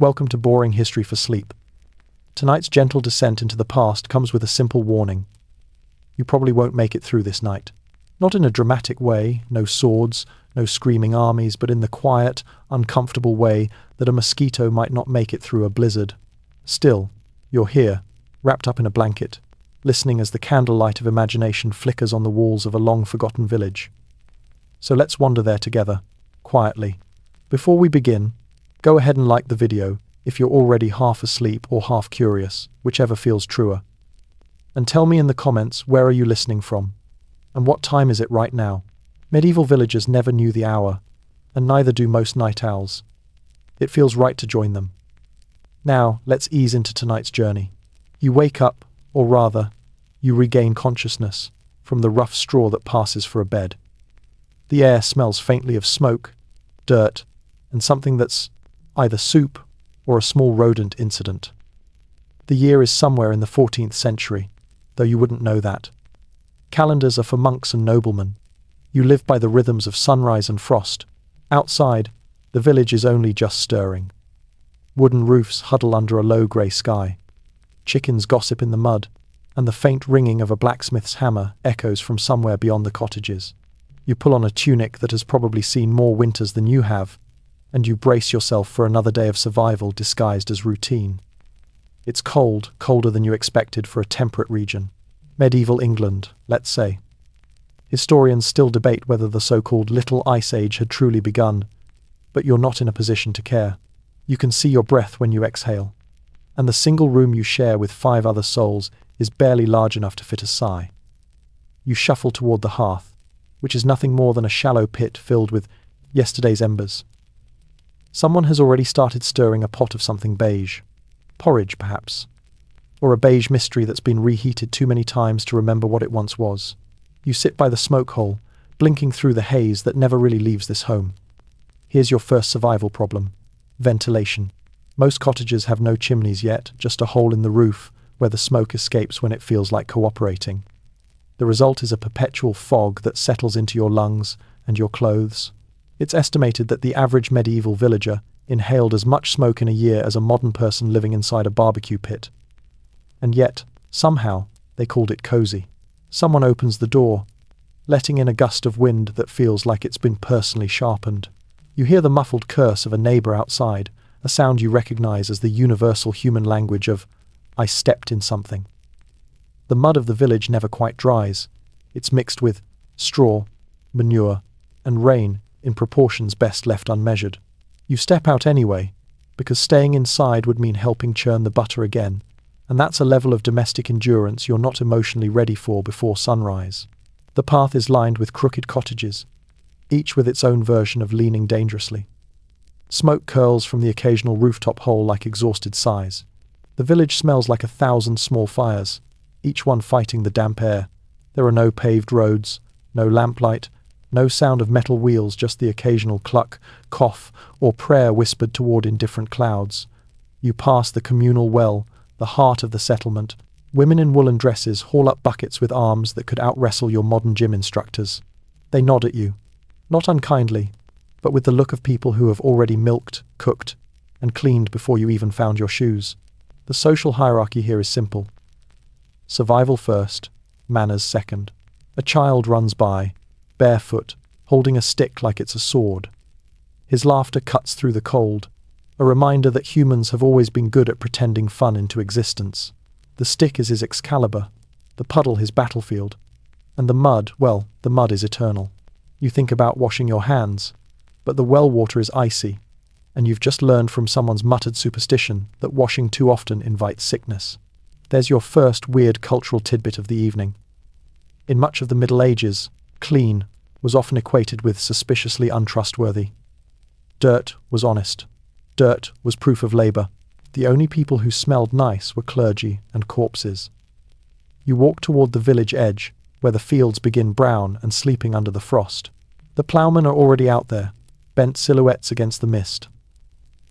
Welcome to Boring History for Sleep. Tonight's gentle descent into the past comes with a simple warning. You probably won't make it through this night. Not in a dramatic way, no swords, no screaming armies, but in the quiet, uncomfortable way that a mosquito might not make it through a blizzard. Still, you're here, wrapped up in a blanket, listening as the candlelight of imagination flickers on the walls of a long-forgotten village. So let's wander there together, quietly. Before we begin, go ahead and like the video if you're already half asleep or half curious, whichever feels truer. And tell me in the comments, where are you listening from? And what time is it right now? Medieval villagers never knew the hour, and neither do most night owls. It feels right to join them. Now, let's ease into tonight's journey. You wake up, or rather, you regain consciousness from the rough straw that passes for a bed. The air smells faintly of smoke, dirt, and something that's either soup or a small rodent incident. The year is somewhere in the 14th century, though you wouldn't know that. Calendars are for monks and noblemen. You live by the rhythms of sunrise and frost. Outside, the village is only just stirring. Wooden roofs huddle under a low grey sky. Chickens gossip in the mud, and the faint ringing of a blacksmith's hammer echoes from somewhere beyond the cottages. You pull on a tunic that has probably seen more winters than you have, and you brace yourself for another day of survival disguised as routine. It's cold, colder than you expected for a temperate region. Medieval England, let's say. Historians still debate whether the so-called Little Ice Age had truly begun, but you're not in a position to care. You can see your breath when you exhale, and the single room you share with 5 other souls is barely large enough to fit a sigh. You shuffle toward the hearth, which is nothing more than a shallow pit filled with yesterday's embers. Someone has already started stirring a pot of something beige. Porridge, perhaps. Or a beige mystery that's been reheated too many times to remember what it once was. You sit by the smoke hole, blinking through the haze that never really leaves this home. Here's your first survival problem. Ventilation. Most cottages have no chimneys yet, just a hole in the roof where the smoke escapes when it feels like cooperating. The result is a perpetual fog that settles into your lungs and your clothes. It's estimated that the average medieval villager inhaled as much smoke in a year as a modern person living inside a barbecue pit. And yet, somehow, they called it cozy. Someone opens the door, letting in a gust of wind that feels like it's been personally sharpened. You hear the muffled curse of a neighbor outside, a sound you recognize as the universal human language of, "I stepped in something." The mud of the village never quite dries. It's mixed with straw, manure, and rain in proportions best left unmeasured. You step out anyway, because staying inside would mean helping churn the butter again, and that's a level of domestic endurance you're not emotionally ready for before sunrise. The path is lined with crooked cottages, each with its own version of leaning dangerously. Smoke curls from the occasional rooftop hole like exhausted sighs. The village smells like 1,000 small fires, each one fighting the damp air. There are no paved roads, no lamplight, no sound of metal wheels, just the occasional cluck, cough, or prayer whispered toward indifferent clouds. You pass the communal well, the heart of the settlement. Women in woolen dresses haul up buckets with arms that could out-wrestle your modern gym instructors. They nod at you, not unkindly, but with the look of people who have already milked, cooked, and cleaned before you even found your shoes. The social hierarchy here is simple. Survival first, manners second. A child runs by, barefoot, holding a stick like it's a sword. His laughter cuts through the cold, a reminder that humans have always been good at pretending fun into existence. The stick is his Excalibur, the puddle his battlefield, and the mud, well, the mud is eternal. You think about washing your hands, but the well water is icy, and you've just learned from someone's muttered superstition that washing too often invites sickness. There's your first weird cultural tidbit of the evening. In much of the Middle Ages, clean was often equated with suspiciously untrustworthy. Dirt was honest. Dirt was proof of labor. The only people who smelled nice were clergy and corpses. You walk toward the village edge, where the fields begin brown and sleeping under the frost. The ploughmen are already out there, bent silhouettes against the mist.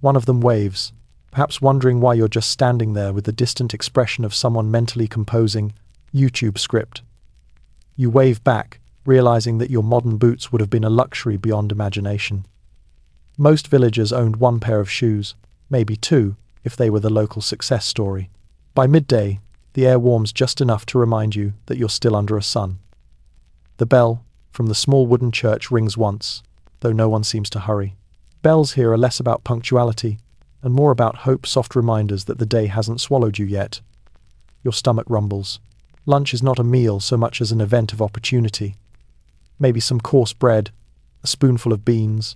One of them waves, perhaps wondering why you're just standing there with the distant expression of someone mentally composing YouTube script. You wave back, realizing that your modern boots would have been a luxury beyond imagination. Most villagers owned one pair of shoes, maybe two, if they were the local success story. By midday, the air warms just enough to remind you that you're still under a sun. The bell from the small wooden church rings once, though no one seems to hurry. Bells here are less about punctuality and more about hope, soft reminders that the day hasn't swallowed you yet. Your stomach rumbles. Lunch is not a meal so much as an event of opportunity. Maybe some coarse bread, a spoonful of beans,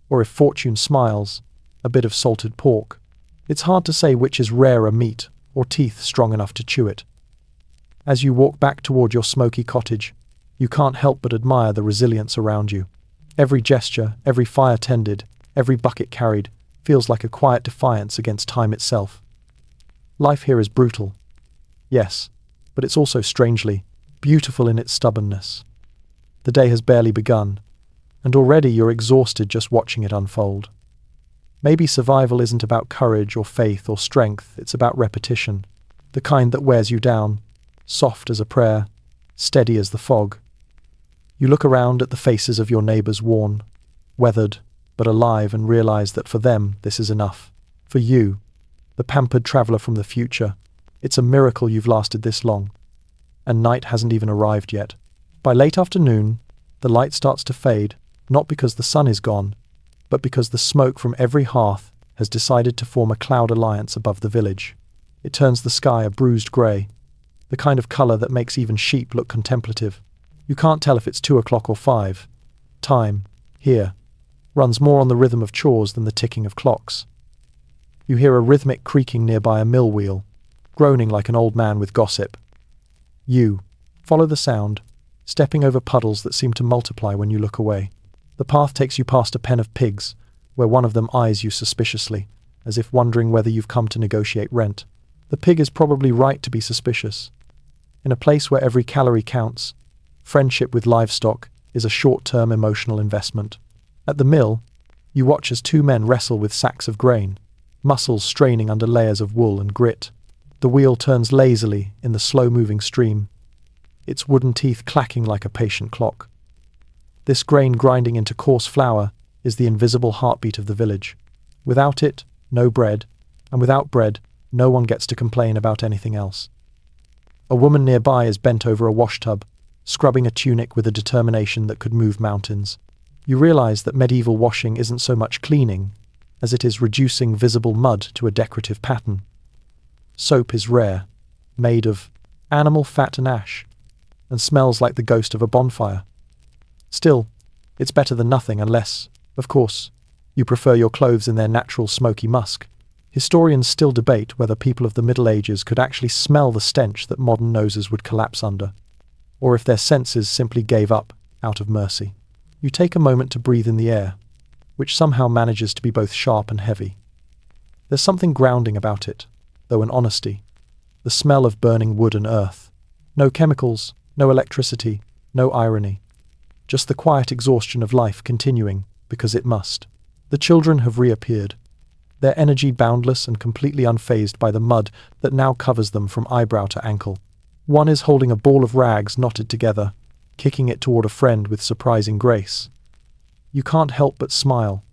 or if fortune smiles, a bit of salted pork. It's hard to say which is rarer meat or teeth strong enough to chew it. As you walk back toward your smoky cottage, you can't help but admire the resilience around you. Every gesture, every fire tended, every bucket carried, feels like a quiet defiance against time itself. Life here is brutal. Yes, but it's also strangely beautiful in its stubbornness. The day has barely begun, and already you're exhausted just watching it unfold. Maybe survival isn't about courage or faith or strength, it's about repetition, the kind that wears you down, soft as a prayer, steady as the fog. You look around at the faces of your neighbors, worn, weathered, but alive, and realize that for them this is enough. For you, the pampered traveler from the future, it's a miracle you've lasted this long. And night hasn't even arrived yet. By late afternoon, the light starts to fade, not because the sun is gone, but because the smoke from every hearth has decided to form a cloud alliance above the village. It turns the sky a bruised grey, the kind of colour that makes even sheep look contemplative. You can't tell if it's 2 o'clock or 5. Time, here, runs more on the rhythm of chores than the ticking of clocks. You hear a rhythmic creaking nearby a mill wheel, groaning like an old man with gossip. You follow the sound, stepping over puddles that seem to multiply when you look away. The path takes you past a pen of pigs, where one of them eyes you suspiciously, as if wondering whether you've come to negotiate rent. The pig is probably right to be suspicious. In a place where every calorie counts, friendship with livestock is a short-term emotional investment. At the mill, you watch as 2 men wrestle with sacks of grain, muscles straining under layers of wool and grit. The wheel turns lazily in the slow-moving stream, its wooden teeth clacking like a patient clock. This grain grinding into coarse flour is the invisible heartbeat of the village. Without it, no bread, and without bread, no one gets to complain about anything else. A woman nearby is bent over a washtub, scrubbing a tunic with a determination that could move mountains. You realize that medieval washing isn't so much cleaning as it is reducing visible mud to a decorative pattern. Soap is rare, made of animal fat and ash, and smells like the ghost of a bonfire. Still, it's better than nothing unless, of course, you prefer your clothes in their natural smoky musk. Historians still debate whether people of the Middle Ages could actually smell the stench that modern noses would collapse under, or if their senses simply gave up out of mercy. You take a moment to breathe in the air, which somehow manages to be both sharp and heavy. There's something grounding about it, though an honesty. The smell of burning wood and earth. No chemicals, no electricity, no irony. Just the quiet exhaustion of life continuing because it must. The children have reappeared, their energy boundless and completely unfazed by the mud that now covers them from eyebrow to ankle. One is holding a ball of rags knotted together, kicking it toward a friend with surprising grace. You can't help but smile.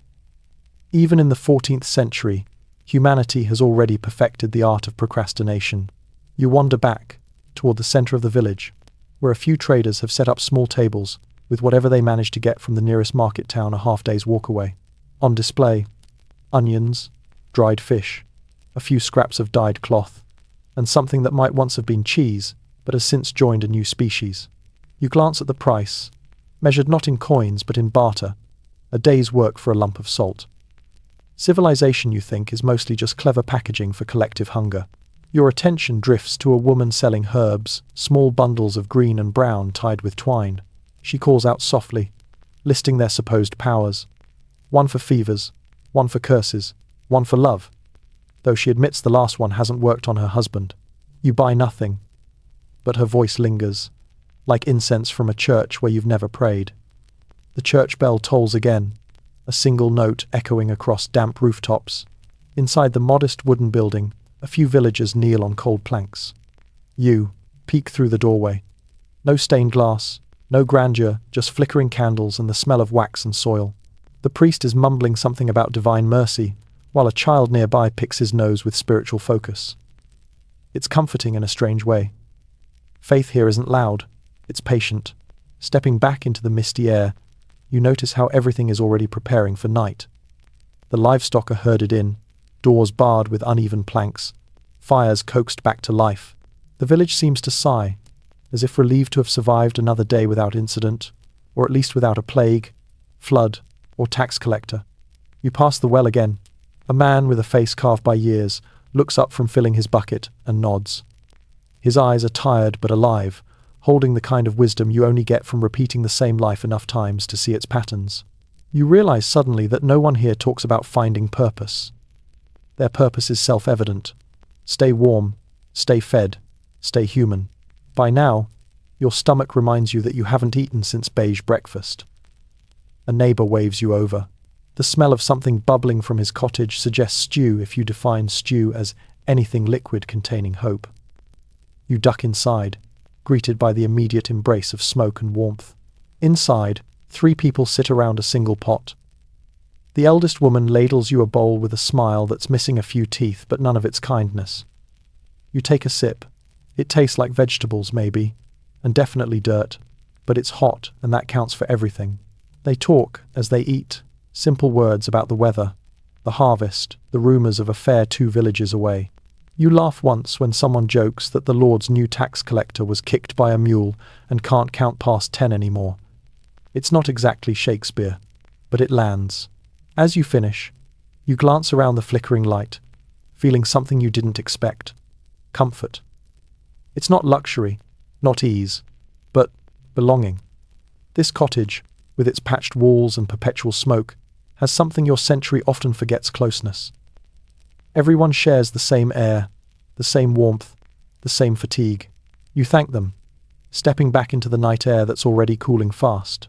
Even in the 14th century, humanity has already perfected the art of procrastination. You wander back, toward the center of the village, where a few traders have set up small tables with whatever they manage to get from the nearest market town a half-day's walk away. On display, onions, dried fish, a few scraps of dyed cloth, and something that might once have been cheese, but has since joined a new species. You glance at the price, measured not in coins but in barter, a day's work for a lump of salt. Civilization, you think, is mostly just clever packaging for collective hunger. Your attention drifts to a woman selling herbs, small bundles of green and brown tied with twine. She calls out softly, listing their supposed powers. One for fevers, one for curses, one for love, though she admits the last one hasn't worked on her husband. You buy nothing, but her voice lingers, like incense from a church where you've never prayed. The church bell tolls again, a single note echoing across damp rooftops. Inside the modest wooden building, a few villagers kneel on cold planks. You peek through the doorway. No stained glass, no grandeur, just flickering candles and the smell of wax and soil. The priest is mumbling something about divine mercy, while a child nearby picks his nose with spiritual focus. It's comforting in a strange way. Faith here isn't loud, it's patient. Stepping back into the misty air, you notice how everything is already preparing for night. The livestock are herded in, doors barred with uneven planks, fires coaxed back to life. The village seems to sigh, as if relieved to have survived another day without incident, or at least without a plague, flood, or tax collector. You pass the well again. A man with a face carved by years looks up from filling his bucket and nods. His eyes are tired but alive, holding the kind of wisdom you only get from repeating the same life enough times to see its patterns. You realize suddenly that no one here talks about finding purpose. Their purpose is self-evident. Stay warm, stay fed, stay human. By now, your stomach reminds you that you haven't eaten since beige breakfast. A neighbor waves you over. The smell of something bubbling from his cottage suggests stew if you define stew as anything liquid containing hope. You duck inside, greeted by the immediate embrace of smoke and warmth. Inside, 3 people sit around a single pot. The eldest woman ladles you a bowl with a smile that's missing a few teeth but none of its kindness. You take a sip. It tastes like vegetables, maybe, and definitely dirt, but it's hot and that counts for everything. They talk as they eat, simple words about the weather, the harvest, the rumors of a fair 2 villages away. You laugh once when someone jokes that the Lord's new tax collector was kicked by a mule and can't count past 10 anymore. It's not exactly Shakespeare, but it lands. As you finish, you glance around the flickering light, feeling something you didn't expect. Comfort. It's not luxury, not ease, but belonging. This cottage, with its patched walls and perpetual smoke, has something your century often forgets: closeness. Everyone shares the same air, the same warmth, the same fatigue. You thank them, stepping back into the night air that's already cooling fast.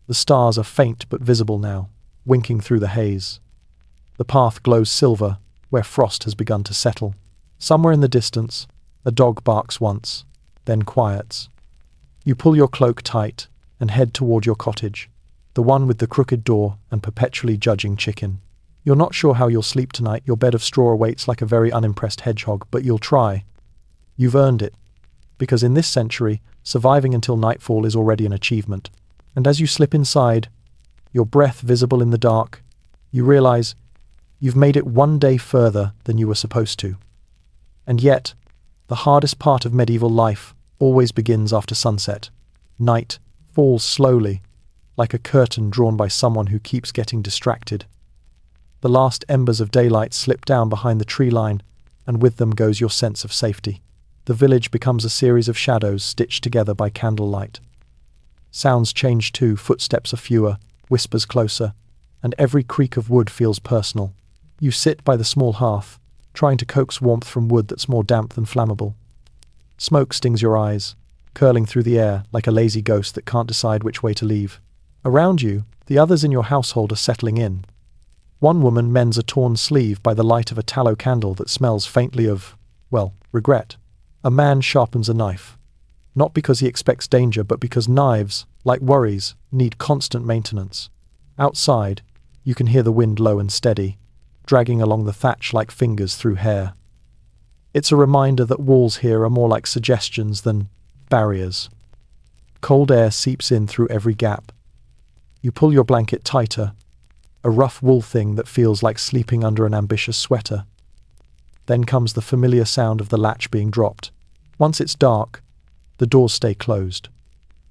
The stars are faint but visible now, winking through the haze. The path glows silver, where frost has begun to settle. Somewhere in the distance, a dog barks once, then quiets. You pull your cloak tight and head toward your cottage, the one with the crooked door and perpetually judging chicken. You're not sure how you'll sleep tonight. Your bed of straw awaits like a very unimpressed hedgehog, but you'll try. You've earned it, because in this century, surviving until nightfall is already an achievement. And as you slip inside, your breath visible in the dark, you realize you've made it one day further than you were supposed to. And yet, the hardest part of medieval life always begins after sunset. Night falls slowly, like a curtain drawn by someone who keeps getting distracted. The last embers of daylight slip down behind the tree line, and with them goes your sense of safety. The village becomes a series of shadows stitched together by candlelight. Sounds change too, footsteps are fewer, whispers closer, and every creak of wood feels personal. You sit by the small hearth, trying to coax warmth from wood that's more damp than flammable. Smoke stings your eyes, curling through the air like a lazy ghost that can't decide which way to leave. Around you, the others in your household are settling in. One woman mends a torn sleeve by the light of a tallow candle that smells faintly of, well, regret. A man sharpens a knife, not because he expects danger, but because knives, like worries, need constant maintenance. Outside, you can hear the wind low and steady, dragging along the thatch like fingers through hair. It's a reminder that walls here are more like suggestions than barriers. Cold air seeps in through every gap. You pull your blanket tighter, a rough wool thing that feels like sleeping under an ambitious sweater. Then comes the familiar sound of the latch being dropped. Once it's dark, the doors stay closed.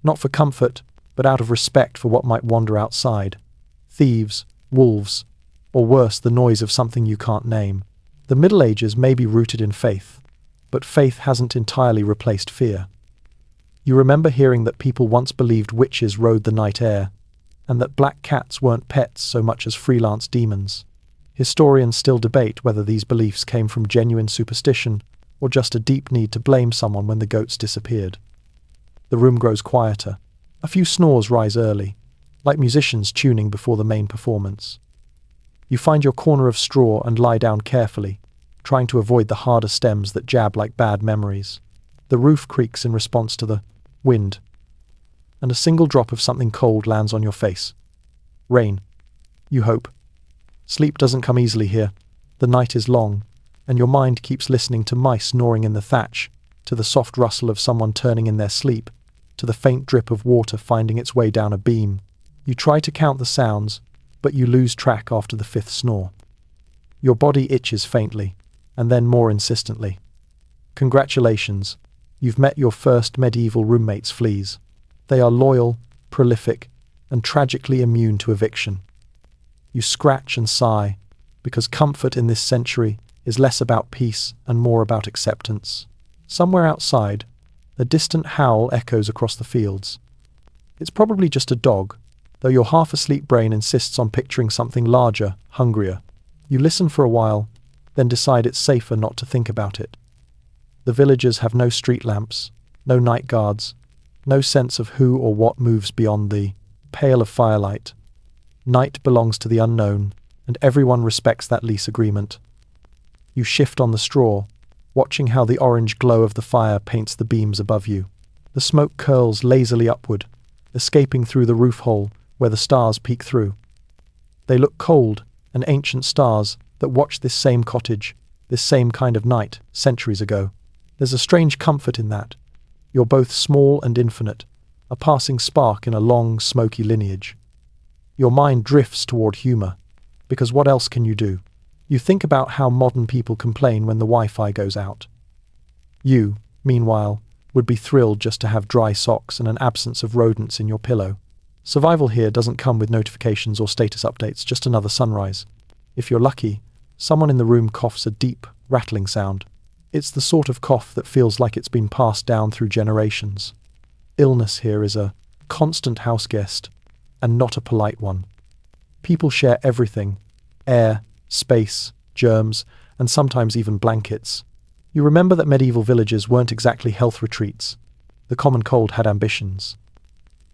Not for comfort, but out of respect for what might wander outside. Thieves, wolves, or worse, the noise of something you can't name. The Middle Ages may be rooted in faith, but faith hasn't entirely replaced fear. You remember hearing that people once believed witches rode the night air, and that black cats weren't pets so much as freelance demons. Historians still debate whether these beliefs came from genuine superstition or just a deep need to blame someone when the goats disappeared. The room grows quieter. A few snores rise early, like musicians tuning before the main performance. You find your corner of straw and lie down carefully, trying to avoid the harder stems that jab like bad memories. The roof creaks in response to the wind, and a single drop of something cold lands on your face. Rain. You hope. Sleep doesn't come easily here, The night is long, and your mind keeps listening to mice gnawing in the thatch, to the soft rustle of someone turning in their sleep, to the faint drip of water finding its way down a beam. You try to count the sounds, but you lose track after the fifth snore. Your body itches faintly, and then more insistently. Congratulations, you've met your first medieval roommates, fleas. They are loyal, prolific, and tragically immune to eviction. You scratch and sigh, because comfort in this century is less about peace and more about acceptance. Somewhere outside, a distant howl echoes across the fields. It's probably just a dog, though your half-asleep brain insists on picturing something larger, hungrier. You listen for a while, then decide it's safer not to think about it. The villagers have no street lamps, no night guards, no sense of who or what moves beyond the pale of firelight. Night belongs to the unknown, and everyone respects that lease agreement. You shift on the straw, watching how the orange glow of the fire paints the beams above you. The smoke curls lazily upward, escaping through the roof hole where the stars peek through. They look cold and ancient stars that watched this same cottage, this same kind of night, centuries ago. There's a strange comfort in that. You're both small and infinite, a passing spark in a long, smoky lineage. Your mind drifts toward humor, because what else can you do? You think about how modern people complain when the Wi-Fi goes out. You, meanwhile, would be thrilled just to have dry socks and an absence of rodents in your pillow. Survival here doesn't come with notifications or status updates, just another sunrise. If you're lucky, someone in the room coughs a deep, rattling sound. It's the sort of cough that feels like it's been passed down through generations. Illness here is a constant house guest, and not a polite one. People share everything: air, space, germs, and sometimes even blankets. You remember that medieval villages weren't exactly health retreats. The common cold had ambitions.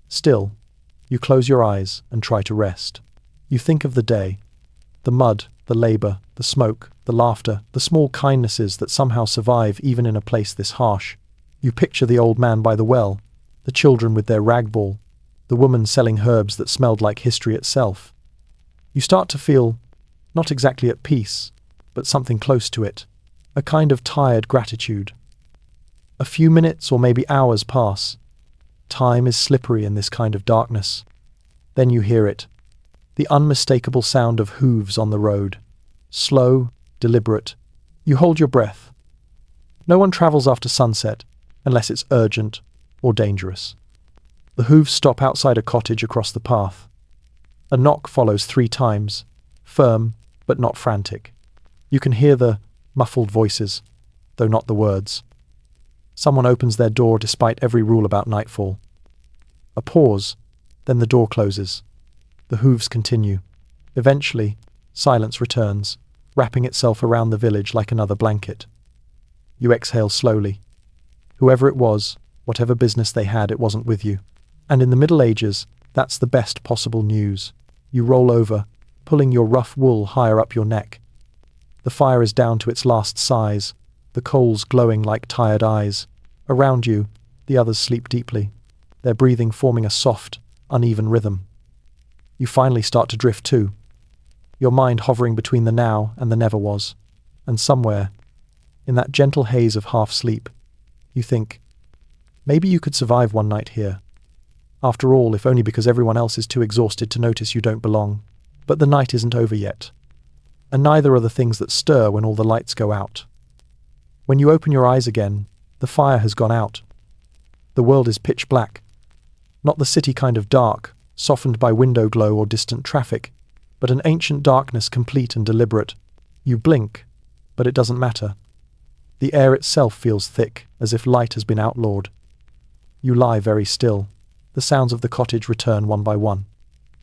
Still, you close your eyes and try to rest. You think of the day, the mud, the labor, the smoke, the laughter, the small kindnesses that somehow survive even in a place this harsh. You picture the old man by the well, the children with their rag ball, the woman selling herbs that smelled like history itself. You start to feel not exactly at peace, but something close to it, a kind of tired gratitude. A few minutes or maybe hours pass. Time is slippery in this kind of darkness. Then you hear it, the unmistakable sound of hooves on the road. Slow, deliberate. You hold your breath. No one travels after sunset, unless it's urgent or dangerous. The hooves stop outside a cottage across the path. A knock follows 3 times, firm but not frantic. You can hear the muffled voices, though not the words. Someone opens their door despite every rule about nightfall. A pause, then the door closes. The hooves continue. Eventually, silence returns, wrapping itself around the village like another blanket. You exhale slowly. Whoever it was, whatever business they had, it wasn't with you. And in the Middle Ages, that's the best possible news. You roll over, pulling your rough wool higher up your neck. The fire is down to its last size, the coals glowing like tired eyes. Around you, the others sleep deeply, their breathing forming a soft, uneven rhythm. You finally start to drift too, your mind hovering between the now and the never was. And somewhere, in that gentle haze of half-sleep, you think, maybe you could survive one night here. After all, if only because everyone else is too exhausted to notice you don't belong. But the night isn't over yet. And neither are the things that stir when all the lights go out. When you open your eyes again, the fire has gone out. The world is pitch black. Not the city kind of dark, softened by window glow or distant traffic, but an ancient darkness complete and deliberate. You blink, but it doesn't matter. The air itself feels thick, as if light has been outlawed. You lie very still. The sounds of the cottage return one by one.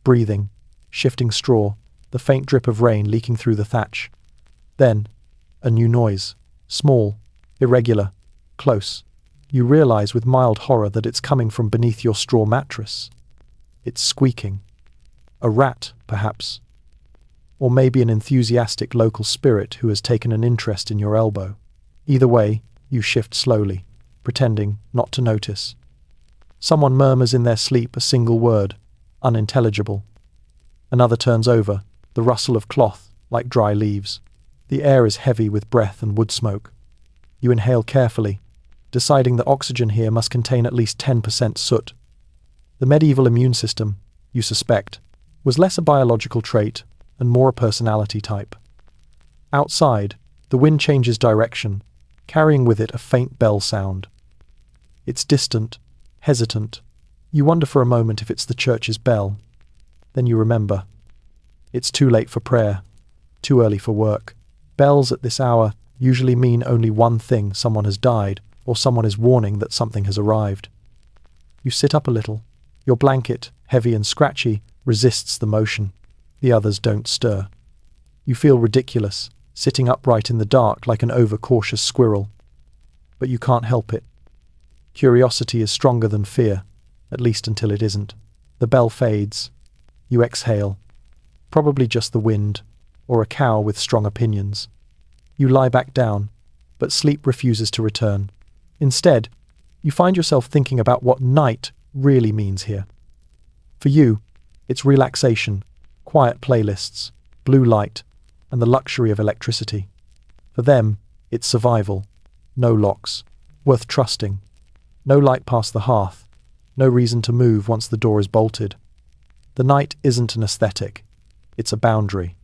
Breathing, shifting straw, the faint drip of rain leaking through the thatch. Then, a new noise. Small, irregular, close. You realize with mild horror that it's coming from beneath your straw mattress. It's squeaking. A rat, perhaps. Or maybe an enthusiastic local spirit who has taken an interest in your elbow. Either way, you shift slowly, pretending not to notice. Someone murmurs in their sleep a single word, unintelligible. Another turns over, the rustle of cloth, like dry leaves. The air is heavy with breath and wood smoke. You inhale carefully, deciding that oxygen here must contain at least 10% soot. The medieval immune system, you suspect, was less a biological trait and more a personality type. Outside, the wind changes direction, carrying with it a faint bell sound. It's distant, hesitant. You wonder for a moment if it's the church's bell. Then you remember. It's too late for prayer, too early for work. Bells at this hour usually mean only one thing: someone has died, or someone is warning that something has arrived. You sit up a little. Your blanket, heavy and scratchy, resists the motion. The others don't stir. You feel ridiculous, sitting upright in the dark like an overcautious squirrel. But you can't help it. Curiosity is stronger than fear, at least until it isn't. The bell fades. You exhale. Probably just the wind, or a cow with strong opinions. You lie back down, but sleep refuses to return. Instead, you find yourself thinking about what night really means here. For you, it's relaxation, quiet playlists, blue light, and the luxury of electricity. For them, it's survival, no locks, worth trusting, no light past the hearth, no reason to move once the door is bolted. The night isn't an aesthetic, it's a boundary.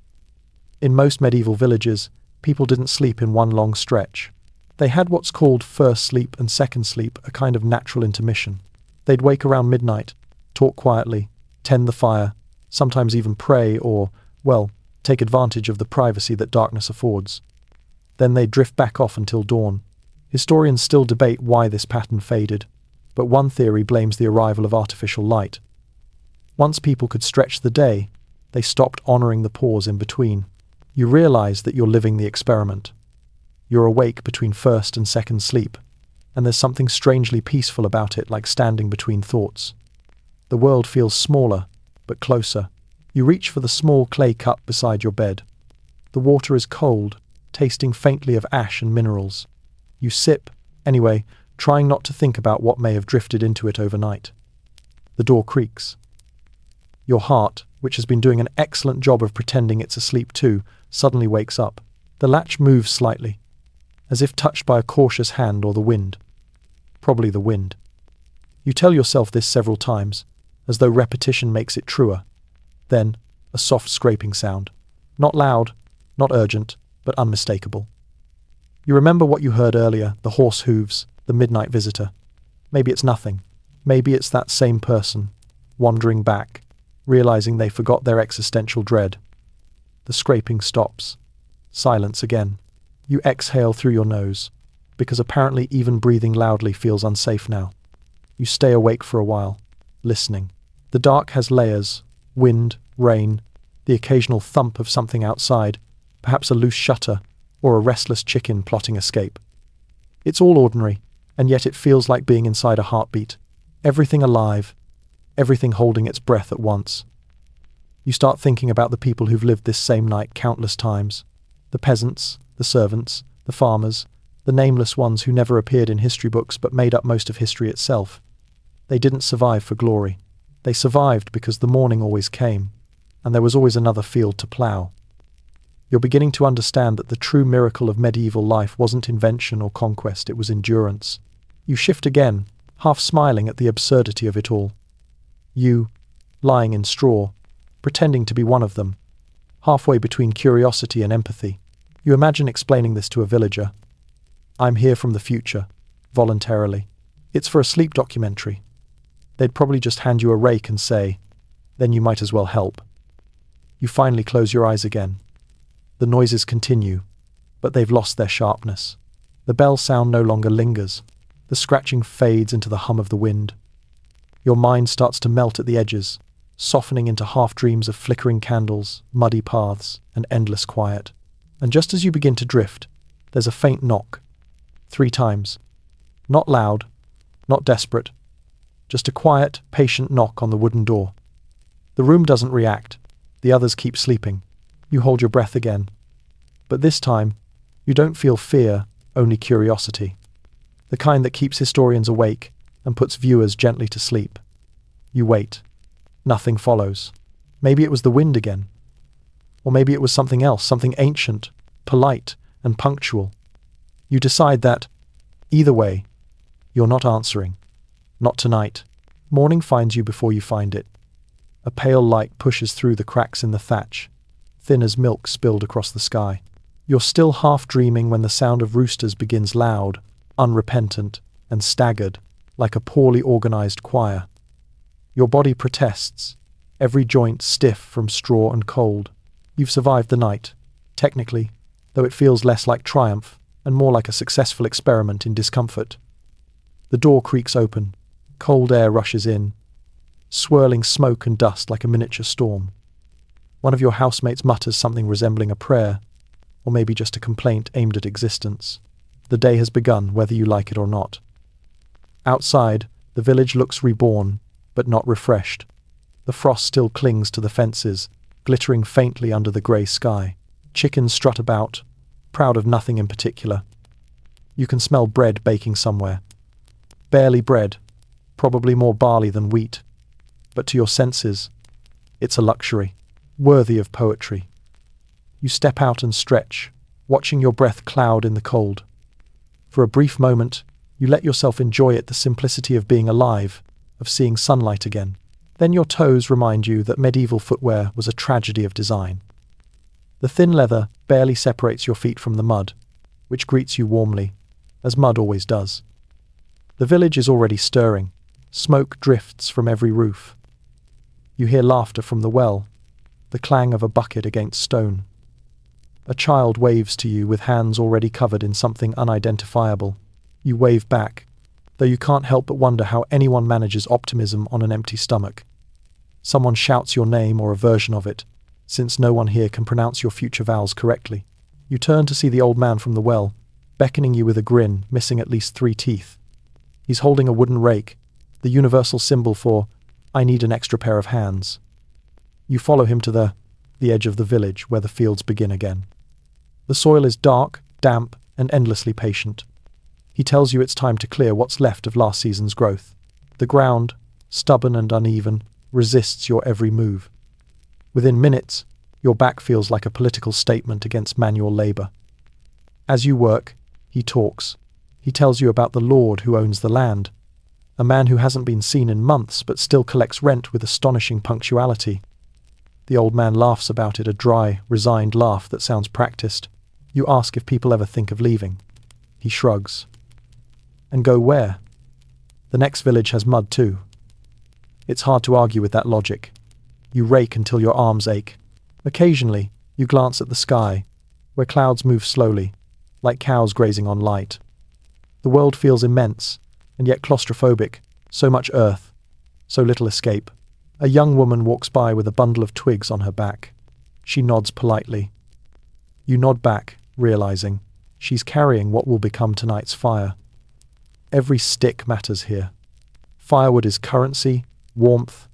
In most medieval villages, people didn't sleep in one long stretch. They had what's called first sleep and second sleep, a kind of natural intermission. They'd wake around midnight, talk quietly, tend the fire, sometimes even pray or, well, take advantage of the privacy that darkness affords. Then they'd drift back off until dawn. Historians still debate why this pattern faded, but one theory blames the arrival of artificial light. Once people could stretch the day, they stopped honoring the pause in between. You realize that you're living the experiment. You're awake between first and second sleep, and there's something strangely peaceful about it, like standing between thoughts. The world feels smaller, but closer. You reach for the small clay cup beside your bed. The water is cold, tasting faintly of ash and minerals. You sip, anyway, trying not to think about what may have drifted into it overnight. The door creaks. Your heart, which has been doing an excellent job of pretending it's asleep too, suddenly wakes up. The latch moves slightly, as if touched by a cautious hand or the wind. Probably the wind. You tell yourself this several times, as though repetition makes it truer. Then, a soft scraping sound. Not loud, not urgent, but unmistakable. You remember what you heard earlier, the horse hooves, the midnight visitor. Maybe it's nothing. Maybe it's that same person, wandering back, realizing they forgot their existential dread. The scraping stops. Silence again. You exhale through your nose, because apparently even breathing loudly feels unsafe now. You stay awake for a while, listening. The dark has layers: wind, rain, the occasional thump of something outside, perhaps a loose shutter, or a restless chicken plotting escape. It's all ordinary, and yet it feels like being inside a heartbeat. Everything alive, everything holding its breath at once. You start thinking about the people who've lived this same night countless times. The peasants, the servants, the farmers, the nameless ones who never appeared in history books but made up most of history itself. They didn't survive for glory. They survived because the morning always came, and there was always another field to plough. You're beginning to understand that the true miracle of medieval life wasn't invention or conquest, it was endurance. You shift again, half smiling at the absurdity of it all. You, lying in straw, pretending to be one of them, halfway between curiosity and empathy. You imagine explaining this to a villager. I'm here from the future, voluntarily. It's for a sleep documentary. They'd probably just hand you a rake and say, then you might as well help. You finally close your eyes again. The noises continue, but they've lost their sharpness. The bell sound no longer lingers. The scratching fades into the hum of the wind. Your mind starts to melt at the edges, softening into half-dreams of flickering candles, muddy paths, and endless quiet. And just as you begin to drift, there's a faint knock. 3 times. Not loud, not desperate. Just a quiet, patient knock on the wooden door. The room doesn't react. The others keep sleeping. You hold your breath again. But this time, you don't feel fear, only curiosity. The kind that keeps historians awake and puts viewers gently to sleep. You wait. Nothing follows. Maybe it was the wind again. Or maybe it was something else, something ancient, polite, and punctual. You decide that, either way, you're not answering. Not tonight. Morning finds you before you find it. A pale light pushes through the cracks in the thatch, thin as milk spilled across the sky. You're still half dreaming when the sound of roosters begins loud, unrepentant, and staggered, like a poorly organized choir. Your body protests, every joint stiff from straw and cold. You've survived the night, technically, though it feels less like triumph and more like a successful experiment in discomfort. The door creaks open, cold air rushes in, swirling smoke and dust like a miniature storm. One of your housemates mutters something resembling a prayer, or maybe just a complaint aimed at existence. The day has begun, whether you like it or not. Outside, the village looks reborn, but not refreshed. The frost still clings to the fences, glittering faintly under the grey sky. Chickens strut about, proud of nothing in particular. You can smell bread baking somewhere. Barely bread, probably more barley than wheat. But to your senses, it's a luxury, worthy of poetry. You step out and stretch, watching your breath cloud in the cold. For a brief moment, you let yourself enjoy it, the simplicity of being alive, of seeing sunlight again. Then your toes remind you that medieval footwear was a tragedy of design. The thin leather barely separates your feet from the mud, which greets you warmly, as mud always does. The village is already stirring. Smoke drifts from every roof. You hear laughter from the well, the clang of a bucket against stone. A child waves to you with hands already covered in something unidentifiable. You wave back, though you can't help but wonder how anyone manages optimism on an empty stomach. Someone shouts your name or a version of it, since no one here can pronounce your future vowels correctly. You turn to see the old man from the well, beckoning you with a grin, missing at least 3 teeth. He's holding a wooden rake, the universal symbol for, I need an extra pair of hands. You follow him to the edge of the village, where the fields begin again. The soil is dark, damp, and endlessly patient. He tells you it's time to clear what's left of last season's growth. The ground, stubborn and uneven, resists your every move. Within minutes, your back feels like a political statement against manual labor. As you work, he talks. He tells you about the lord who owns the land, a man who hasn't been seen in months but still collects rent with astonishing punctuality. The old man laughs about it, a dry, resigned laugh that sounds practiced. You ask if people ever think of leaving. He shrugs. And go where? The next village has mud too. It's hard to argue with that logic. You rake until your arms ache. Occasionally, you glance at the sky, where clouds move slowly, like cows grazing on light. The world feels immense, and yet claustrophobic. So much earth, so little escape. A young woman walks by with a bundle of twigs on her back. She nods politely. You nod back, realizing she's carrying what will become tonight's fire. Every stick matters here. Firewood is currency, warmth,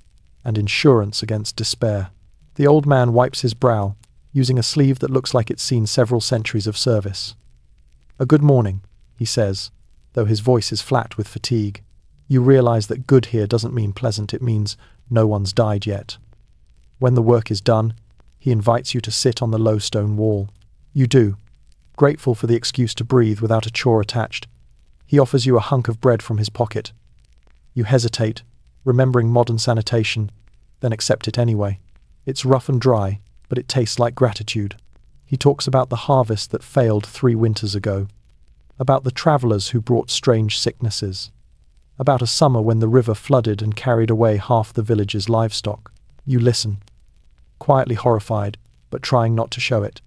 and insurance against despair. The old man wipes his brow, using a sleeve that looks like it's seen several centuries of service. A good morning, he says, though his voice is flat with fatigue. You realize that good here doesn't mean pleasant, it means no one's died yet. When the work is done, he invites you to sit on the low stone wall. You do, grateful for the excuse to breathe without a chore attached. He offers you a hunk of bread from his pocket. You hesitate, remembering modern sanitation, then accept it anyway. It's rough and dry, but it tastes like gratitude. He talks about the harvest that failed 3 winters ago, about the travellers who brought strange sicknesses, about a summer when the river flooded and carried away half the village's livestock. You listen, quietly horrified, but trying not to show it.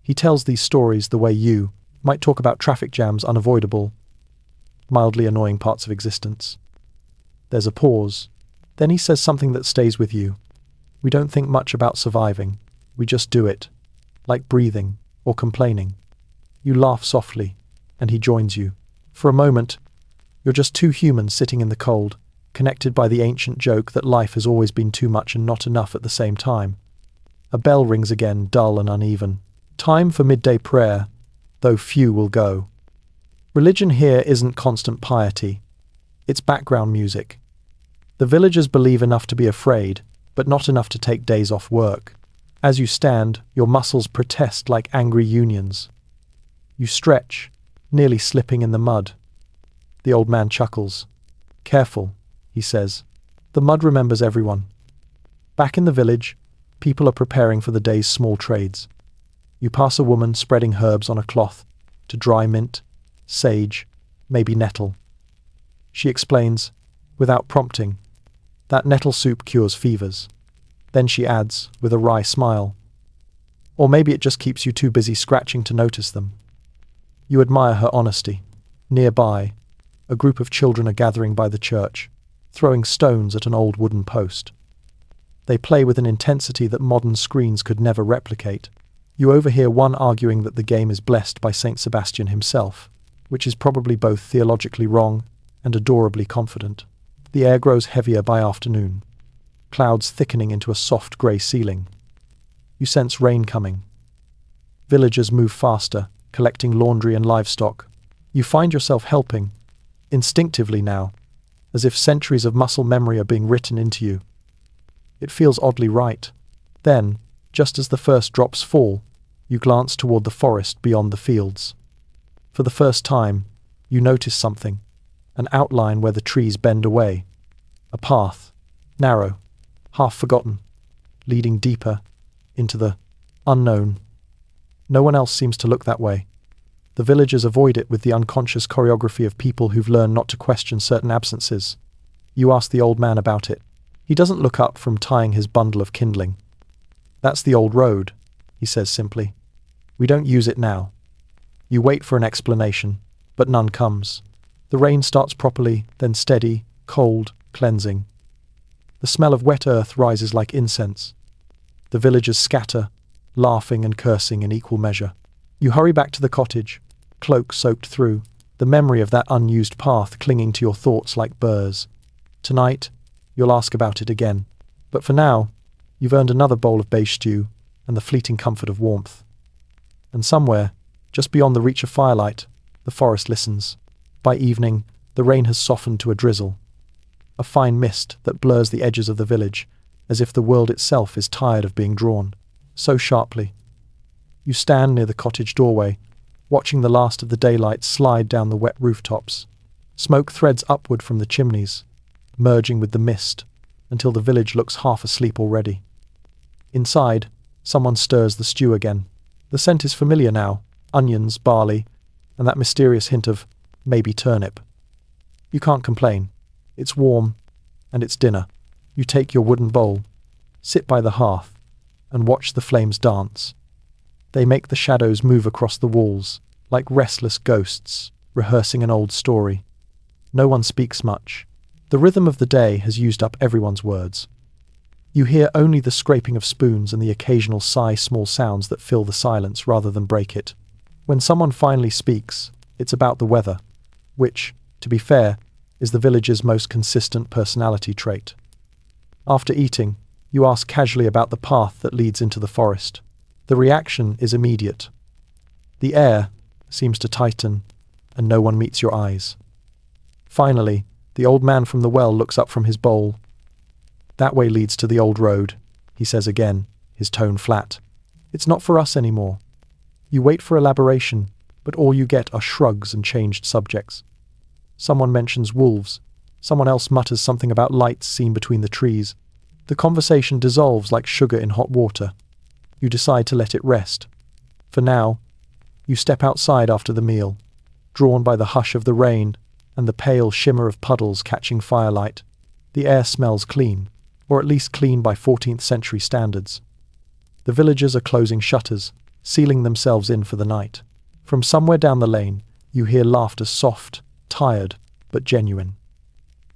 He tells these stories the way you might talk about traffic jams, unavoidable, mildly annoying parts of existence. There's a pause. Then he says something that stays with you. We don't think much about surviving. We just do it, like breathing or complaining. You laugh softly, and he joins you. For a moment, you're just 2 humans sitting in the cold, connected by the ancient joke that life has always been too much and not enough at the same time. A bell rings again, dull and uneven. Time for midday prayer, though few will go. Religion here isn't constant piety. It's background music. The villagers believe enough to be afraid, but not enough to take days off work. As you stand, your muscles protest like angry unions. You stretch, nearly slipping in the mud. The old man chuckles. "Careful," he says. "The mud remembers everyone." Back in the village, people are preparing for the day's small trades. You pass a woman spreading herbs on a cloth to dry mint, sage, maybe nettle. She explains, without prompting, that nettle soup cures fevers. Then she adds, with a wry smile, or maybe it just keeps you too busy scratching to notice them. You admire her honesty. Nearby, a group of children are gathering by the church, throwing stones at an old wooden post. They play with an intensity that modern screens could never replicate. You overhear one arguing that the game is blessed by Saint Sebastian himself, which is probably both theologically wrong and adorably confident. The air grows heavier by afternoon, clouds thickening into a soft grey ceiling. You sense rain coming. Villagers move faster, collecting laundry and livestock. You find yourself helping, instinctively now, as if centuries of muscle memory are being written into you. It feels oddly right. Then, just as the first drops fall, you glance toward the forest beyond the fields. For the first time, you notice something, an outline where the trees bend away. A path, narrow, half forgotten, leading deeper into the unknown. No one else seems to look that way. The villagers avoid it with the unconscious choreography of people who've learned not to question certain absences. You ask the old man about it. He doesn't look up from tying his bundle of kindling. "That's the old road," he says simply. "We don't use it now." You wait for an explanation, but none comes. The rain starts properly, then steady, cold, cleansing. The smell of wet earth rises like incense. The villagers scatter, laughing and cursing in equal measure. You hurry back to the cottage, cloak soaked through, the memory of that unused path clinging to your thoughts like burrs. Tonight, you'll ask about it again. But for now, you've earned another bowl of beige stew and the fleeting comfort of warmth. And somewhere, just beyond the reach of firelight, the forest listens. By evening, the rain has softened to a drizzle, a fine mist that blurs the edges of the village, as if the world itself is tired of being drawn so sharply. You stand near the cottage doorway, watching the last of the daylight slide down the wet rooftops. Smoke threads upward from the chimneys, merging with the mist, until the village looks half asleep already. Inside, someone stirs the stew again. The scent is familiar now, onions, barley, and that mysterious hint of maybe turnip. You can't complain. It's warm, and it's dinner. You take your wooden bowl, sit by the hearth, and watch the flames dance. They make the shadows move across the walls, like restless ghosts, rehearsing an old story. No one speaks much. The rhythm of the day has used up everyone's words. You hear only the scraping of spoons and the occasional sigh-small sounds that fill the silence rather than break it. When someone finally speaks, it's about the weather, which, to be fair, is the village's most consistent personality trait. After eating, you ask casually about the path that leads into the forest. The reaction is immediate. The air seems to tighten, and no one meets your eyes. Finally, the old man from the well looks up from his bowl. "That way leads to the old road," he says again, his tone flat. "It's not for us anymore." You wait for elaboration, but all you get are shrugs and changed subjects. Someone mentions wolves. Someone else mutters something about lights seen between the trees. The conversation dissolves like sugar in hot water. You decide to let it rest. For now, you step outside after the meal, drawn by the hush of the rain and the pale shimmer of puddles catching firelight. The air smells clean, or at least clean by 14th century standards. The villagers are closing shutters, sealing themselves in for the night. From somewhere down the lane, you hear laughter soft, tired, but genuine.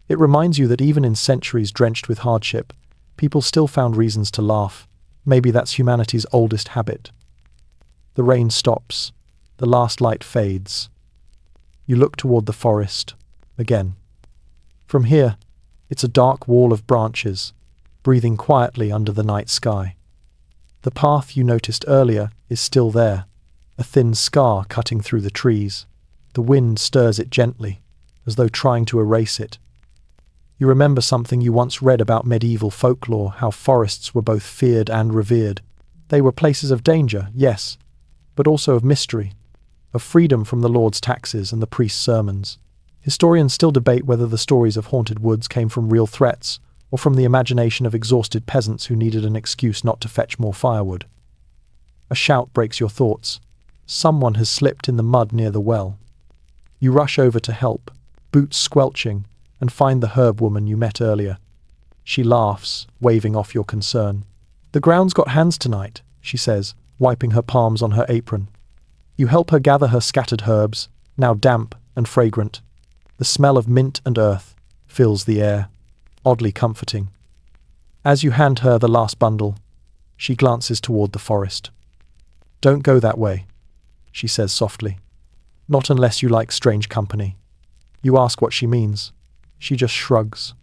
It reminds you that even in centuries drenched with hardship, people still found reasons to laugh. Maybe that's humanity's oldest habit. The rain stops. The last light fades. You look toward the forest, again. From here, it's a dark wall of branches, breathing quietly under the night sky. The path you noticed earlier is still there, a thin scar cutting through the trees. The wind stirs it gently, as though trying to erase it. You remember something you once read about medieval folklore, how forests were both feared and revered. They were places of danger, yes, but also of mystery, of freedom from the Lord's taxes and the priest's sermons. Historians still debate whether the stories of haunted woods came from real threats or from the imagination of exhausted peasants who needed an excuse not to fetch more firewood. A shout breaks your thoughts. Someone has slipped in the mud near the well. You rush over to help, boots squelching, and find the herb woman you met earlier. She laughs, waving off your concern. "The ground's got hands tonight," she says, wiping her palms on her apron. You help her gather her scattered herbs, now damp and fragrant. The smell of mint and earth fills the air, oddly comforting. As you hand her the last bundle, she glances toward the forest. "Don't go that way," she says softly. "Not unless you like strange company." You ask what she means. She just shrugs,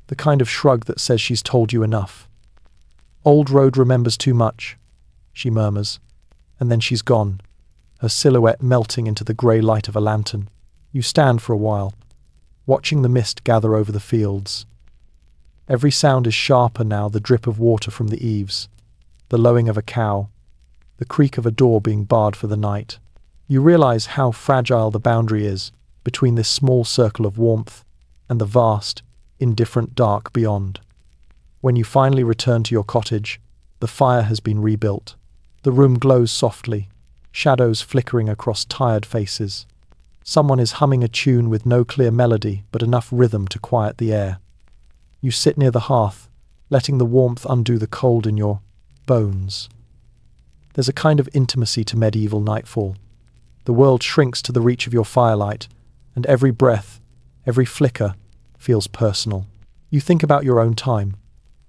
the kind of shrug that says she's told you enough. "Old road remembers too much," she murmurs, and then she's gone, her silhouette melting into the grey light of a lantern. You stand for a while, watching the mist gather over the fields. Every sound is sharper now, the drip of water from the eaves, the lowing of a cow, the creak of a door being barred for the night. You realize how fragile the boundary is between this small circle of warmth and the vast, indifferent dark beyond. When you finally return to your cottage, the fire has been rebuilt. The room glows softly, shadows flickering across tired faces. Someone is humming a tune with no clear melody but enough rhythm to quiet the air. You sit near the hearth, letting the warmth undo the cold in your bones. There's a kind of intimacy to medieval nightfall. The world shrinks to the reach of your firelight, and every breath, every flicker, feels personal. You think about your own time,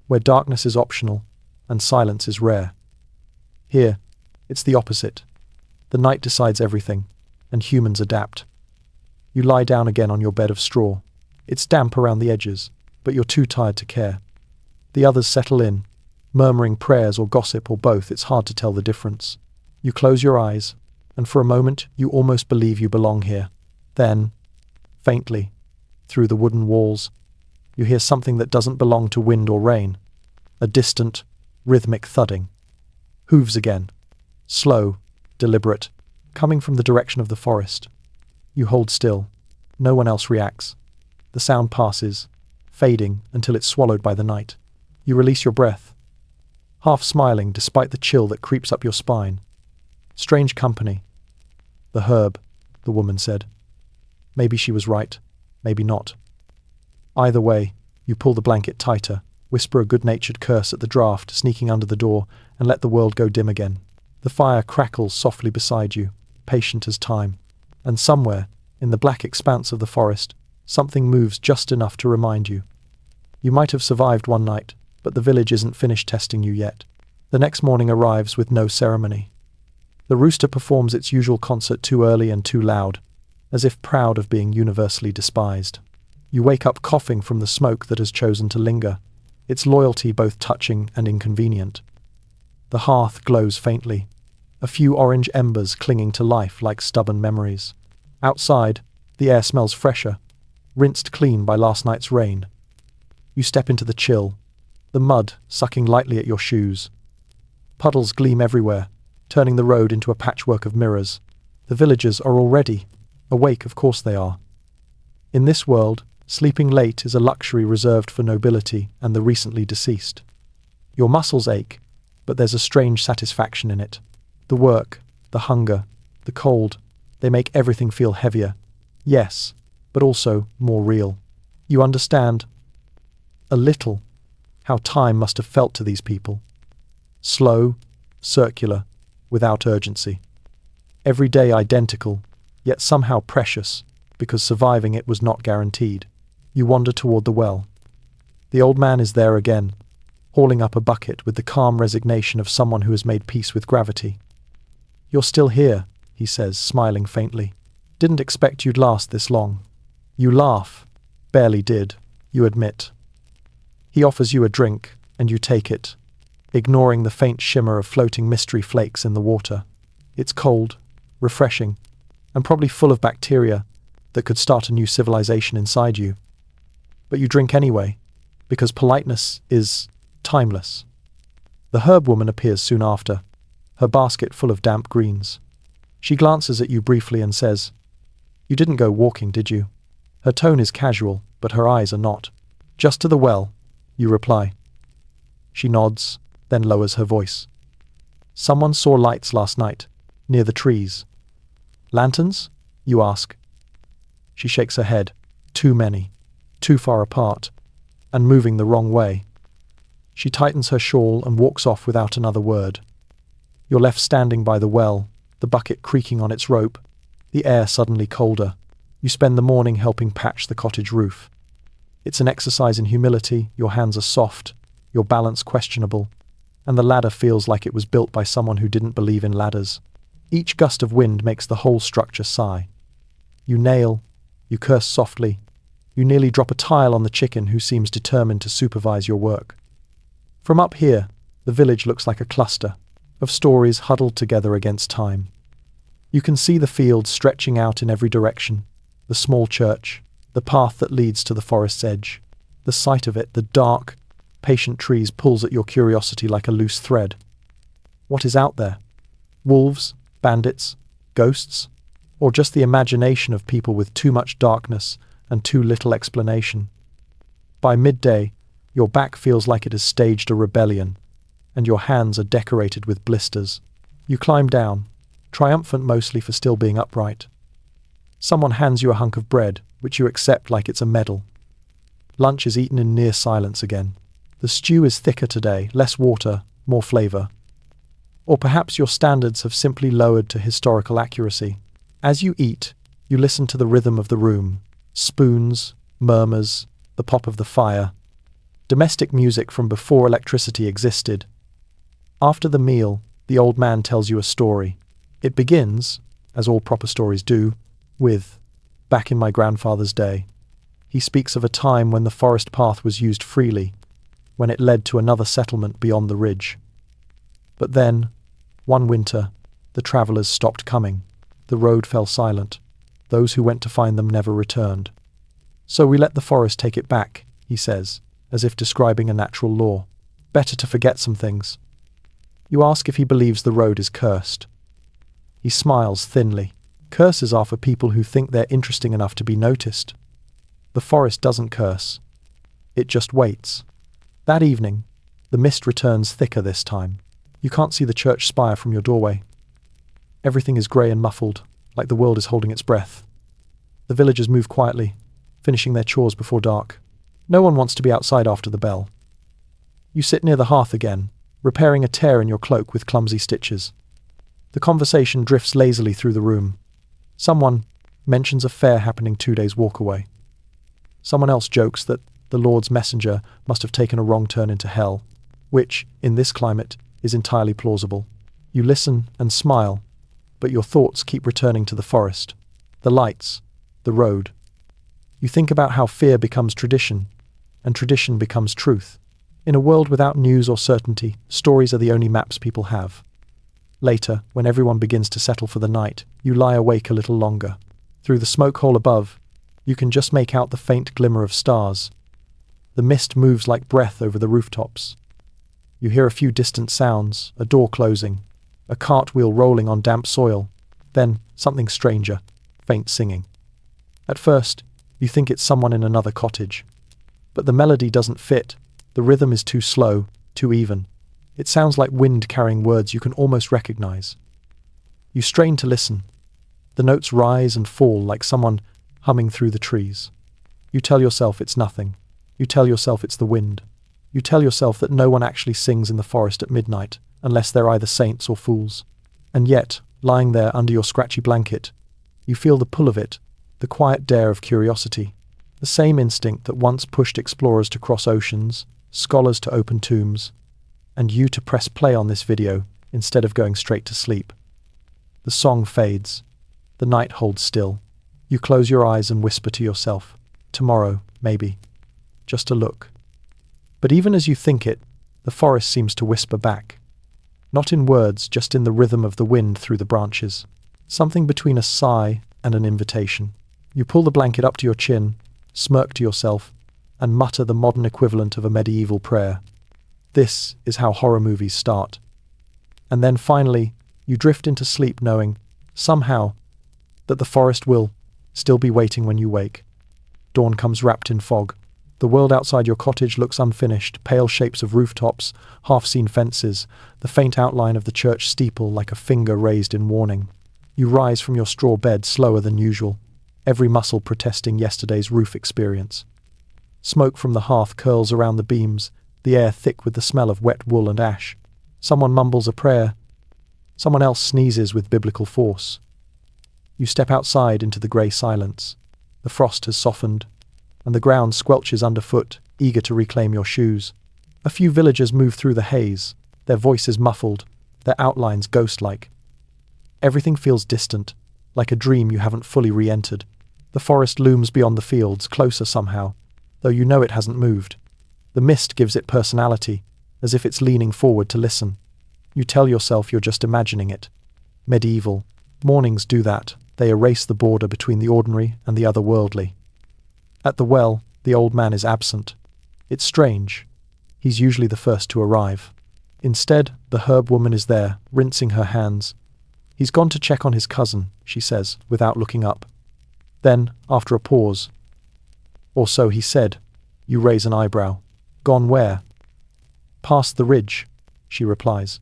where darkness is optional and silence is rare. Here, it's the opposite. The night decides everything, and humans adapt. You lie down again on your bed of straw. It's damp around the edges, but you're too tired to care. The others settle in, murmuring prayers or gossip or both. It's hard to tell the difference. You close your eyes, and for a moment you almost believe you belong here. Then, faintly, through the wooden walls, you hear something that doesn't belong to wind or rain. A distant, rhythmic thudding. Hooves again. Slow, deliberate, coming from the direction of the forest. You hold still. No one else reacts. The sound passes, fading until it's swallowed by the night. You release your breath, half smiling despite the chill that creeps up your spine. Strange company. "The herb," the woman said. Maybe she was right, maybe not. Either way, you pull the blanket tighter, whisper a good-natured curse at the draft sneaking under the door, and let the world go dim again. The fire crackles softly beside you, patient as time. And somewhere, in the black expanse of the forest, something moves just enough to remind you. You might have survived one night, but the village isn't finished testing you yet. The next morning arrives with no ceremony. The rooster performs its usual concert too early and too loud, as if proud of being universally despised. You wake up coughing from the smoke that has chosen to linger, its loyalty both touching and inconvenient. The hearth glows faintly, a few orange embers clinging to life like stubborn memories. Outside, the air smells fresher, rinsed clean by last night's rain. You step into the chill, the mud sucking lightly at your shoes. Puddles gleam everywhere, turning the road into a patchwork of mirrors. The villagers are already awake, of course they are. In this world, sleeping late is a luxury reserved for nobility and the recently deceased. Your muscles ache, but there's a strange satisfaction in it. The work, the hunger, the cold, they make everything feel heavier. Yes, but also more real. You understand, a little, how time must have felt to these people. Slow, circular, without urgency. Every day identical, yet somehow precious, because surviving it was not guaranteed. You wander toward the well. The old man is there again, hauling up a bucket with the calm resignation of someone who has made peace with gravity. "You're still here," he says, smiling faintly. "Didn't expect you'd last this long." You laugh. Barely did, you admit. He offers you a drink, and you take it, ignoring the faint shimmer of floating mystery flakes in the water. It's cold, refreshing, and probably full of bacteria that could start a new civilization inside you. But you drink anyway, because politeness is timeless. The herb woman appears soon after, her basket full of damp greens. She glances at you briefly and says, "You didn't go walking, did you?" Her tone is casual, but her eyes are not. "Just to the well," you reply. She nods, then lowers her voice. "Someone saw lights last night, near the trees." "Lanterns?" you ask. She shakes her head. "Too many, too far apart, and moving the wrong way." She tightens her shawl and walks off without another word. You're left standing by the well, the bucket creaking on its rope, the air suddenly colder. You spend the morning helping patch the cottage roof. It's an exercise in humility, your hands are soft, your balance questionable, and the ladder feels like it was built by someone who didn't believe in ladders. Each gust of wind makes the whole structure sigh. You nail, you curse softly, you nearly drop a tile on the chicken who seems determined to supervise your work. From up here, the village looks like a cluster of stories huddled together against time. You can see the fields stretching out in every direction, the small church, the path that leads to the forest's edge. The sight of it, the dark, patient trees, pulls at your curiosity like a loose thread. What is out there? Wolves? Bandits? Ghosts? Or just the imagination of people with too much darkness and too little explanation? By midday, your back feels like it has staged a rebellion, and your hands are decorated with blisters. You climb down, triumphant mostly for still being upright. Someone hands you a hunk of bread, which you accept like it's a medal. Lunch is eaten in near silence again. The stew is thicker today, less water, more flavour. Or perhaps your standards have simply lowered to historical accuracy. As you eat, you listen to the rhythm of the room. Spoons, murmurs, the pop of the fire. Domestic music from before electricity existed. After the meal, the old man tells you a story. It begins, as all proper stories do, with, "Back in my grandfather's day." He speaks of a time when the forest path was used freely, when it led to another settlement beyond the ridge. But then, one winter, the travellers stopped coming. The road fell silent. Those who went to find them never returned. "So we let the forest take it back," he says, as if describing a natural law. "Better to forget some things." You ask if he believes the road is cursed. He smiles thinly. Curses are for people who think they're interesting enough to be noticed. The forest doesn't curse. It just waits. That evening, the mist returns thicker this time. You can't see the church spire from your doorway. Everything is grey and muffled, like the world is holding its breath. The villagers move quietly, finishing their chores before dark. No one wants to be outside after the bell. You sit near the hearth again, repairing a tear in your cloak with clumsy stitches. The conversation drifts lazily through the room. Someone mentions a fair happening 2 days' walk away. Someone else jokes that the Lord's messenger must have taken a wrong turn into hell, which, in this climate, is entirely plausible. You listen and smile, but your thoughts keep returning to the forest, the lights, the road. You think about how fear becomes tradition, and tradition becomes truth. In a world without news or certainty, stories are the only maps people have. Later, when everyone begins to settle for the night, you lie awake a little longer. Through the smoke hole above, you can just make out the faint glimmer of stars. The mist moves like breath over the rooftops. You hear a few distant sounds, a door closing, a cartwheel rolling on damp soil, then something stranger, faint singing. At first, you think it's someone in another cottage. But the melody doesn't fit. The rhythm is too slow, too even. It sounds like wind carrying words you can almost recognize. You strain to listen. The notes rise and fall like someone humming through the trees. You tell yourself it's nothing. You tell yourself it's the wind. You tell yourself that no one actually sings in the forest at midnight, unless they're either saints or fools. And yet, lying there under your scratchy blanket, you feel the pull of it, the quiet dare of curiosity, the same instinct that once pushed explorers to cross oceans, scholars to open tombs, and you to press play on this video instead of going straight to sleep. The song fades. The night holds still. You close your eyes and whisper to yourself, "Tomorrow, maybe. Just a look." But even as you think it, the forest seems to whisper back. Not in words, just in the rhythm of the wind through the branches. Something between a sigh and an invitation. You pull the blanket up to your chin, smirk to yourself, and mutter the modern equivalent of a medieval prayer. This is how horror movies start. And then finally, you drift into sleep knowing, somehow, that the forest will still be waiting when you wake. Dawn comes wrapped in fog. The world outside your cottage looks unfinished, pale shapes of rooftops, half-seen fences, the faint outline of the church steeple like a finger raised in warning. You rise from your straw bed slower than usual, every muscle protesting yesterday's roof experience. Smoke from the hearth curls around the beams, the air thick with the smell of wet wool and ash. Someone mumbles a prayer. Someone else sneezes with biblical force. You step outside into the grey silence. The frost has softened, and the ground squelches underfoot, eager to reclaim your shoes. A few villagers move through the haze, their voices muffled, their outlines ghost-like. Everything feels distant, like a dream you haven't fully re-entered. The forest looms beyond the fields, closer somehow, though you know it hasn't moved. The mist gives it personality, as if it's leaning forward to listen. You tell yourself you're just imagining it. Medieval. Mornings do that. They erase the border between the ordinary and the otherworldly. At the well, the old man is absent. It's strange. He's usually the first to arrive. Instead, the herb woman is there, rinsing her hands. He's gone to check on his cousin, she says, without looking up. Then, after a pause, or so he said, you raise an eyebrow. Gone where? Past the ridge, she replies.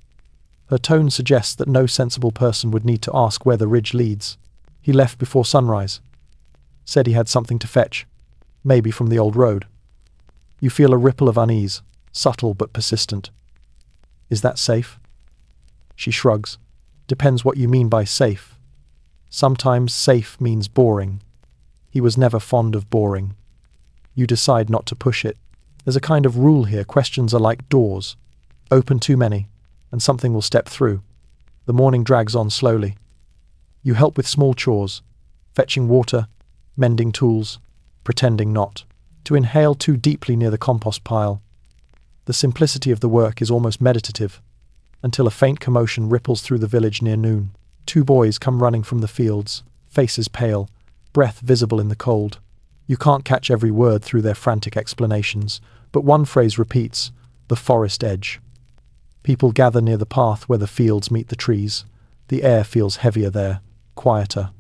Her tone suggests that no sensible person would need to ask where the ridge leads. He left before sunrise. Said he had something to fetch, maybe from the old road. You feel a ripple of unease, subtle but persistent. Is that safe? She shrugs. Depends what you mean by safe. Sometimes safe means boring. He was never fond of boring. You decide not to push it. There's a kind of rule here. Questions are like doors. Open too many, and something will step through. The morning drags on slowly. You help with small chores, fetching water, mending tools, pretending not to inhale too deeply near the compost pile. The simplicity of the work is almost meditative, until a faint commotion ripples through the village near noon. 2 boys come running from the fields, faces pale, breath visible in the cold. You can't catch every word through their frantic explanations, but one phrase repeats, the forest edge. People gather near the path where the fields meet the trees. The air feels heavier there, quieter.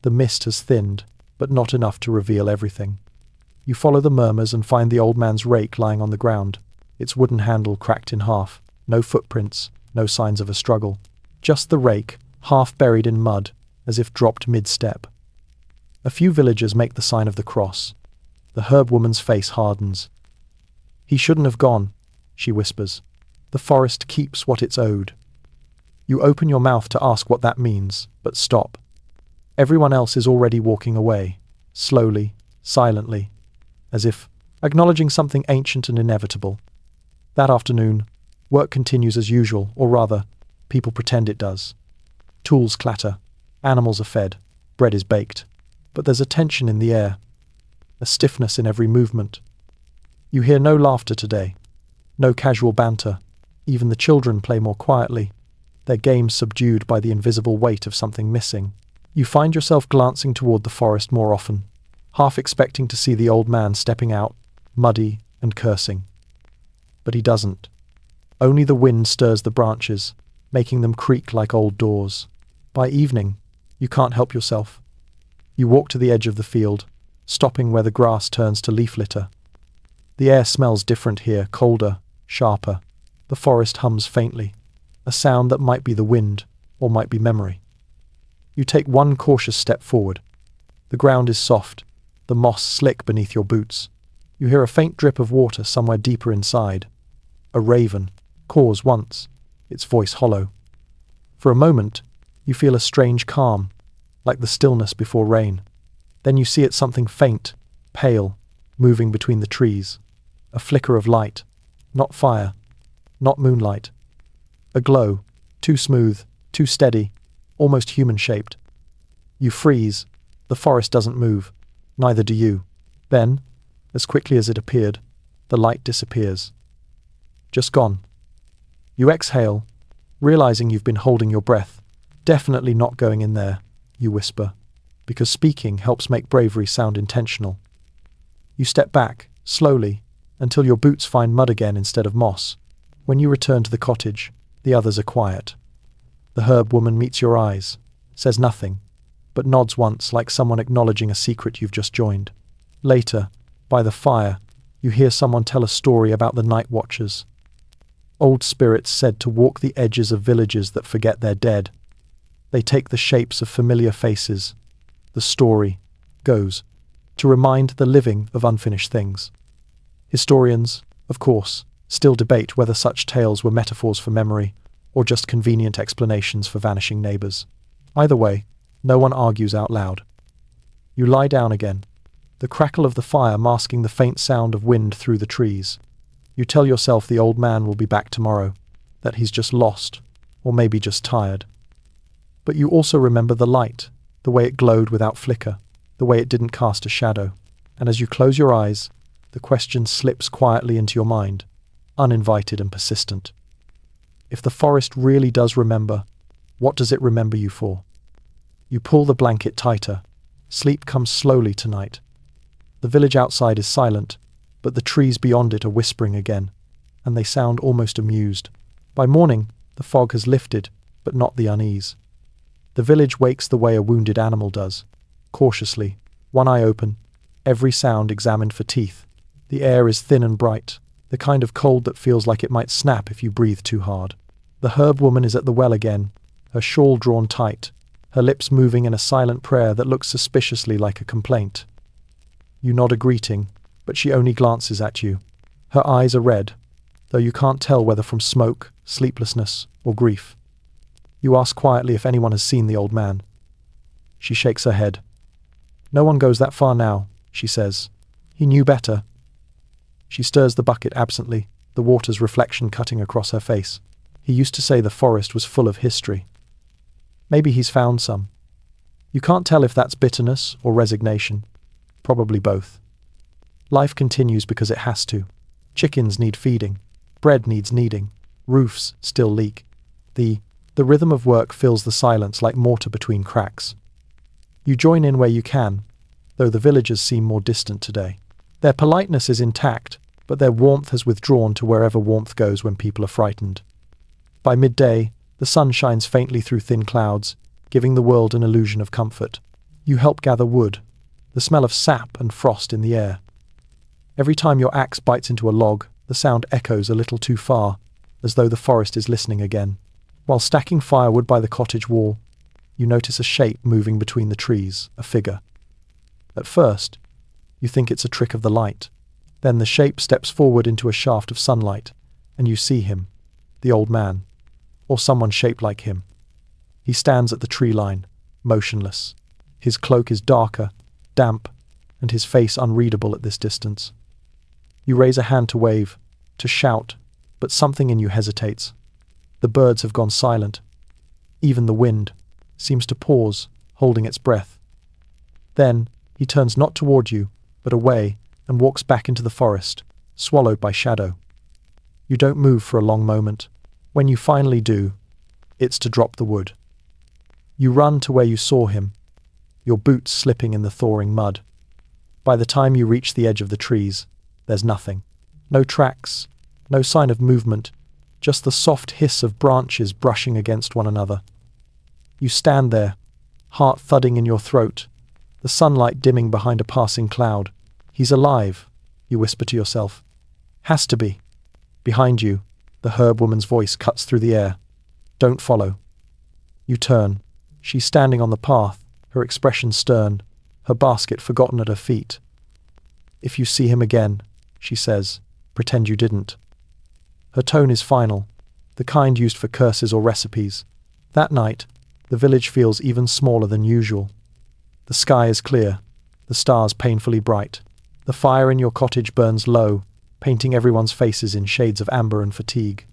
The mist has thinned, but not enough to reveal everything. You follow the murmurs and find the old man's rake lying on the ground, its wooden handle cracked in half. No footprints, no signs of a struggle. Just the rake, half buried in mud, as if dropped mid-step. A few villagers make the sign of the cross. The herb woman's face hardens. He shouldn't have gone, she whispers. The forest keeps what it's owed. You open your mouth to ask what that means, but stop. Everyone else is already walking away, slowly, silently, as if acknowledging something ancient and inevitable. That afternoon, work continues as usual, or rather, people pretend it does. Tools clatter, animals are fed, bread is baked. But there's a tension in the air, a stiffness in every movement. You hear no laughter today, no casual banter. Even the children play more quietly, their games subdued by the invisible weight of something missing. You find yourself glancing toward the forest more often, half expecting to see the old man stepping out, muddy and cursing. But he doesn't. Only the wind stirs the branches, making them creak like old doors. By evening, you can't help yourself. You walk to the edge of the field, stopping where the grass turns to leaf litter. The air smells different here, colder, sharper. The forest hums faintly, a sound that might be the wind or might be memory. You take one cautious step forward. The ground is soft, the moss slick beneath your boots. You hear a faint drip of water somewhere deeper inside. A raven caws once, its voice hollow. For a moment, you feel a strange calm, like the stillness before rain. Then you see it's something faint, pale, moving between the trees. A flicker of light, not fire, not moonlight. A glow, too smooth, too steady, almost human-shaped. You freeze. The forest doesn't move. Neither do you. Then, as quickly as it appeared, the light disappears. Just gone. You exhale, realizing you've been holding your breath. Definitely not going in there, you whisper, because speaking helps make bravery sound intentional. You step back, slowly, until your boots find mud again instead of moss. When you return to the cottage, the others are quiet. The herb woman meets your eyes, says nothing, but nods once like someone acknowledging a secret you've just joined. Later, by the fire, you hear someone tell a story about the night watchers. Old spirits said to walk the edges of villages that forget their dead. They take the shapes of familiar faces. The story goes to remind the living of unfinished things. Historians, of course, still debate whether such tales were metaphors for memory or just convenient explanations for vanishing neighbors. Either way, no one argues out loud. You lie down again, the crackle of the fire masking the faint sound of wind through the trees. You tell yourself the old man will be back tomorrow, that he's just lost, or maybe just tired. But you also remember the light, the way it glowed without flicker, the way it didn't cast a shadow. And as you close your eyes, the question slips quietly into your mind, uninvited and persistent. If the forest really does remember, what does it remember you for? You pull the blanket tighter. Sleep comes slowly tonight. The village outside is silent, but the trees beyond it are whispering again, and they sound almost amused. By morning, the fog has lifted, but not the unease. The village wakes the way a wounded animal does, cautiously, one eye open, every sound examined for teeth. The air is thin and bright, the kind of cold that feels like it might snap if you breathe too hard. The herb woman is at the well again, her shawl drawn tight, her lips moving in a silent prayer that looks suspiciously like a complaint. You nod a greeting, but she only glances at you. Her eyes are red, though you can't tell whether from smoke, sleeplessness, or grief. You ask quietly if anyone has seen the old man. She shakes her head. No one goes that far now, she says. He knew better. She stirs the bucket absently, the water's reflection cutting across her face. He used to say the forest was full of history. Maybe he's found some. You can't tell if that's bitterness or resignation. Probably both. Life continues because it has to. Chickens need feeding. Bread needs kneading. Roofs still leak. The rhythm of work fills the silence like mortar between cracks. You join in where you can, though the villagers seem more distant today. Their politeness is intact, but their warmth has withdrawn to wherever warmth goes when people are frightened. By midday, the sun shines faintly through thin clouds, giving the world an illusion of comfort. You help gather wood, the smell of sap and frost in the air. Every time your axe bites into a log, the sound echoes a little too far, as though the forest is listening again. While stacking firewood by the cottage wall, you notice a shape moving between the trees, a figure. At first, you think it's a trick of the light. Then the shape steps forward into a shaft of sunlight, and you see him, the old man, or someone shaped like him. He stands at the tree line, motionless. His cloak is darker, damp, and his face unreadable at this distance. You raise a hand to wave, to shout, but something in you hesitates. The birds have gone silent. Even the wind seems to pause, holding its breath. Then he turns not toward you, but away, and walks back into the forest, swallowed by shadow. You don't move for a long moment. When you finally do, it's to drop the wood. You run to where you saw him, your boots slipping in the thawing mud. By the time you reach the edge of the trees, there's nothing. No tracks, no sign of movement, just the soft hiss of branches brushing against one another. You stand there, heart thudding in your throat, the sunlight dimming behind a passing cloud. He's alive, you whisper to yourself. Has to be. Behind you, the herb woman's voice cuts through the air. Don't follow. You turn. She's standing on the path, her expression stern, her basket forgotten at her feet. If you see him again, she says, pretend you didn't. Her tone is final, the kind used for curses or recipes. That night, the village feels even smaller than usual. The sky is clear, the stars painfully bright. The fire in your cottage burns low, painting everyone's faces in shades of amber and fatigue.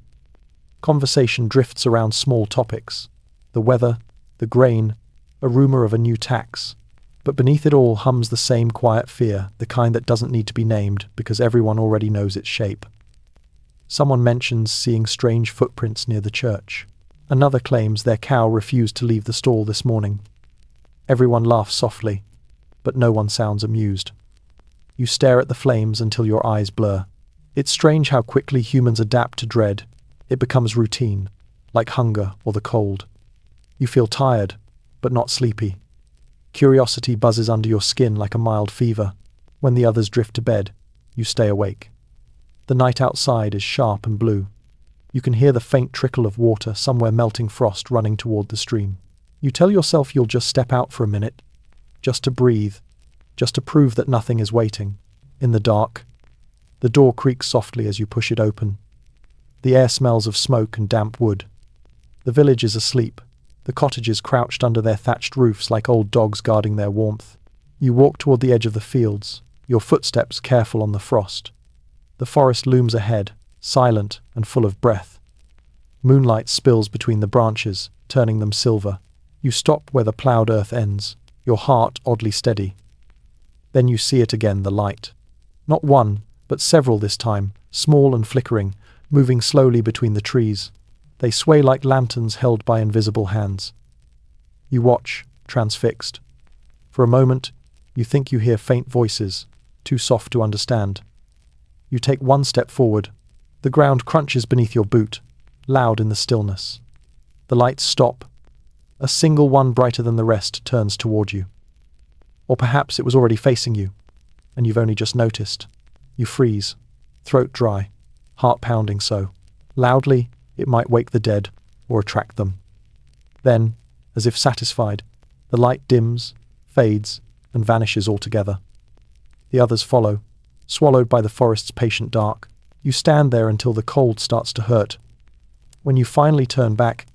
Conversation drifts around small topics. The weather, the grain, a rumor of a new tax. But beneath it all hums the same quiet fear, the kind that doesn't need to be named because everyone already knows its shape. Someone mentions seeing strange footprints near the church. Another claims their cow refused to leave the stall this morning. Everyone laughs softly, but no one sounds amused. You stare at the flames until your eyes blur. It's strange how quickly humans adapt to dread. It becomes routine, like hunger or the cold. You feel tired, but not sleepy. Curiosity buzzes under your skin like a mild fever. When the others drift to bed, you stay awake. The night outside is sharp and blue. You can hear the faint trickle of water, somewhere melting frost running toward the stream. You tell yourself you'll just step out for a minute, just to breathe, just to prove that nothing is waiting. In the dark, the door creaks softly as you push it open. The air smells of smoke and damp wood. The village is asleep, the cottages crouched under their thatched roofs like old dogs guarding their warmth. You walk toward the edge of the fields, your footsteps careful on the frost. The forest looms ahead, silent and full of breath. Moonlight spills between the branches, turning them silver. You stop where the ploughed earth ends, your heart oddly steady. Then you see it again, the light. Not one, but several this time, small and flickering, moving slowly between the trees. They sway like lanterns held by invisible hands. You watch, transfixed. For a moment, you think you hear faint voices, too soft to understand. You take one step forward. The ground crunches beneath your boot, loud in the stillness. The lights stop. A single one brighter than the rest turns toward you. Or perhaps it was already facing you, and you've only just noticed. You freeze, throat dry, heart pounding so. Loudly, it might wake the dead or attract them. Then, as if satisfied, the light dims, fades, and vanishes altogether. The others follow, swallowed by the forest's patient dark. You stand there until the cold starts to hurt. When you finally turn back,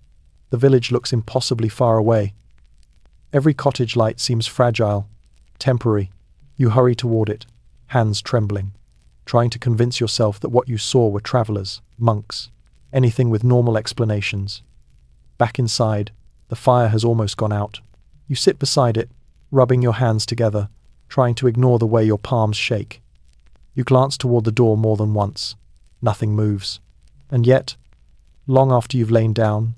the village looks impossibly far away. Every cottage light seems fragile, temporary. You hurry toward it, hands trembling, trying to convince yourself that what you saw were travelers, monks, anything with normal explanations. Back inside, the fire has almost gone out. You sit beside it, rubbing your hands together, trying to ignore the way your palms shake. You glance toward the door more than once. Nothing moves. And yet, long after you've lain down,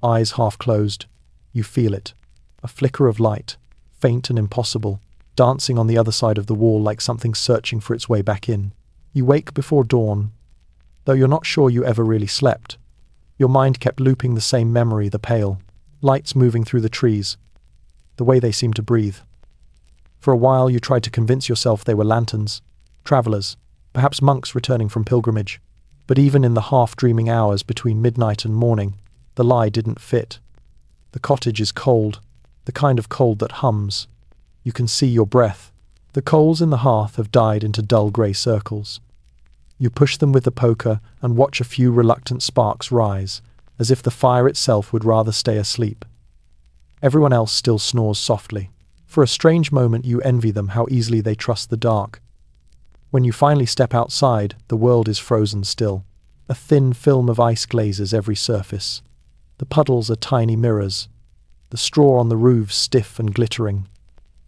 eyes half closed, you feel it. A flicker of light, faint and impossible, dancing on the other side of the wall like something searching for its way back in. You wake before dawn, though you're not sure you ever really slept. Your mind kept looping the same memory, the pale, lights moving through the trees, the way they seemed to breathe. For a while you tried to convince yourself they were lanterns, travelers, perhaps monks returning from pilgrimage. But even in the half-dreaming hours between midnight and morning, the lie didn't fit. The cottage is cold, the kind of cold that hums. You can see your breath. The coals in the hearth have died into dull grey circles. You push them with the poker and watch a few reluctant sparks rise, as if the fire itself would rather stay asleep. Everyone else still snores softly. For a strange moment you envy them how easily they trust the dark. When you finally step outside, the world is frozen still. A thin film of ice glazes every surface. The puddles are tiny mirrors. The straw on the roofs stiff and glittering.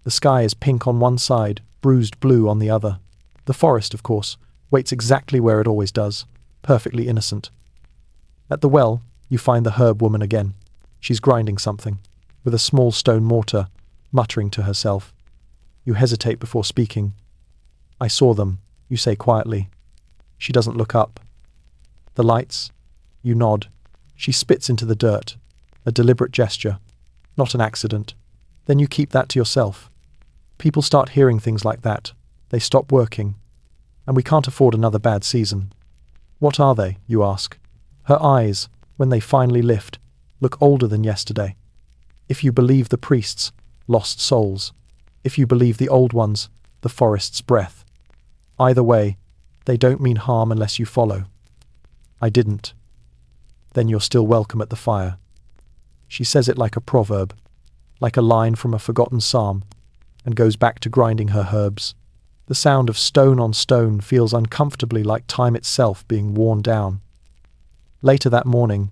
The sky is pink on one side, bruised blue on the other. The forest, of course, waits exactly where it always does, perfectly innocent. At the well, you find the herb woman again. She's grinding something, with a small stone mortar, muttering to herself. You hesitate before speaking. "I saw them," you say quietly. She doesn't look up. The lights? You nod. She spits into the dirt, a deliberate gesture, not an accident. Then you keep that to yourself. People start hearing things like that. They stop working. And we can't afford another bad season. What are they, you ask? Her eyes, when they finally lift, look older than yesterday. If you believe the priests, lost souls. If you believe the old ones, the forest's breath. Either way, they don't mean harm unless you follow. I didn't. Then you're still welcome at the fire. She says it like a proverb, like a line from a forgotten psalm, and goes back to grinding her herbs. The sound of stone on stone feels uncomfortably like time itself being worn down. Later that morning,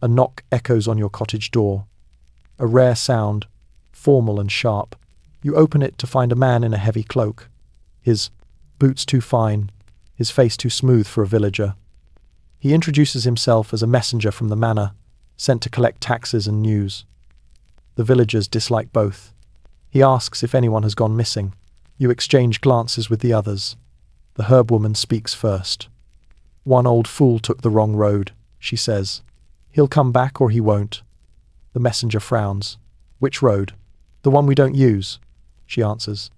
a knock echoes on your cottage door. A rare sound, formal and sharp. You open it to find a man in a heavy cloak. His boots too fine, his face too smooth for a villager. He introduces himself as a messenger from the manor, sent to collect taxes and news. The villagers dislike both. He asks if anyone has gone missing. You exchange glances with the others. The herb woman speaks first. "One old fool took the wrong road," she says. "He'll come back or he won't." The messenger frowns. "Which road?" "The one we don't use," she answers,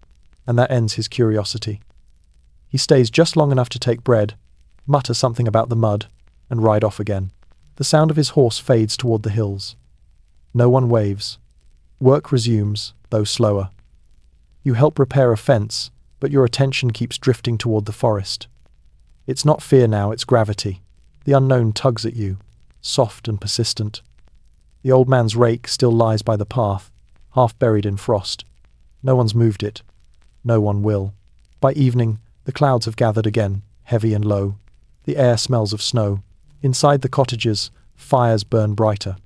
and that ends his curiosity. He stays just long enough to take bread, mutter something about the mud, and ride off again. The sound of his horse fades toward the hills. No one waves. Work resumes, though slower. You help repair a fence, but your attention keeps drifting toward the forest. It's not fear now, it's gravity. The unknown tugs at you, soft and persistent. The old man's rake still lies by the path, half buried in frost. No one's moved it. No one will. By evening, the clouds have gathered again, heavy and low. The air smells of snow. Inside the cottages, fires burn brighter.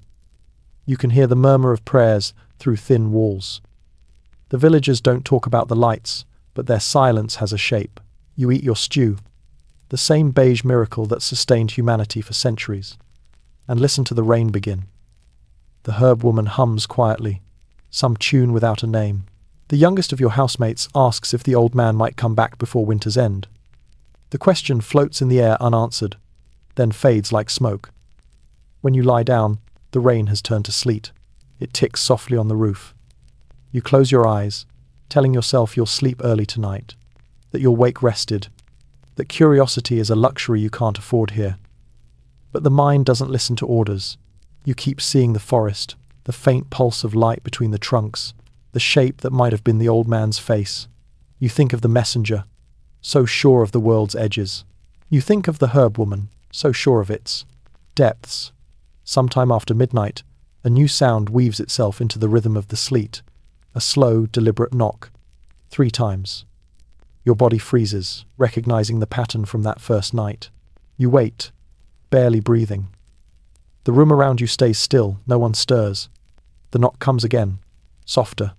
You can hear the murmur of prayers through thin walls. The villagers don't talk about the lights, but their silence has a shape. You eat your stew, the same beige miracle that sustained humanity for centuries, and listen to the rain begin. The herb woman hums quietly, some tune without a name. The youngest of your housemates asks if the old man might come back before winter's end. The question floats in the air unanswered, then fades like smoke. When you lie down, the rain has turned to sleet. It ticks softly on the roof. You close your eyes, telling yourself you'll sleep early tonight, that you'll wake rested, that curiosity is a luxury you can't afford here. But the mind doesn't listen to orders. You keep seeing the forest, the faint pulse of light between the trunks, the shape that might have been the old man's face. You think of the messenger, so sure of the world's edges. You think of the herb woman, so sure of its depths. Sometime after midnight, a new sound weaves itself into the rhythm of the sleet, a slow, deliberate knock, 3 times. Your body freezes, recognizing the pattern from that first night. You wait, barely breathing. The room around you stays still, no one stirs. The knock comes again, softer.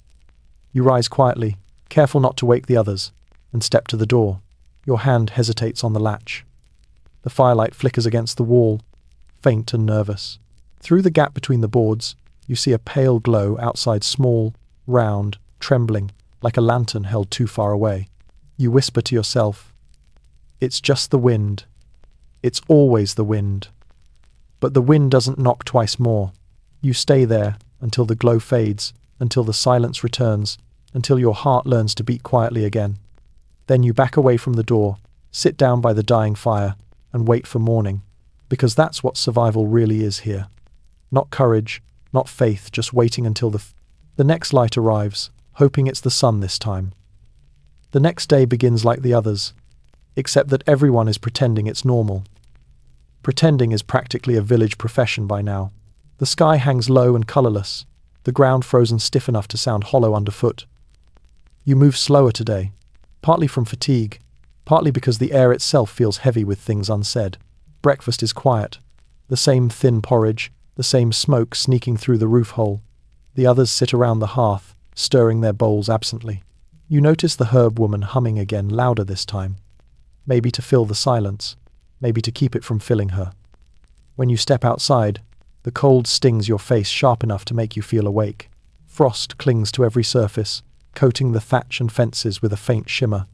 You rise quietly, careful not to wake the others, and step to the door. Your hand hesitates on the latch. The firelight flickers against the wall, faint and nervous. Through the gap between the boards, you see a pale glow outside, small, round, trembling, like a lantern held too far away. You whisper to yourself, "It's just the wind. It's always the wind." But the wind doesn't knock twice more. You stay there until the glow fades, until the silence returns, until your heart learns to beat quietly again. Then you back away from the door, sit down by the dying fire, and wait for morning, because that's what survival really is here. Not courage, not faith, just waiting until the next light arrives, hoping it's the sun this time. The next day begins like the others, except that everyone is pretending it's normal. Pretending is practically a village profession by now. The sky hangs low and colourless, the ground frozen stiff enough to sound hollow underfoot. You move slower today, partly from fatigue, partly because the air itself feels heavy with things unsaid. Breakfast is quiet, the same thin porridge, the same smoke sneaking through the roof hole. The others sit around the hearth, stirring their bowls absently. You notice the herb woman humming again, louder this time. Maybe to fill the silence, maybe to keep it from filling her. When you step outside, the cold stings your face sharp enough to make you feel awake. Frost clings to every surface, coating the thatch and fences with a faint shimmer.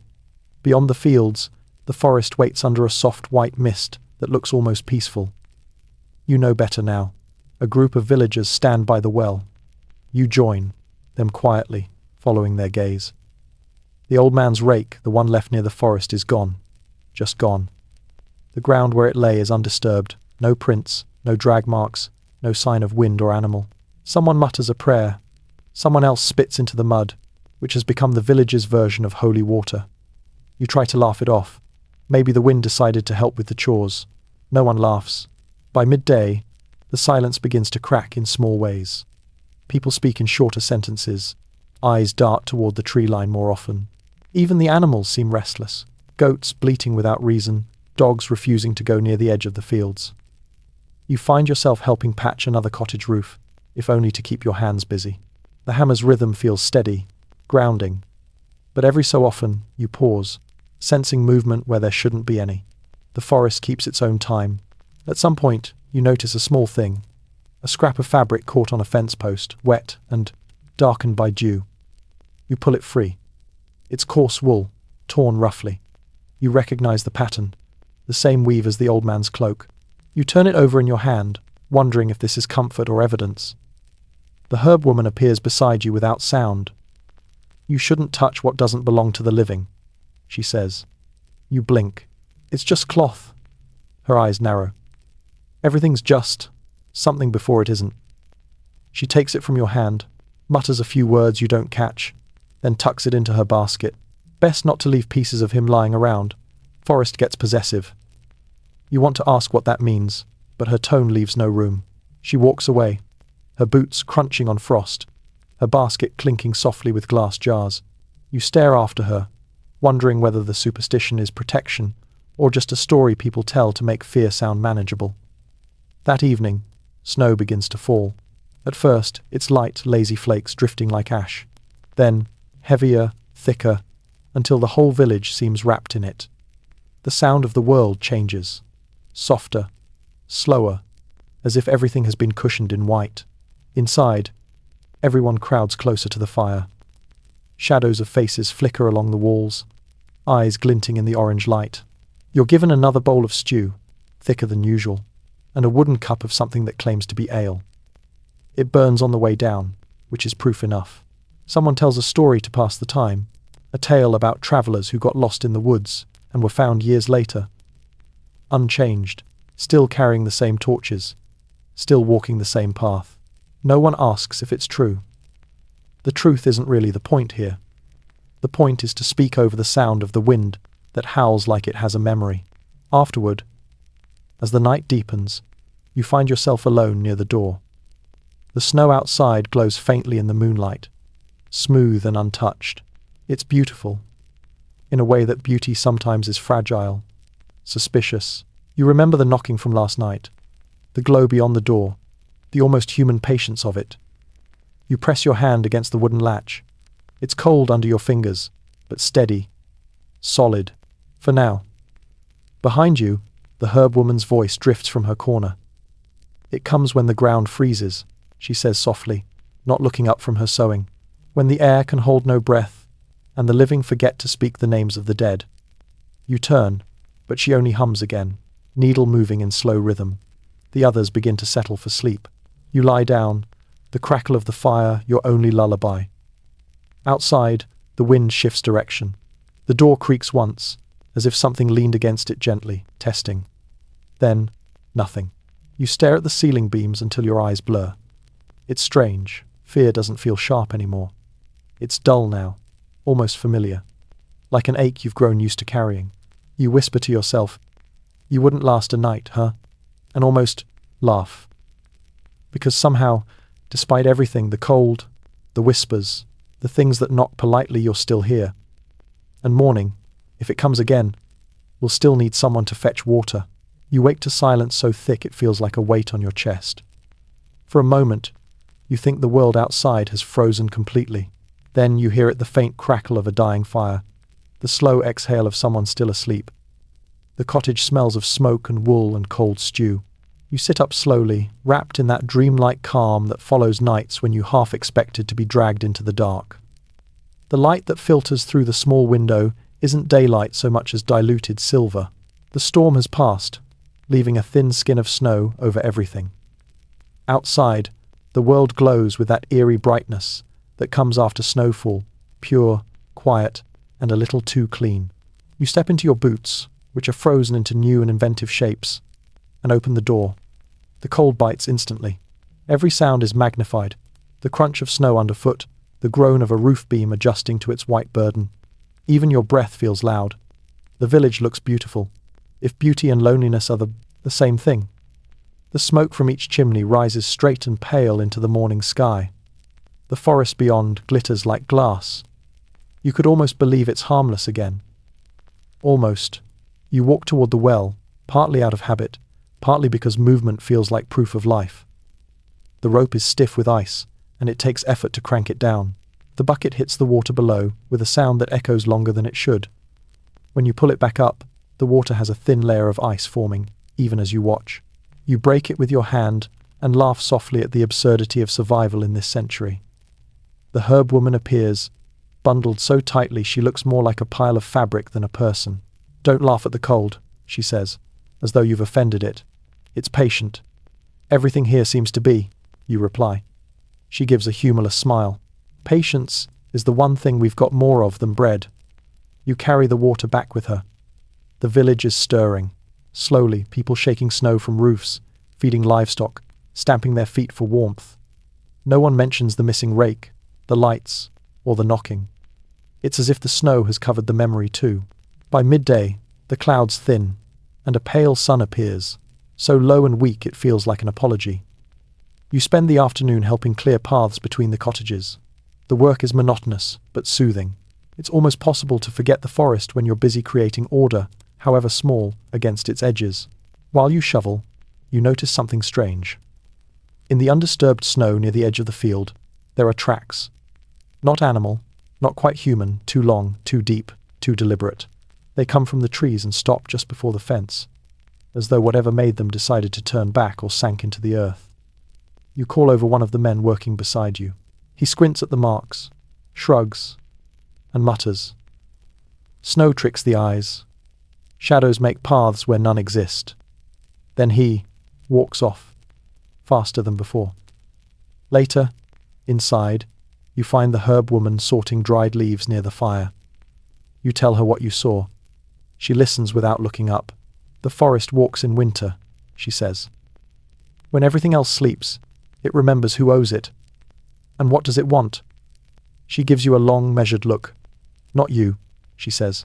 Beyond the fields, the forest waits under a soft white mist that looks almost peaceful. You know better now. A group of villagers stand by the well. You join, them quietly, following their gaze. The old man's rake, the one left near the forest, is gone. Just gone. The ground where it lay is undisturbed. No prints, no drag marks, no sign of wind or animal. Someone mutters a prayer. Someone else spits into the mud, which has become the village's version of holy water. You try to laugh it off. Maybe the wind decided to help with the chores. No one laughs. By midday, the silence begins to crack in small ways. People speak in shorter sentences. Eyes dart toward the tree line more often. Even the animals seem restless. Goats bleating without reason, dogs refusing to go near the edge of the fields. You find yourself helping patch another cottage roof, if only to keep your hands busy. The hammer's rhythm feels steady, grounding. But every so often, you pause, sensing movement where there shouldn't be any. The forest keeps its own time. At some point, you notice a small thing. A scrap of fabric caught on a fence post, wet and darkened by dew. You pull it free. It's coarse wool, torn roughly. You recognize the pattern, the same weave as the old man's cloak. You turn it over in your hand, wondering if this is comfort or evidence. The herb woman appears beside you without sound. "You shouldn't touch what doesn't belong to the living," she says. You blink. "It's just cloth." Her eyes narrow. "Everything's just something before it isn't." She takes it from your hand, mutters a few words you don't catch, then tucks it into her basket. Best not to leave pieces of him lying around. Forrest gets possessive. You want to ask what that means, but her tone leaves no room. She walks away, her boots crunching on frost, her basket clinking softly with glass jars. You stare after her, wondering whether the superstition is protection or just a story people tell to make fear sound manageable. That evening, snow begins to fall. At first, it's light, lazy flakes drifting like ash. Then, heavier, thicker, until the whole village seems wrapped in it. The sound of the world changes. Softer, slower, as if everything has been cushioned in white. Inside, everyone crowds closer to the fire. Shadows of faces flicker along the walls, eyes glinting in the orange light. You're given another bowl of stew, thicker than usual, and a wooden cup of something that claims to be ale. It burns on the way down, which is proof enough. Someone tells a story to pass the time, a tale about travelers who got lost in the woods and were found years later. Unchanged, still carrying the same torches, still walking the same path. No one asks if it's true. The truth isn't really the point here. The point is to speak over the sound of the wind that howls like it has a memory. Afterward, as the night deepens, you find yourself alone near the door. The snow outside glows faintly in the moonlight, smooth and untouched. It's beautiful, in a way that beauty sometimes is fragile, suspicious. You remember the knocking from last night, the glow beyond the door, the almost human patience of it. You press your hand against the wooden latch. It's cold under your fingers, but steady, solid, for now. Behind you, the herb woman's voice drifts from her corner. "It comes when the ground freezes," she says softly, not looking up from her sewing. "When the air can hold no breath, and the living forget to speak the names of the dead." You turn, but she only hums again, needle moving in slow rhythm. The others begin to settle for sleep. You lie down, the crackle of the fire your only lullaby. Outside, the wind shifts direction. The door creaks once, as if something leaned against it gently, testing. Then, nothing. You stare at the ceiling beams until your eyes blur. It's strange. Fear doesn't feel sharp anymore. It's dull now, almost familiar, like an ache you've grown used to carrying. You whisper to yourself, "You wouldn't last a night, huh?" And almost laugh. Because somehow, despite everything, the cold, the whispers, the things that knock politely, you're still here. And morning, if it comes again, will still need someone to fetch water. You wake to silence so thick it feels like a weight on your chest. For a moment, you think the world outside has frozen completely. Then you hear it, the faint crackle of a dying fire, the slow exhale of someone still asleep. The cottage smells of smoke and wool and cold stew. You sit up slowly, wrapped in that dreamlike calm that follows nights when you half expected to be dragged into the dark. The light that filters through the small window isn't daylight so much as diluted silver. The storm has passed, leaving a thin skin of snow over everything. Outside, the world glows with that eerie brightness that comes after snowfall, pure, quiet, and a little too clean. You step into your boots, which are frozen into new and inventive shapes, and open the door. The cold bites instantly. Every sound is magnified. The crunch of snow underfoot, the groan of a roof beam adjusting to its white burden. Even your breath feels loud. The village looks beautiful, if beauty and loneliness are the same thing. The smoke from each chimney rises straight and pale into the morning sky. The forest beyond glitters like glass. You could almost believe it's harmless again. Almost. You walk toward the well, partly out of habit, partly because movement feels like proof of life. The rope is stiff with ice, and it takes effort to crank it down. The bucket hits the water below with a sound that echoes longer than it should. When you pull it back up, the water has a thin layer of ice forming, even as you watch. You break it with your hand and laugh softly at the absurdity of survival in this century. The herb woman appears, bundled so tightly she looks more like a pile of fabric than a person. "Don't laugh at the cold," she says, as though you've offended it. "It's patient. Everything here seems to be," you reply. She gives a humorless smile. Patience is the one thing we've got more of than bread. You carry the water back with her. The village is stirring. Slowly, people shaking snow from roofs, feeding livestock, stamping their feet for warmth. No one mentions the missing rake, the lights, or the knocking. It's as if the snow has covered the memory too. By midday, the clouds thin, and a pale sun appears, so low and weak it feels like an apology. You spend the afternoon helping clear paths between the cottages. The work is monotonous, but soothing. It's almost possible to forget the forest when you're busy creating order, however small, against its edges. While you shovel, you notice something strange. In the undisturbed snow near the edge of the field, there are tracks. Not animal, not quite human, too long, too deep, too deliberate. They come from the trees and stop just before the fence, as though whatever made them decided to turn back or sank into the earth. You call over one of the men working beside you. He squints at the marks, shrugs, and mutters. Snow tricks the eyes. Shadows make paths where none exist. Then he walks off, faster than before. Later, inside, you find the herb woman sorting dried leaves near the fire. You tell her what you saw. She listens without looking up. The forest walks in winter, she says. When everything else sleeps, it remembers who owes it. And what does it want? She gives you a long, measured look. Not you, she says.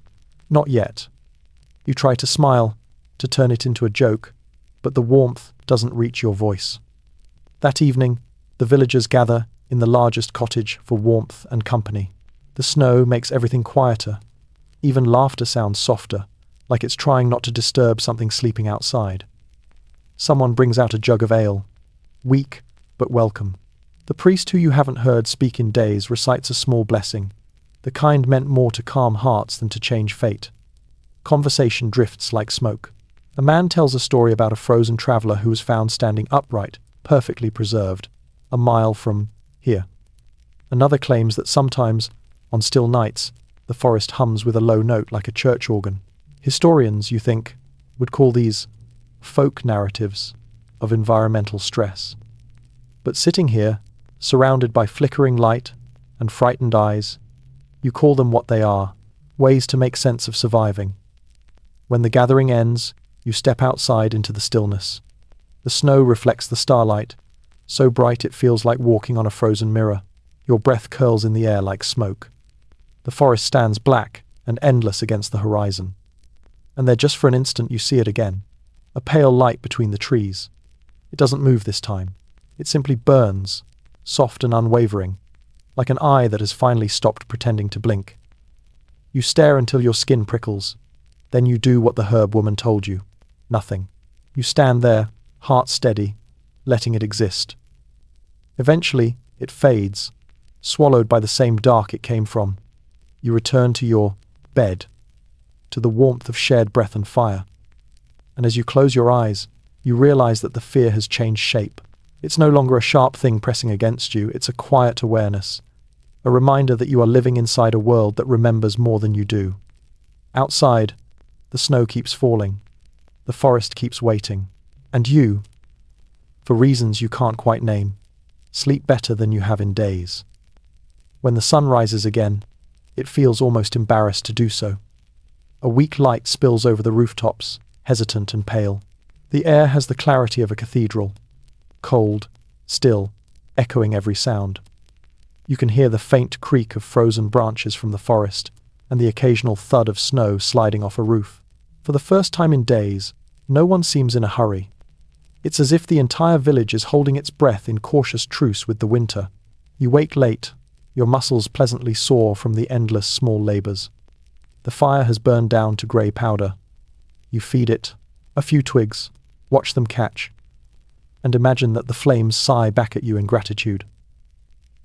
Not yet. You try to smile, to turn it into a joke, but the warmth doesn't reach your voice. That evening, the villagers gather in the largest cottage for warmth and company. The snow makes everything quieter. Even laughter sounds softer, like it's trying not to disturb something sleeping outside. Someone brings out a jug of ale, weak but welcome. The priest who you haven't heard speak in days recites a small blessing, the kind meant more to calm hearts than to change fate. Conversation drifts like smoke. A man tells a story about a frozen traveller who was found standing upright, perfectly preserved, a mile from here. Another claims that sometimes, on still nights, the forest hums with a low note like a church organ. Historians, you think, would call these folk narratives of environmental stress. But sitting here, surrounded by flickering light and frightened eyes, you call them what they are, ways to make sense of surviving. When the gathering ends, you step outside into the stillness. The snow reflects the starlight, so bright it feels like walking on a frozen mirror. Your breath curls in the air like smoke. The forest stands black and endless against the horizon. And there just for an instant you see it again, a pale light between the trees. It doesn't move this time. It simply burns, soft and unwavering, like an eye that has finally stopped pretending to blink. You stare until your skin prickles. Then you do what the herb woman told you. Nothing. You stand there, heart steady, letting it exist. Eventually, it fades, swallowed by the same dark it came from. You return to your bed, to the warmth of shared breath and fire. And as you close your eyes, you realize that the fear has changed shape. It's no longer a sharp thing pressing against you, it's a quiet awareness, a reminder that you are living inside a world that remembers more than you do. Outside, the snow keeps falling, the forest keeps waiting, and you, for reasons you can't quite name, sleep better than you have in days. When the sun rises again, it feels almost embarrassed to do so. A weak light spills over the rooftops, hesitant and pale. The air has the clarity of a cathedral, cold, still, echoing every sound. You can hear the faint creak of frozen branches from the forest and the occasional thud of snow sliding off a roof. For the first time in days, no one seems in a hurry. It's as if the entire village is holding its breath in cautious truce with the winter. You wake late, your muscles pleasantly sore from the endless small labours. The fire has burned down to grey powder. You feed it a few twigs, watch them catch, and imagine that the flames sigh back at you in gratitude.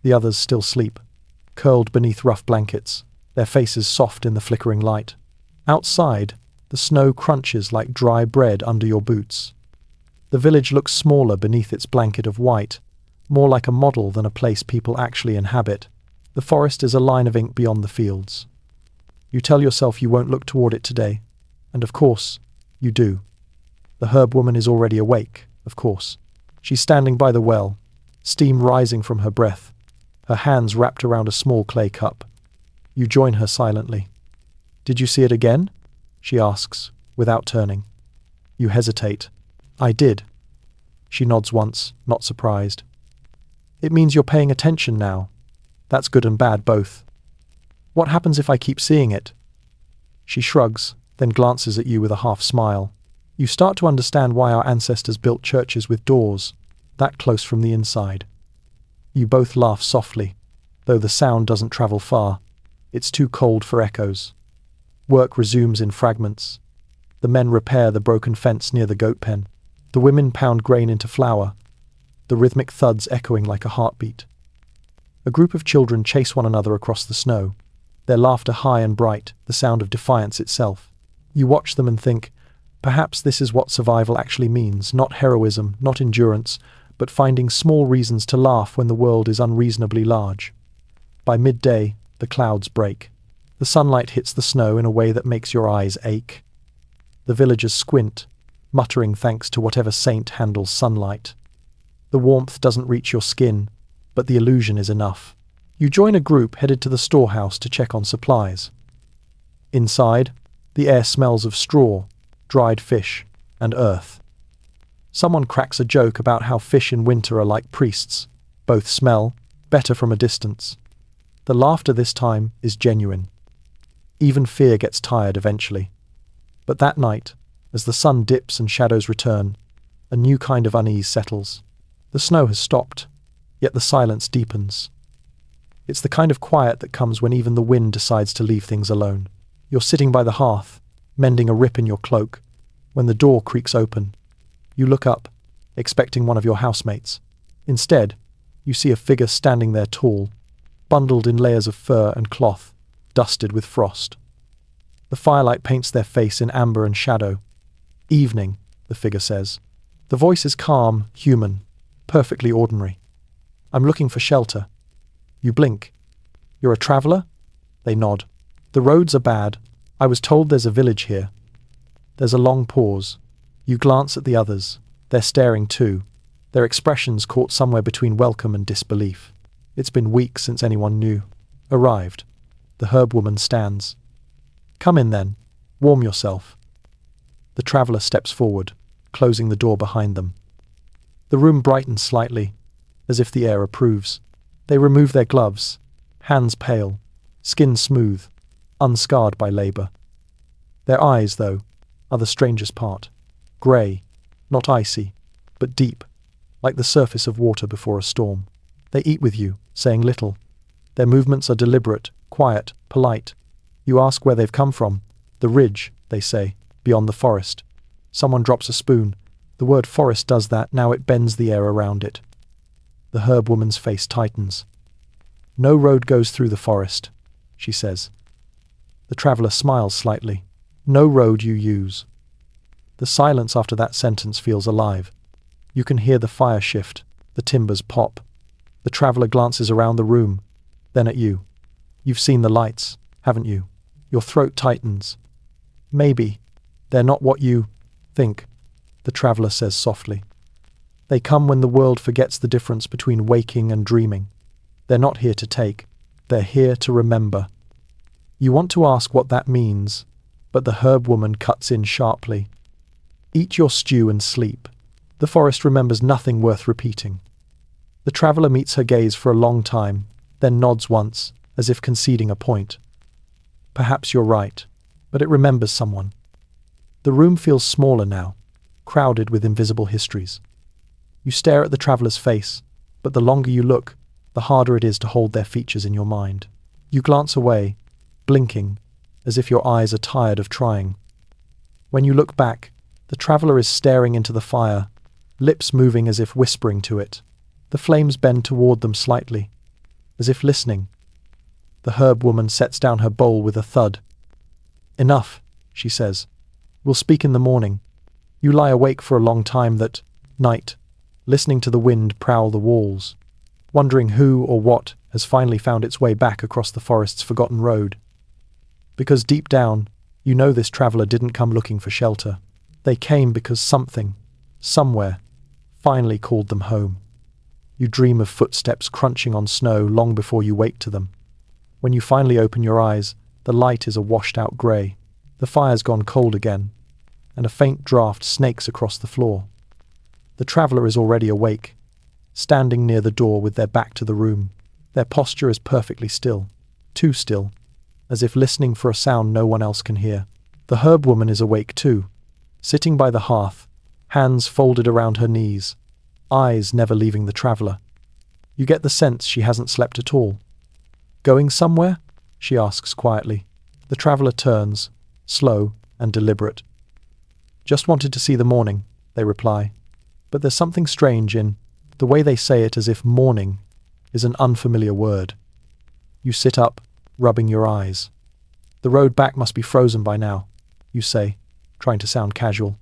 The others still sleep, curled beneath rough blankets, their faces soft in the flickering light. Outside, the snow crunches like dry bread under your boots. The village looks smaller beneath its blanket of white, more like a model than a place people actually inhabit. The forest is a line of ink beyond the fields. You tell yourself you won't look toward it today, and of course, you do. The herb woman is already awake, of course. She's standing by the well, steam rising from her breath, her hands wrapped around a small clay cup. You join her silently. "Did you see it again?" she asks, without turning. You hesitate. "I did." She nods once, not surprised. "It means you're paying attention now. That's good and bad both. What happens if I keep seeing it?" She shrugs, then glances at you with a half smile. You start to understand why our ancestors built churches with doors, that close from the inside. You both laugh softly, though the sound doesn't travel far. It's too cold for echoes. Work resumes in fragments. The men repair the broken fence near the goat pen. The women pound grain into flour, the rhythmic thuds echoing like a heartbeat. A group of children chase one another across the snow, their laughter high and bright, the sound of defiance itself. You watch them and think, perhaps this is what survival actually means, not heroism, not endurance, but finding small reasons to laugh when the world is unreasonably large. By midday, the clouds break. The sunlight hits the snow in a way that makes your eyes ache. The villagers squint, muttering thanks to whatever saint handles sunlight. The warmth doesn't reach your skin, but the illusion is enough. You join a group headed to the storehouse to check on supplies. Inside, the air smells of straw, dried fish, and earth. Someone cracks a joke about how fish in winter are like priests. Both smell better from a distance. The laughter this time is genuine. Even fear gets tired eventually. But that night, as the sun dips and shadows return, a new kind of unease settles. The snow has stopped, yet the silence deepens. It's the kind of quiet that comes when even the wind decides to leave things alone. You're sitting by the hearth, mending a rip in your cloak, when the door creaks open. You look up, expecting one of your housemates. Instead, you see a figure standing there tall, bundled in layers of fur and cloth, dusted with frost. The firelight paints their face in amber and shadow. "Evening," the figure says. The voice is calm, human, perfectly ordinary. "I'm looking for shelter." You blink. "You're a traveller?" They nod. "The roads are bad. I was told there's a village here." There's a long pause. You glance at the others. They're staring too, their expressions caught somewhere between welcome and disbelief. It's been weeks since anyone new. Arrived. The herb woman stands. "Come in then. Warm yourself." The traveller steps forward, closing the door behind them. The room brightens slightly, as if the air approves. They remove their gloves, hands pale, skin smooth, unscarred by labour. Their eyes, though, are the strangest part. Grey, not icy, but deep, like the surface of water before a storm. They eat with you, saying little. Their movements are deliberate, quiet, polite. You ask where they've come from. "The ridge," they say, "beyond the forest." Someone drops a spoon. The word forest does that, now it bends the air around it. The herb woman's face tightens. "No road goes through the forest," she says. The traveller smiles slightly. "No road you use." The silence after that sentence feels alive. You can hear the fire shift, the timbers pop. The traveller glances around the room, then at you. You've seen the lights, haven't you? Your throat tightens. "Maybe. They're not what you think," the traveller says softly. "They come when the world forgets the difference between waking and dreaming. They're not here to take. They're here to remember." You want to ask what that means, but the herb woman cuts in sharply. "Eat your stew and sleep. The forest remembers nothing worth repeating." The traveller meets her gaze for a long time, then nods once, as if conceding a point. "Perhaps you're right, but it remembers someone." The room feels smaller now, crowded with invisible histories. You stare at the traveller's face, but the longer you look, the harder it is to hold their features in your mind. You glance away, blinking, as if your eyes are tired of trying. When you look back, the traveller is staring into the fire, lips moving as if whispering to it. The flames bend toward them slightly, as if listening. The herb woman sets down her bowl with a thud. "Enough," she says. "We'll speak in the morning." You lie awake for a long time that night, listening to the wind prowl the walls, wondering who or what has finally found its way back across the forest's forgotten road. Because deep down, you know this traveller didn't come looking for shelter. They came because something, somewhere, finally called them home. You dream of footsteps crunching on snow long before you wake to them. When you finally open your eyes, the light is a washed-out grey. The fire's gone cold again, and a faint draught snakes across the floor. The traveller is already awake, standing near the door with their back to the room. Their posture is perfectly still, too still, as if listening for a sound no one else can hear. The herb woman is awake too, sitting by the hearth, hands folded around her knees, eyes never leaving the traveller. You get the sense she hasn't slept at all. "Going somewhere?" she asks quietly. The traveller turns, slow and deliberate. "Just wanted to see the morning," they reply. But there's something strange in the way they say it, as if morning is an unfamiliar word. You sit up, rubbing your eyes. "The road back must be frozen by now," you say, trying to sound casual.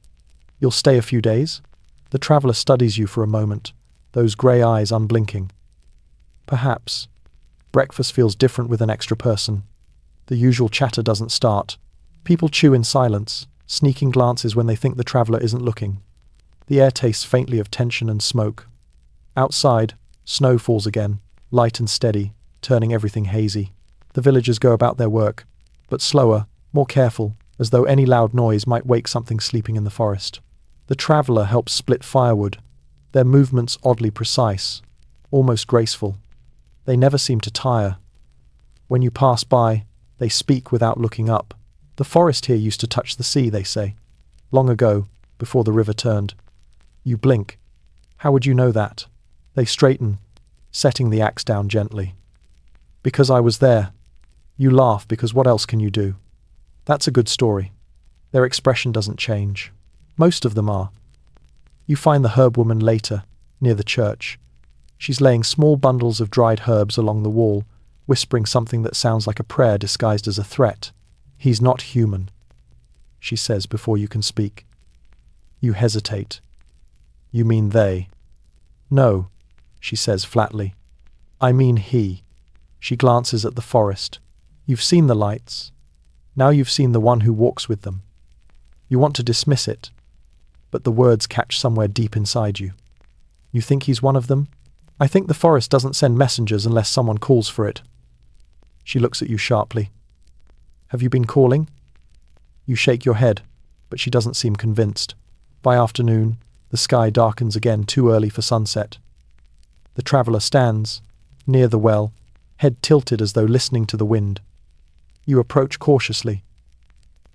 "You'll stay a few days?" The traveller studies you for a moment, those grey eyes unblinking. "Perhaps. Breakfast feels different with an extra person. The usual chatter doesn't start. People chew in silence, sneaking glances when they think the traveller isn't looking. The air tastes faintly of tension and smoke. Outside, snow falls again, light and steady, turning everything hazy. The villagers go about their work, but slower, more careful, as though any loud noise might wake something sleeping in the forest. The traveller helps split firewood, their movements oddly precise, almost graceful. They never seem to tire. When you pass by, they speak without looking up. "The forest here used to touch the sea," they say. "Long ago, before the river turned." You blink. "How would you know that?" They straighten, setting the axe down gently. "Because I was there." You laugh, because what else can you do? That's a good story. Their expression doesn't change. Most of them are. You find the herb woman later, near the church. She's laying small bundles of dried herbs along the wall, whispering something that sounds like a prayer disguised as a threat. "He's not human," she says before you can speak. You hesitate. "You mean they?" "No," she says flatly. "I mean he." She glances at the forest. "You've seen the lights. Now you've seen the one who walks with them." You want to dismiss it, but the words catch somewhere deep inside you. "You think he's one of them?" "I think the forest doesn't send messengers unless someone calls for it." She looks at you sharply. "Have you been calling?" You shake your head, but she doesn't seem convinced. By afternoon, the sky darkens again, too early for sunset. The traveller stands, near the well, head tilted as though listening to the wind. You approach cautiously.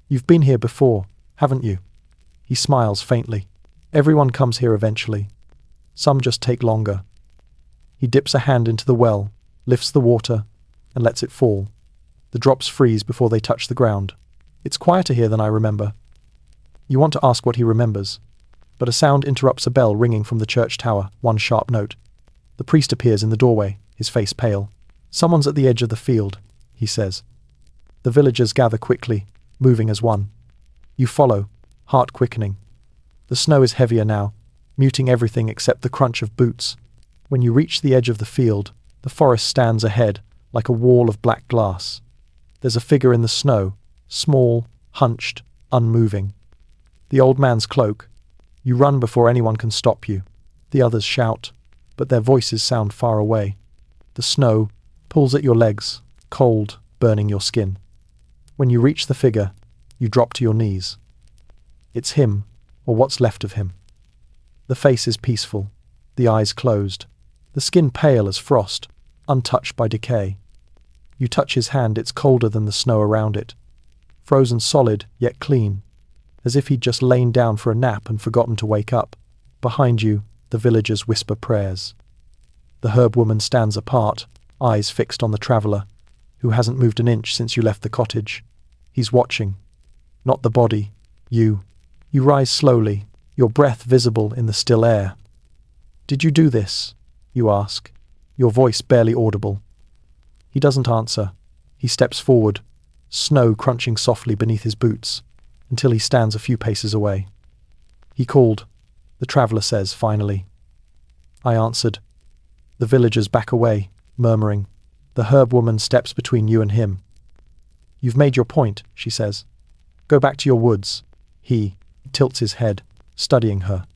"You've been here before, haven't you?" He smiles faintly. "Everyone comes here eventually. Some just take longer." He dips a hand into the well, lifts the water, and lets it fall. The drops freeze before they touch the ground. "It's quieter here than I remember." You want to ask what he remembers, but a sound interrupts a bell ringing from the church tower, one sharp note. The priest appears in the doorway, his face pale. "Someone's at the edge of the field," he says. The villagers gather quickly, moving as one. You follow, heart quickening. The snow is heavier now, muting everything except the crunch of boots. When you reach the edge of the field, the forest stands ahead, like a wall of black glass. There's a figure in the snow, small, hunched, unmoving. The old man's cloak. You run before anyone can stop you. The others shout, but their voices sound far away. The snow pulls at your legs, cold, burning your skin. When you reach the figure, you drop to your knees. It's him, or what's left of him. The face is peaceful, the eyes closed, the skin pale as frost, untouched by decay. You touch his hand, it's colder than the snow around it. Frozen solid, yet clean, as if he'd just lain down for a nap and forgotten to wake up. Behind you, the villagers whisper prayers. The herb woman stands apart, eyes fixed on the traveller, who hasn't moved an inch since you left the cottage. He's watching. Not the body, you. You rise slowly, your breath visible in the still air. "Did you do this?" you ask, your voice barely audible. He doesn't answer. He steps forward, snow crunching softly beneath his boots, until he stands a few paces away. "He called," the traveller says finally. I answered. The villagers back away, murmuring. The herb woman steps between you and him. "You've made your point," she says. "Go back to your woods." He tilts his head, studying her.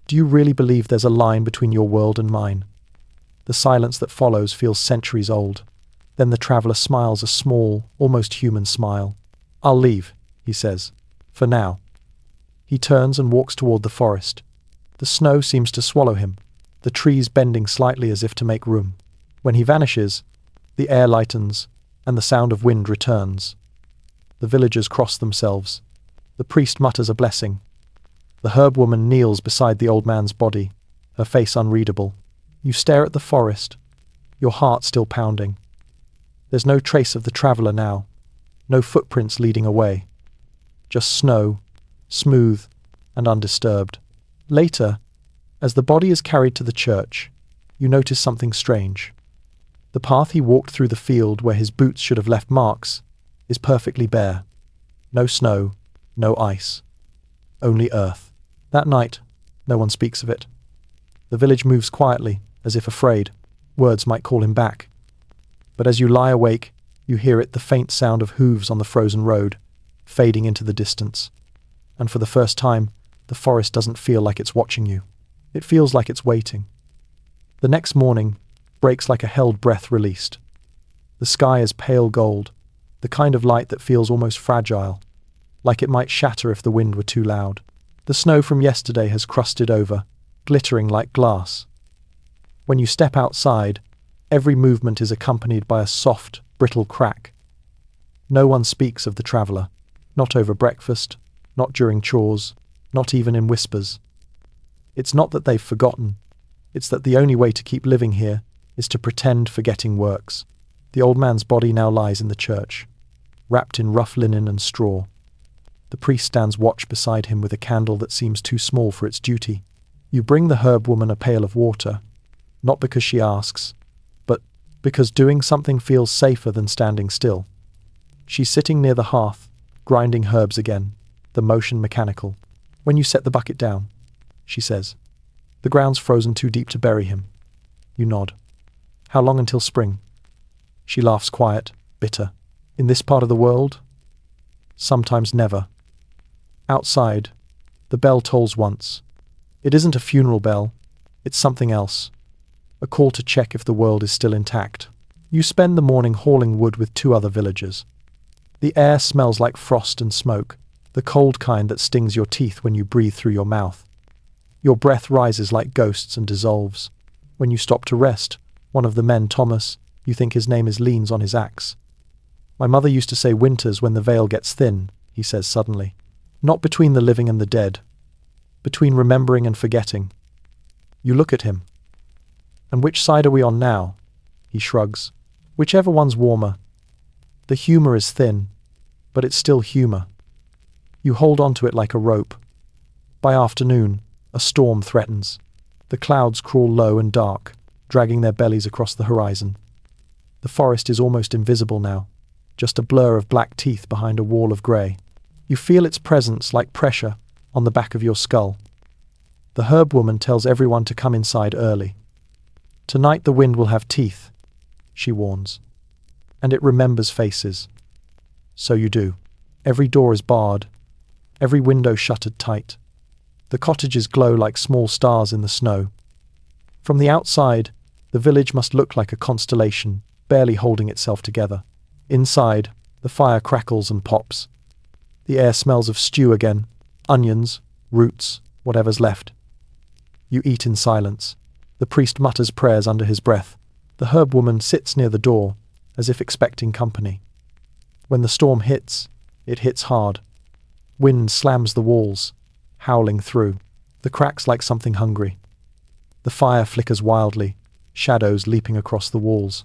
"Do you really believe there's a line between your world and mine?" The silence that follows feels centuries old. Then the traveller smiles a small, almost human smile. "I'll leave," he says. "For now." He turns and walks toward the forest. The snow seems to swallow him, the trees bending slightly as if to make room. When he vanishes, the air lightens, and the sound of wind returns. The villagers cross themselves. The priest mutters a blessing. The herb woman kneels beside the old man's body, her face unreadable. You stare at the forest, your heart still pounding. There's no trace of the traveller now, no footprints leading away. Just snow, smooth and undisturbed. Later, as the body is carried to the church, you notice something strange. The path he walked through the field where his boots should have left marks is perfectly bare. No snow, no ice, only earth. That night, no one speaks of it. The village moves quietly, as if afraid. Words might call him back. But as you lie awake, you hear it, the faint sound of hooves on the frozen road, fading into the distance. And for the first time, the forest doesn't feel like it's watching you. It feels like it's waiting. The next morning breaks like a held breath released. The sky is pale gold, the kind of light that feels almost fragile, like it might shatter if the wind were too loud. The snow from yesterday has crusted over, glittering like glass. When you step outside, every movement is accompanied by a soft, brittle crack. No one speaks of the traveller, not over breakfast, not during chores, not even in whispers. It's not that they've forgotten, it's that the only way to keep living here is to pretend forgetting works. The old man's body now lies in the church, wrapped in rough linen and straw. The priest stands watch beside him with a candle that seems too small for its duty. You bring the herb woman a pail of water, not because she asks, but because doing something feels safer than standing still. She's sitting near the hearth, grinding herbs again, the motion mechanical. "When you set the bucket down," she says. "The ground's frozen too deep to bury him." You nod. "How long until spring?" She laughs quiet, bitter. "In this part of the world? Sometimes never." Outside, the bell tolls once. It isn't a funeral bell, it's something else. A call to check if the world is still intact. You spend the morning hauling wood with 2 other villagers. The air smells like frost and smoke, the cold kind that stings your teeth when you breathe through your mouth. Your breath rises like ghosts and dissolves. When you stop to rest, one of the men, Thomas, you think his name is, leans on his axe. "My mother used to say winters when the veil gets thin," he says suddenly. "Not between the living and the dead, between remembering and forgetting." You look at him. "And which side are we on now?" He shrugs. "Whichever one's warmer." The humour is thin, but it's still humour. You hold on to it like a rope. By afternoon, a storm threatens. The clouds crawl low and dark, dragging their bellies across the horizon. The forest is almost invisible now, just a blur of black teeth behind a wall of grey. You feel its presence like pressure on the back of your skull. The herb woman tells everyone to come inside early. "Tonight the wind will have teeth," she warns. "And it remembers faces." So you do. Every door is barred, every window shuttered tight. The cottages glow like small stars in the snow. From the outside, the village must look like a constellation, barely holding itself together. Inside, the fire crackles and pops. The air smells of stew again, onions, roots, whatever's left. You eat in silence. The priest mutters prayers under his breath. The herb woman sits near the door, as if expecting company. When the storm hits, it hits hard. Wind slams the walls, howling through, the cracks like something hungry. The fire flickers wildly, shadows leaping across the walls.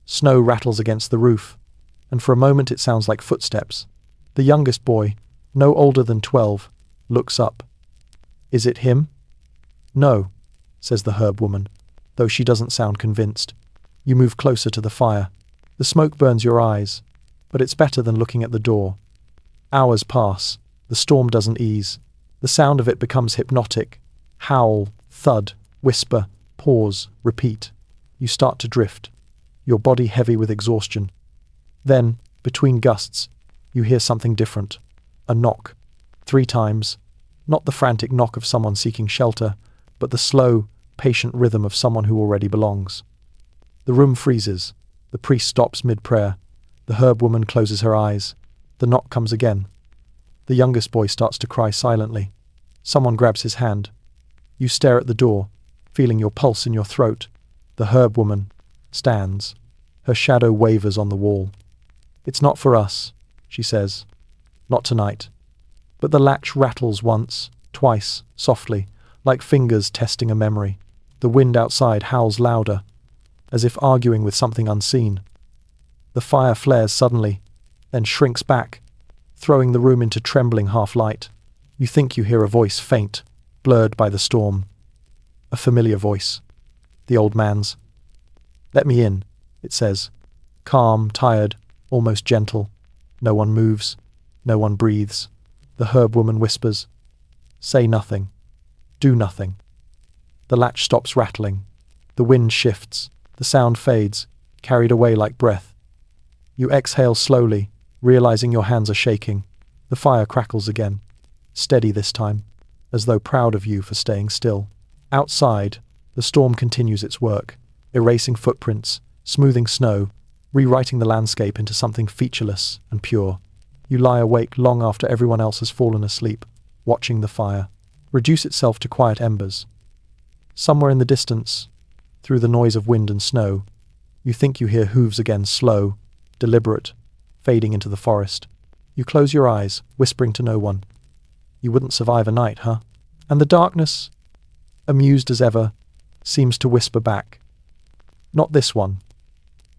Snow rattles against the roof, and for a moment it sounds like footsteps. The youngest boy, no older than 12, looks up. "Is it him?" "No," says the herb woman, though she doesn't sound convinced. You move closer to the fire. The smoke burns your eyes, but it's better than looking at the door. Hours pass. The storm doesn't ease. The sound of it becomes hypnotic. Howl, thud, whisper, pause, repeat. You start to drift, your body heavy with exhaustion. Then, between gusts, you hear something different. A knock. 3 times. Not the frantic knock of someone seeking shelter, but the slow, patient rhythm of someone who already belongs. The room freezes. The priest stops mid-prayer. The herb woman closes her eyes. The knock comes again. The youngest boy starts to cry silently. Someone grabs his hand. You stare at the door, feeling your pulse in your throat. The herb woman stands. Her shadow wavers on the wall. "It's not for us," she says. "Not tonight." But the latch rattles once, twice, softly, like fingers testing a memory. The wind outside howls louder, as if arguing with something unseen. The fire flares suddenly, then shrinks back, throwing the room into trembling half-light. You think you hear a voice faint, blurred by the storm. A familiar voice. The old man's. "Let me in," it says. Calm, tired, almost gentle. No one moves. No one breathes. The herb woman whispers, "Say nothing. Do nothing." The latch stops rattling. The wind shifts. The sound fades, carried away like breath. You exhale slowly, realizing your hands are shaking. The fire crackles again, steady this time, as though proud of you for staying still. Outside, the storm continues its work, erasing footprints, smoothing snow, rewriting the landscape into something featureless and pure. You lie awake long after everyone else has fallen asleep, watching the fire reduce itself to quiet embers. Somewhere in the distance, through the noise of wind and snow, you think you hear hooves again, slow, deliberate, fading into the forest. You close your eyes, whispering to no one. You wouldn't survive a night, huh? And the darkness, amused as ever, seems to whisper back. Not this one,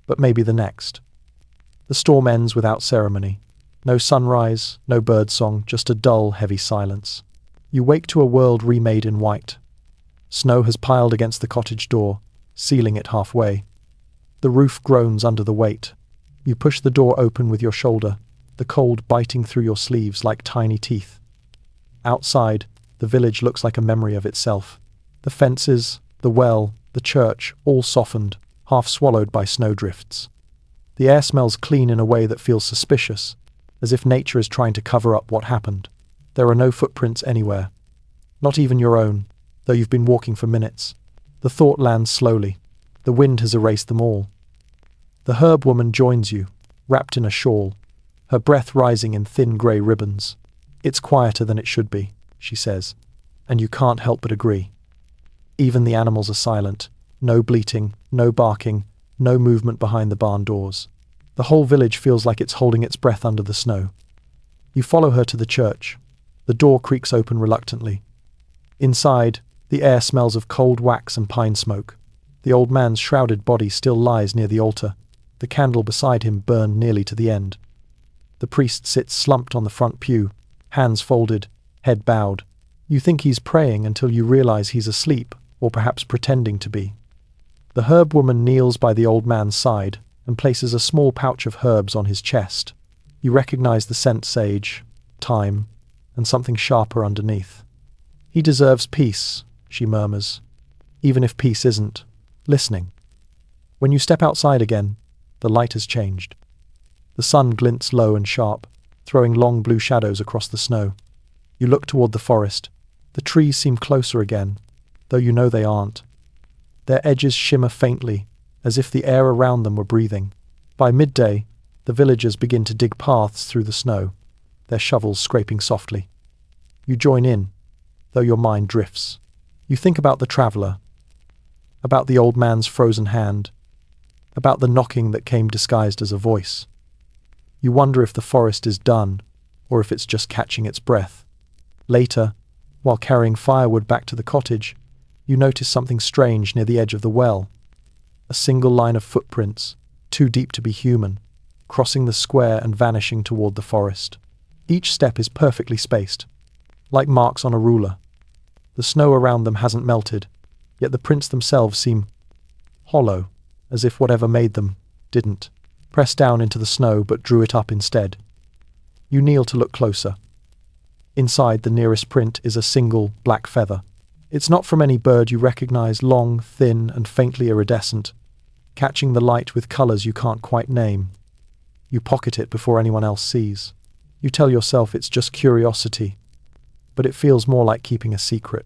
but maybe the next. The storm ends without ceremony. No sunrise, no birdsong, just a dull, heavy silence. You wake to a world remade in white. Snow has piled against the cottage door, sealing it halfway. The roof groans under the weight. You push the door open with your shoulder, the cold biting through your sleeves like tiny teeth. Outside, the village looks like a memory of itself. The fences, the well, the church, all softened, half swallowed by snowdrifts. The air smells clean in a way that feels suspicious, as if nature is trying to cover up what happened. There are no footprints anywhere. Not even your own, though you've been walking for minutes. The thought lands slowly. The wind has erased them all. The herb woman joins you, wrapped in a shawl, her breath rising in thin grey ribbons. "It's quieter than it should be," she says, and you can't help but agree. Even the animals are silent. No bleating, no barking, no movement behind the barn doors. The whole village feels like it's holding its breath under the snow. You follow her to the church. The door creaks open reluctantly. Inside, the air smells of cold wax and pine smoke. The old man's shrouded body still lies near the altar, the candle beside him burned nearly to the end. The priest sits slumped on the front pew, hands folded, head bowed. You think he's praying until you realize he's asleep, or perhaps pretending to be. The herb woman kneels by the old man's side and places a small pouch of herbs on his chest. You recognize the scent: sage, thyme, and something sharper underneath. "He deserves peace," she murmurs, "even if peace isn't listening." When you step outside again, the light has changed. The sun glints low and sharp, throwing long blue shadows across the snow. You look toward the forest. The trees seem closer again, though you know they aren't. Their edges shimmer faintly, as if the air around them were breathing. By midday, the villagers begin to dig paths through the snow, their shovels scraping softly. You join in, though your mind drifts. You think about the traveller, about the old man's frozen hand, about the knocking that came disguised as a voice. You wonder if the forest is done, or if it's just catching its breath. Later, while carrying firewood back to the cottage, you notice something strange near the edge of the well. A single line of footprints, too deep to be human, crossing the square and vanishing toward the forest. Each step is perfectly spaced, like marks on a ruler. The snow around them hasn't melted, yet the prints themselves seem hollow, as if whatever made them didn't press down into the snow but drew it up instead. You kneel to look closer. Inside the nearest print is a single black feather. It's not from any bird you recognize, long, thin, and faintly iridescent, catching the light with colors you can't quite name. You pocket it before anyone else sees. You tell yourself it's just curiosity, but it feels more like keeping a secret.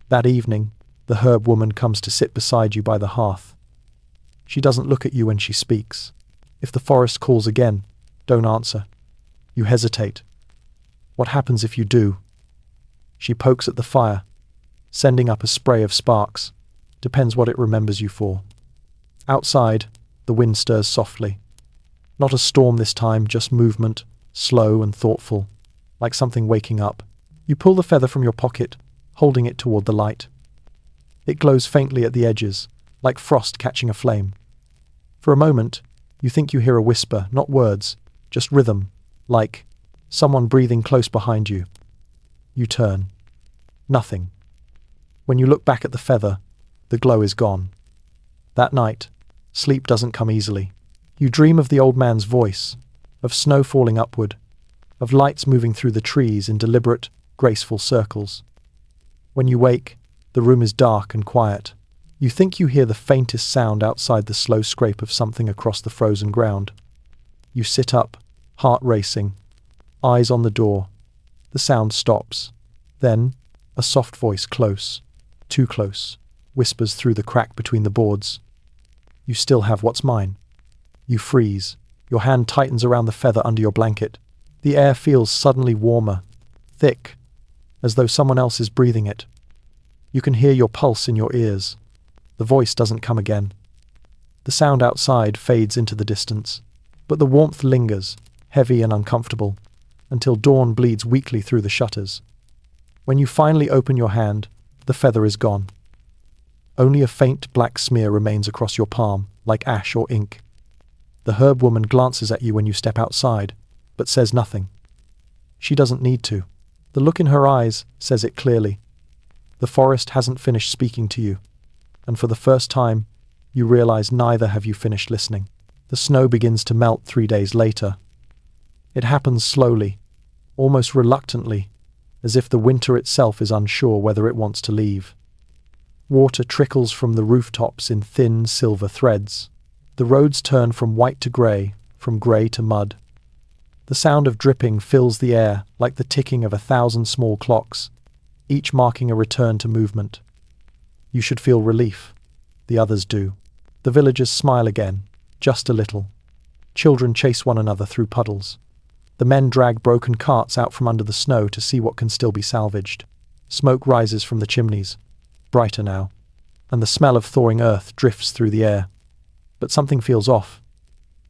That evening, The herb woman comes to sit beside you by the hearth. She doesn't look at you when she speaks. If the forest calls again, don't answer. You hesitate. What happens if you do? She pokes at the fire, sending up a spray of sparks. Depends what it remembers you for. Outside, the wind stirs softly. Not a storm this time, just movement, slow and thoughtful, like something waking up. You pull the feather from your pocket, holding it toward the light. It glows faintly at the edges, like frost catching a flame. For a moment, you think you hear a whisper, not words, just rhythm, like someone breathing close behind you. You turn. Nothing. When you look back at the feather, the glow is gone. That night, sleep doesn't come easily. You dream of the old man's voice, of snow falling upward, of lights moving through the trees in deliberate, graceful circles. When you wake, the room is dark and quiet. You think you hear the faintest sound outside, the slow scrape of something across the frozen ground. You sit up, heart racing, eyes on the door. The sound stops. Then, a soft voice close, too close, whispers through the crack between the boards. You still have what's mine. You freeze. Your hand tightens around the feather under your blanket. The air feels suddenly warmer, thick, as though someone else is breathing it. You can hear your pulse in your ears. The voice doesn't come again. The sound outside fades into the distance, but the warmth lingers, heavy and uncomfortable, until dawn bleeds weakly through the shutters. When you finally open your hand, the feather is gone. Only a faint black smear remains across your palm, like ash or ink. The herb woman glances at you when you step outside, but says nothing. She doesn't need to. The look in her eyes says it clearly. The forest hasn't finished speaking to you, and for the first time, you realize neither have you finished listening. The snow begins to melt 3 days later. It happens slowly, almost reluctantly, as if the winter itself is unsure whether it wants to leave. Water trickles from the rooftops in thin silver threads. The roads turn from white to grey, from grey to mud. The sound of dripping fills the air like the ticking of 1,000 small clocks, each marking a return to movement. You should feel relief. The others do. The villagers smile again, just a little. Children chase one another through puddles. The men drag broken carts out from under the snow to see what can still be salvaged. Smoke rises from the chimneys, brighter now, and the smell of thawing earth drifts through the air. But something feels off.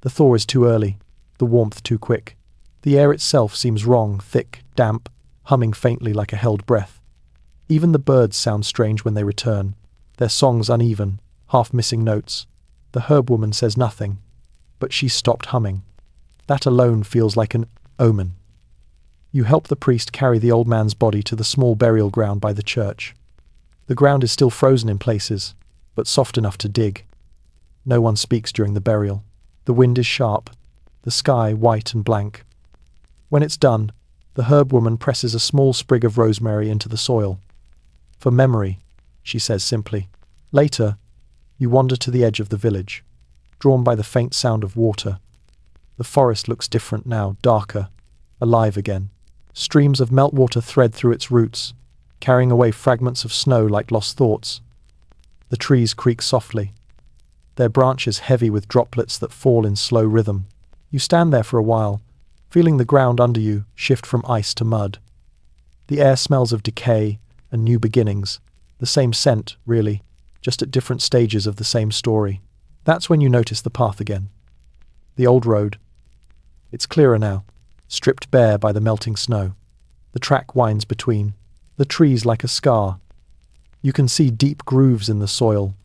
The thaw is too early, the warmth too quick. The air itself seems wrong, thick, damp, humming faintly like a held breath. Even the birds sound strange when they return, their songs uneven, half-missing notes. The herb woman says nothing, but she's stopped humming. That alone feels like an omen. You help the priest carry the old man's body to the small burial ground by the church. The ground is still frozen in places, but soft enough to dig. No one speaks during the burial. The wind is sharp, the sky white and blank. When it's done, the herb woman presses a small sprig of rosemary into the soil. For memory, she says simply. Later, you wander to the edge of the village, drawn by the faint sound of water. The forest looks different now, darker, alive again. Streams of meltwater thread through its roots, carrying away fragments of snow like lost thoughts. The trees creak softly, their branches heavy with droplets that fall in slow rhythm. You stand there for a while, feeling the ground under you shift from ice to mud. The air smells of decay and new beginnings, the same scent, really, just at different stages of the same story. That's when you notice the path again. The old road. It's clearer now, stripped bare by the melting snow. The track winds between, the trees like a scar. You can see deep grooves in the soil,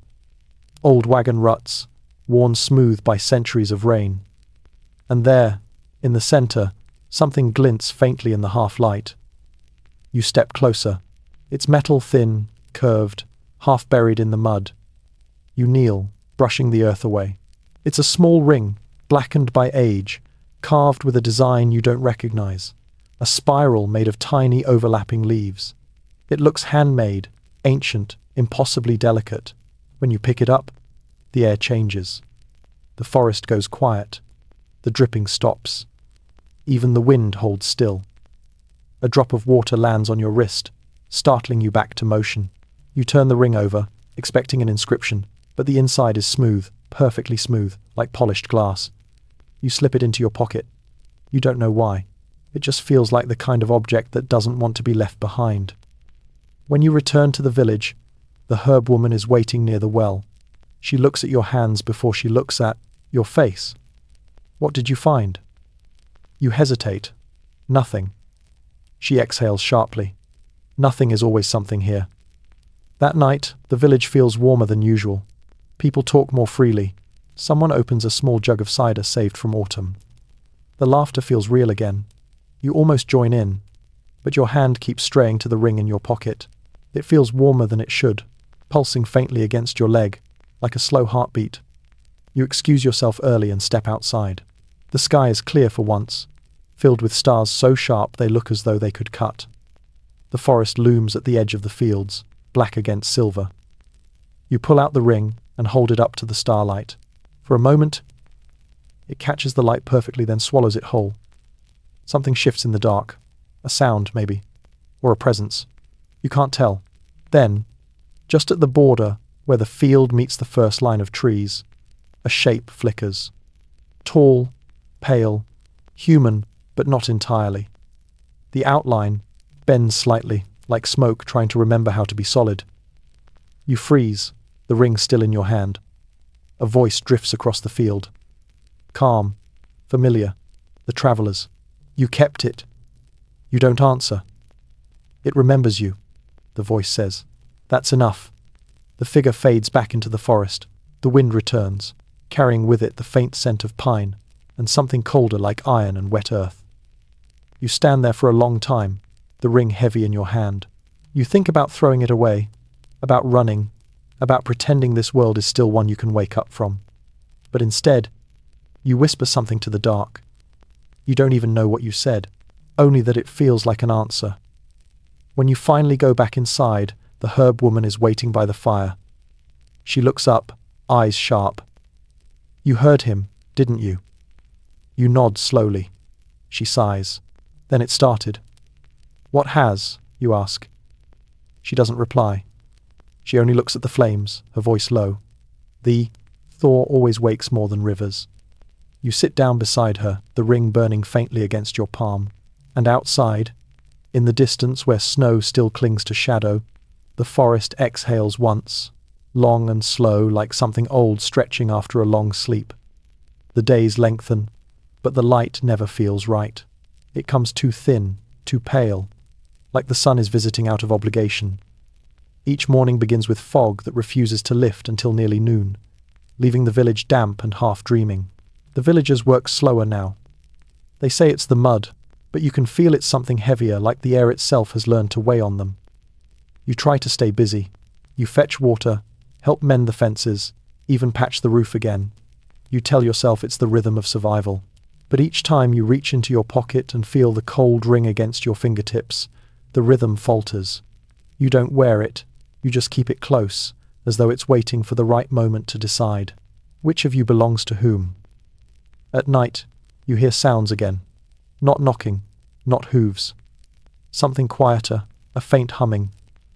old wagon ruts, worn smooth by centuries of rain. And there, in the center, something glints faintly in the half-light. You step closer. It's metal thin, curved, half buried in the mud. You kneel, brushing the earth away. It's a small ring, blackened by age, carved with a design you don't recognize. A spiral made of tiny overlapping leaves. It looks handmade, ancient, impossibly delicate. When you pick it up, the air changes. The forest goes quiet. The dripping stops. Even the wind holds still. A drop of water lands on your wrist, startling you back to motion. You turn the ring over, expecting an inscription, but the inside is smooth, perfectly smooth, like polished glass. You slip it into your pocket. You don't know why. It just feels like the kind of object that doesn't want to be left behind. When you return to the village, the herb woman is waiting near the well. She looks at your hands before she looks at your face. What did you find? You hesitate. Nothing. She exhales sharply. Nothing is always something here. That night, the village feels warmer than usual. People talk more freely. Someone opens a small jug of cider saved from autumn. The laughter feels real again. You almost join in, but your hand keeps straying to the ring in your pocket. It feels warmer than it should, pulsing faintly against your leg, like a slow heartbeat. You excuse yourself early and step outside. The sky is clear for once, filled with stars so sharp they look as though they could cut. The forest looms at the edge of the fields, black against silver. You pull out the ring and hold it up to the starlight. For a moment, it catches the light perfectly, then swallows it whole. Something shifts in the dark. A sound, maybe. Or a presence. You can't tell. Then, just at the border, where the field meets the first line of trees, a shape flickers. Tall, pale, human, but not entirely. The outline bends slightly, like smoke trying to remember how to be solid. You freeze, the ring still in your hand. A voice drifts across the field. Calm, familiar, the traveller's. You kept it. You don't answer. It remembers you, the voice says. That's enough. The figure fades back into the forest. The wind returns, carrying with it the faint scent of pine and something colder like iron and wet earth. You stand there for a long time, the ring heavy in your hand. You think about throwing it away, about running, about pretending this world is still one you can wake up from. But instead, you whisper something to the dark. You don't even know what you said, only that it feels like an answer. When you finally go back inside, the herb woman is waiting by the fire. She looks up, eyes sharp. You heard him, didn't you? You nod slowly. She sighs. Then it started. What has, you ask? She doesn't reply. She only looks at the flames, her voice low. The thaw always wakes more than rivers. You sit down beside her, the ring burning faintly against your palm. And outside, in the distance where snow still clings to shadow, the forest exhales once, long and slow like something old stretching after a long sleep. The days lengthen, but the light never feels right. It comes too thin, too pale, like the sun is visiting out of obligation. Each morning begins with fog that refuses to lift until nearly noon, leaving the village damp and half dreaming. The villagers work slower now. They say it's the mud, but you can feel it's something heavier, like the air itself has learned to weigh on them. You try to stay busy. You fetch water, help mend the fences, even patch the roof again. You tell yourself it's the rhythm of survival. But each time you reach into your pocket and feel the cold ring against your fingertips, the rhythm falters. You don't wear it, you just keep it close, as though it's waiting for the right moment to decide. Which of you belongs to whom? At night, you hear sounds again. Not knocking, not hooves. Something quieter, a faint humming,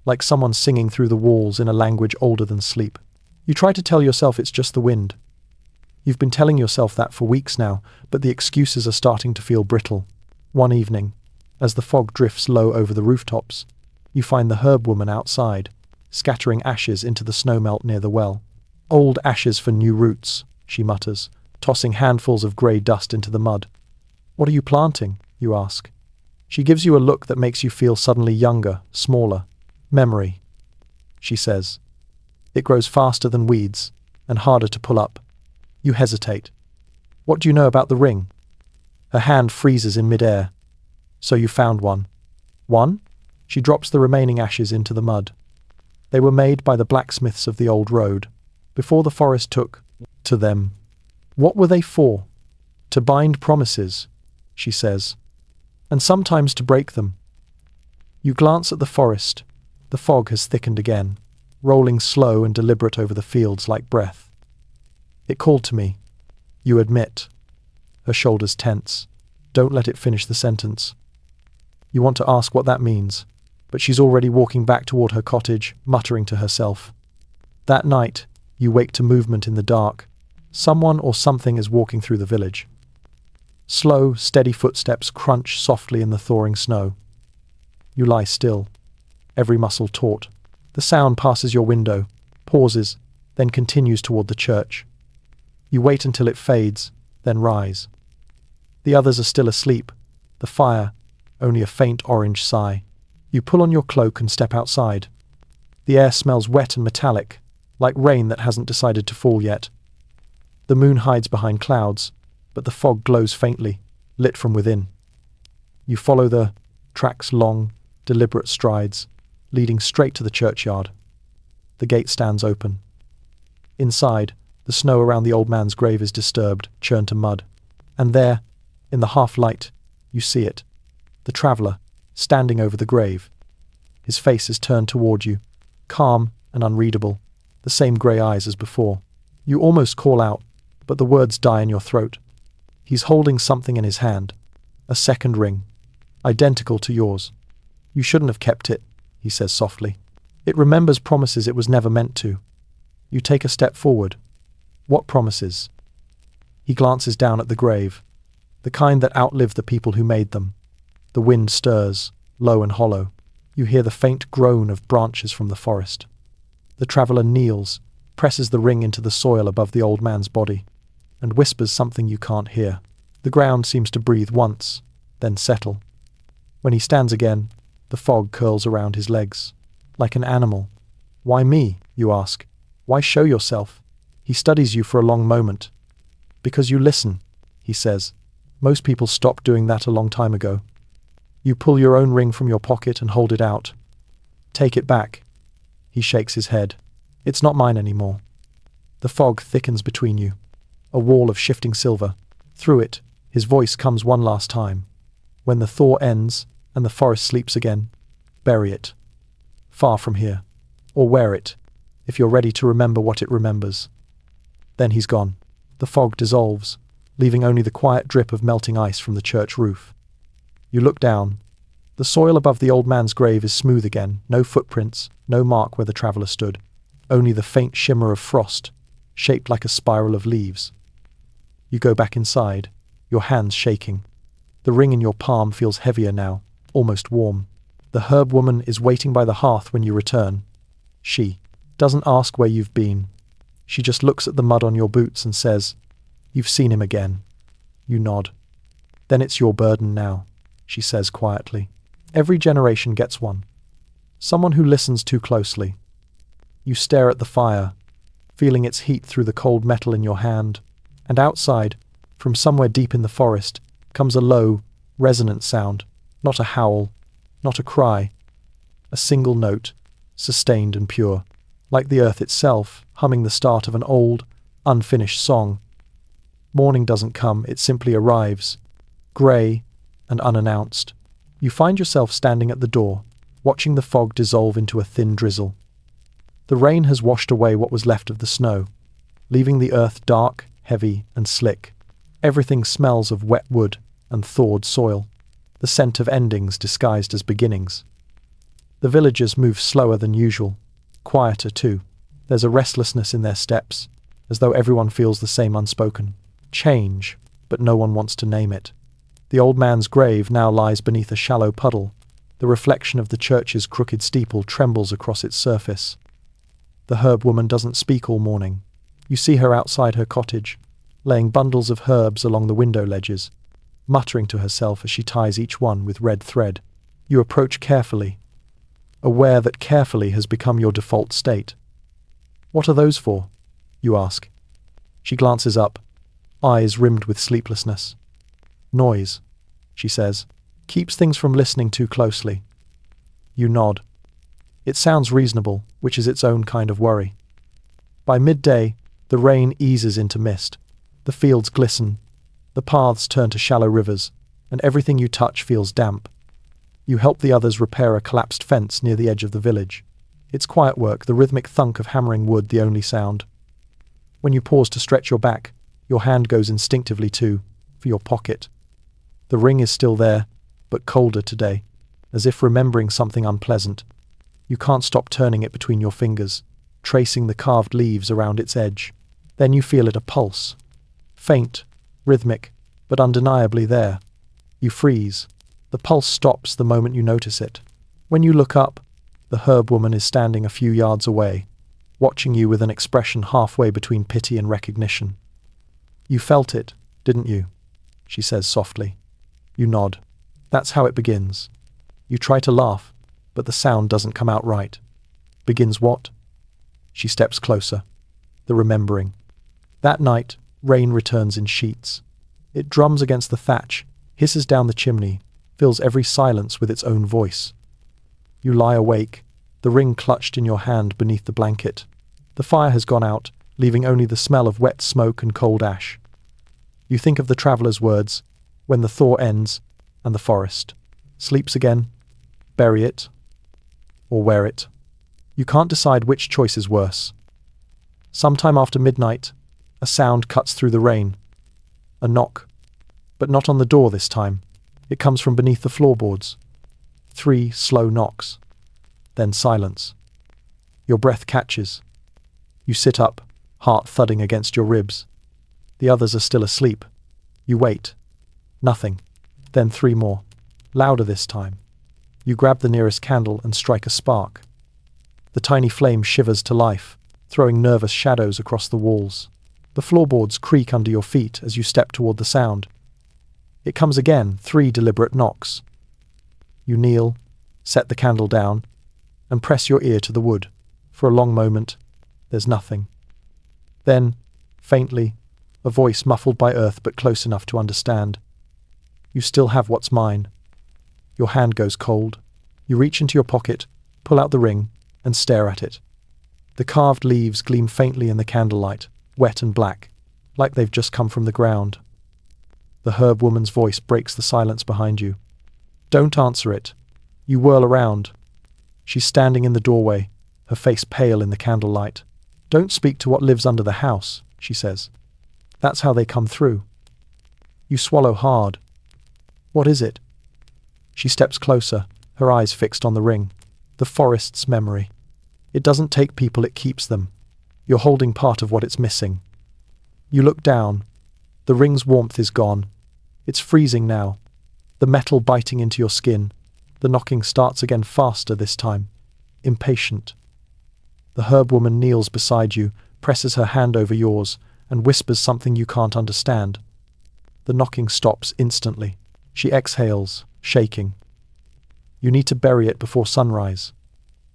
like someone singing through the walls in a language older than sleep. You try to tell yourself it's just the wind. You've been telling yourself that for weeks now, but the excuses are starting to feel brittle. One evening, as the fog drifts low over the rooftops, you find the herb woman outside, scattering ashes into the snowmelt near the well. Old ashes for new roots, she mutters, tossing handfuls of grey dust into the mud. What are you planting? You ask. She gives you a look that makes you feel suddenly younger, smaller. Memory, she says. It grows faster than weeds, and harder to pull up. You hesitate. What do you know about the ring? Her hand freezes in midair. So you found one. One? She drops the remaining ashes into the mud. They were made by the blacksmiths of the old road, before the forest took to them. What were they for? To bind promises, she says, and sometimes to break them. You glance at the forest. The fog has thickened again, rolling slow and deliberate over the fields like breath. It called to me. You admit. Her shoulders tense. Don't let it finish the sentence. You want to ask what that means. but she's already walking back toward her cottage, muttering to herself. That night, you wake to movement in the dark. Someone or something is walking through the village. Slow, steady footsteps crunch softly in the thawing snow. You lie still, every muscle taut. The sound passes your window, pauses, then continues toward the church. You wait until it fades, then rise. The others are still asleep. The fire, only a faint orange sigh. You pull on your cloak and step outside. The air smells wet and metallic, like rain that hasn't decided to fall yet. The moon hides behind clouds, but the fog glows faintly, lit from within. You follow the track's long, deliberate strides, leading straight to the churchyard. The gate stands open. Inside, the snow around the old man's grave is disturbed, churned to mud. And there, in the half-light, you see it. The traveller, standing over the grave. His face is turned toward you, calm and unreadable, the same grey eyes as before. You almost call out, but the words die in your throat. He's holding something in his hand, a second ring, identical to yours. You shouldn't have kept it, he says softly. It remembers promises it was never meant to. You take a step forward. What promises? He glances down at the grave, the kind that outlived the people who made them. The wind stirs, low and hollow. You hear the faint groan of branches from the forest. The traveller kneels, presses the ring into the soil above the old man's body, and whispers something you can't hear. The ground seems to breathe once, then settle. When he stands again, the fog curls around his legs. Like an animal. Why me, you ask? Why show yourself? He studies you for a long moment. Because you listen, he says. Most people stopped doing that a long time ago. You pull your own ring from your pocket and hold it out. Take it back. He shakes his head. It's not mine anymore. The fog thickens between you. A wall of shifting silver. Through it, his voice comes one last time. When the thaw ends and the forest sleeps again, bury it. Far from here. Or wear it, if you're ready to remember what it remembers. Then he's gone. The fog dissolves, leaving only the quiet drip of melting ice from the church roof. You look down. The soil above the old man's grave is smooth again, no footprints, no mark where the traveller stood. Only the faint shimmer of frost, shaped like a spiral of leaves. You go back inside, your hands shaking. The ring in your palm feels heavier now, almost warm. The herb woman is waiting by the hearth when you return. She doesn't ask where you've been. She just looks at the mud on your boots and says, "You've seen him again." You nod. "Then it's your burden now," she says quietly. "Every generation gets one. Someone who listens too closely." You stare at the fire, feeling its heat through the cold metal in your hand, and outside, from somewhere deep in the forest, comes a low, resonant sound, not a howl, not a cry, a single note, sustained and pure, like the earth itself, humming the start of an old, unfinished song. Morning doesn't come, it simply arrives, grey and unannounced. You find yourself standing at the door, watching the fog dissolve into a thin drizzle. The rain has washed away what was left of the snow, leaving the earth dark, heavy, and slick. Everything smells of wet wood and thawed soil, the scent of endings disguised as beginnings. The villagers move slower than usual, quieter too. There's a restlessness in their steps, as though everyone feels the same unspoken change, but no one wants to name it. The old man's grave now lies beneath a shallow puddle. The reflection of the church's crooked steeple trembles across its surface. The herb woman doesn't speak all morning. You see her outside her cottage, laying bundles of herbs along the window ledges, muttering to herself as she ties each one with red thread. You approach carefully, aware that carefully has become your default state. "What are those for?" you ask. She glances up, eyes rimmed with sleeplessness. "Noise," she says, "keeps things from listening too closely." You nod. It sounds reasonable, which is its own kind of worry. By midday, the rain eases into mist. The fields glisten, the paths turn to shallow rivers, and everything you touch feels damp. You help the others repair a collapsed fence near the edge of the village. It's quiet work, the rhythmic thunk of hammering wood the only sound. When you pause to stretch your back, your hand goes instinctively for your pocket. The ring is still there, but colder today. as if remembering something unpleasant. You can't stop turning it between your fingers, tracing the carved leaves around its edge. Then you feel it a pulse. Faint, rhythmic, but undeniably there. You freeze. The pulse stops the moment you notice it. When you look up, the herb woman is standing a few yards away, watching you with an expression halfway between pity and recognition. "You felt it, didn't you?" she says softly. You nod. That's how it begins. You try to laugh, but the sound doesn't come out right. Begins what? She steps closer. The remembering. That night, rain returns in sheets. It drums against the thatch, hisses down the chimney, fills every silence with its own voice. You lie awake, the ring clutched in your hand beneath the blanket. The fire has gone out, leaving only the smell of wet smoke and cold ash. You think of the traveller's words, when the thaw ends, and the forest sleeps again. Bury it, or wear it. You can't decide which choice is worse. Sometime after midnight, a sound cuts through the rain. A knock, but not on the door this time. It comes from beneath the floorboards. 3 slow knocks. Then silence. Your breath catches. You sit up, heart thudding against your ribs. The others are still asleep. You wait. Nothing. Then 3 more. Louder this time. You grab the nearest candle and strike a spark. The tiny flame shivers to life, throwing nervous shadows across the walls. The floorboards creak under your feet as you step toward the sound. It comes again, 3 deliberate knocks. You kneel, set the candle down, and press your ear to the wood. For a long moment, there's nothing. Then, faintly, a voice muffled by earth but close enough to understand. You still have what's mine. Your hand goes cold. You reach into your pocket, pull out the ring, and stare at it. The carved leaves gleam faintly in the candlelight, wet and black, like they've just come from the ground. The herb woman's voice breaks the silence behind you. Don't answer it. You whirl around. She's standing in the doorway, her face pale in the candlelight. Don't speak to what lives under the house, she says. That's how they come through. You swallow hard. What is it? She steps closer, her eyes fixed on the ring. The forest's memory. It doesn't take people, it keeps them. You're holding part of what it's missing. You look down. The ring's warmth is gone. It's freezing now. The metal biting into your skin. The knocking starts again, faster this time. Impatient. The herb woman kneels beside you, presses her hand over yours, and whispers something you can't understand. The knocking stops instantly. She exhales, shaking. You need to bury it before sunrise.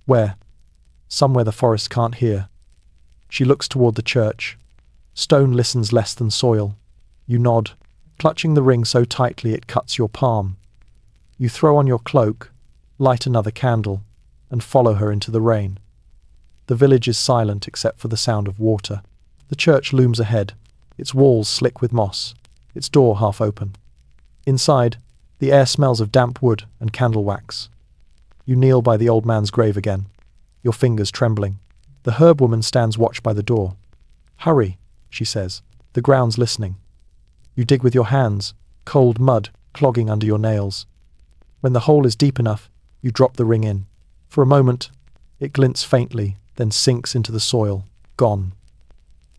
Where? Somewhere the forest can't hear. She looks toward the church. Stone listens less than soil. You nod, clutching the ring so tightly it cuts your palm. You throw on your cloak, light another candle, and follow her into the rain. The village is silent except for the sound of water. The church looms ahead, its walls slick with moss, its door half open. Inside, the air smells of damp wood and candle wax. You kneel by the old man's grave again, your fingers trembling. The herb woman stands watch by the door. Hurry, she says. The ground's listening. You dig with your hands, cold mud clogging under your nails. When the hole is deep enough, you drop the ring in. For a moment, it glints faintly, then sinks into the soil, gone.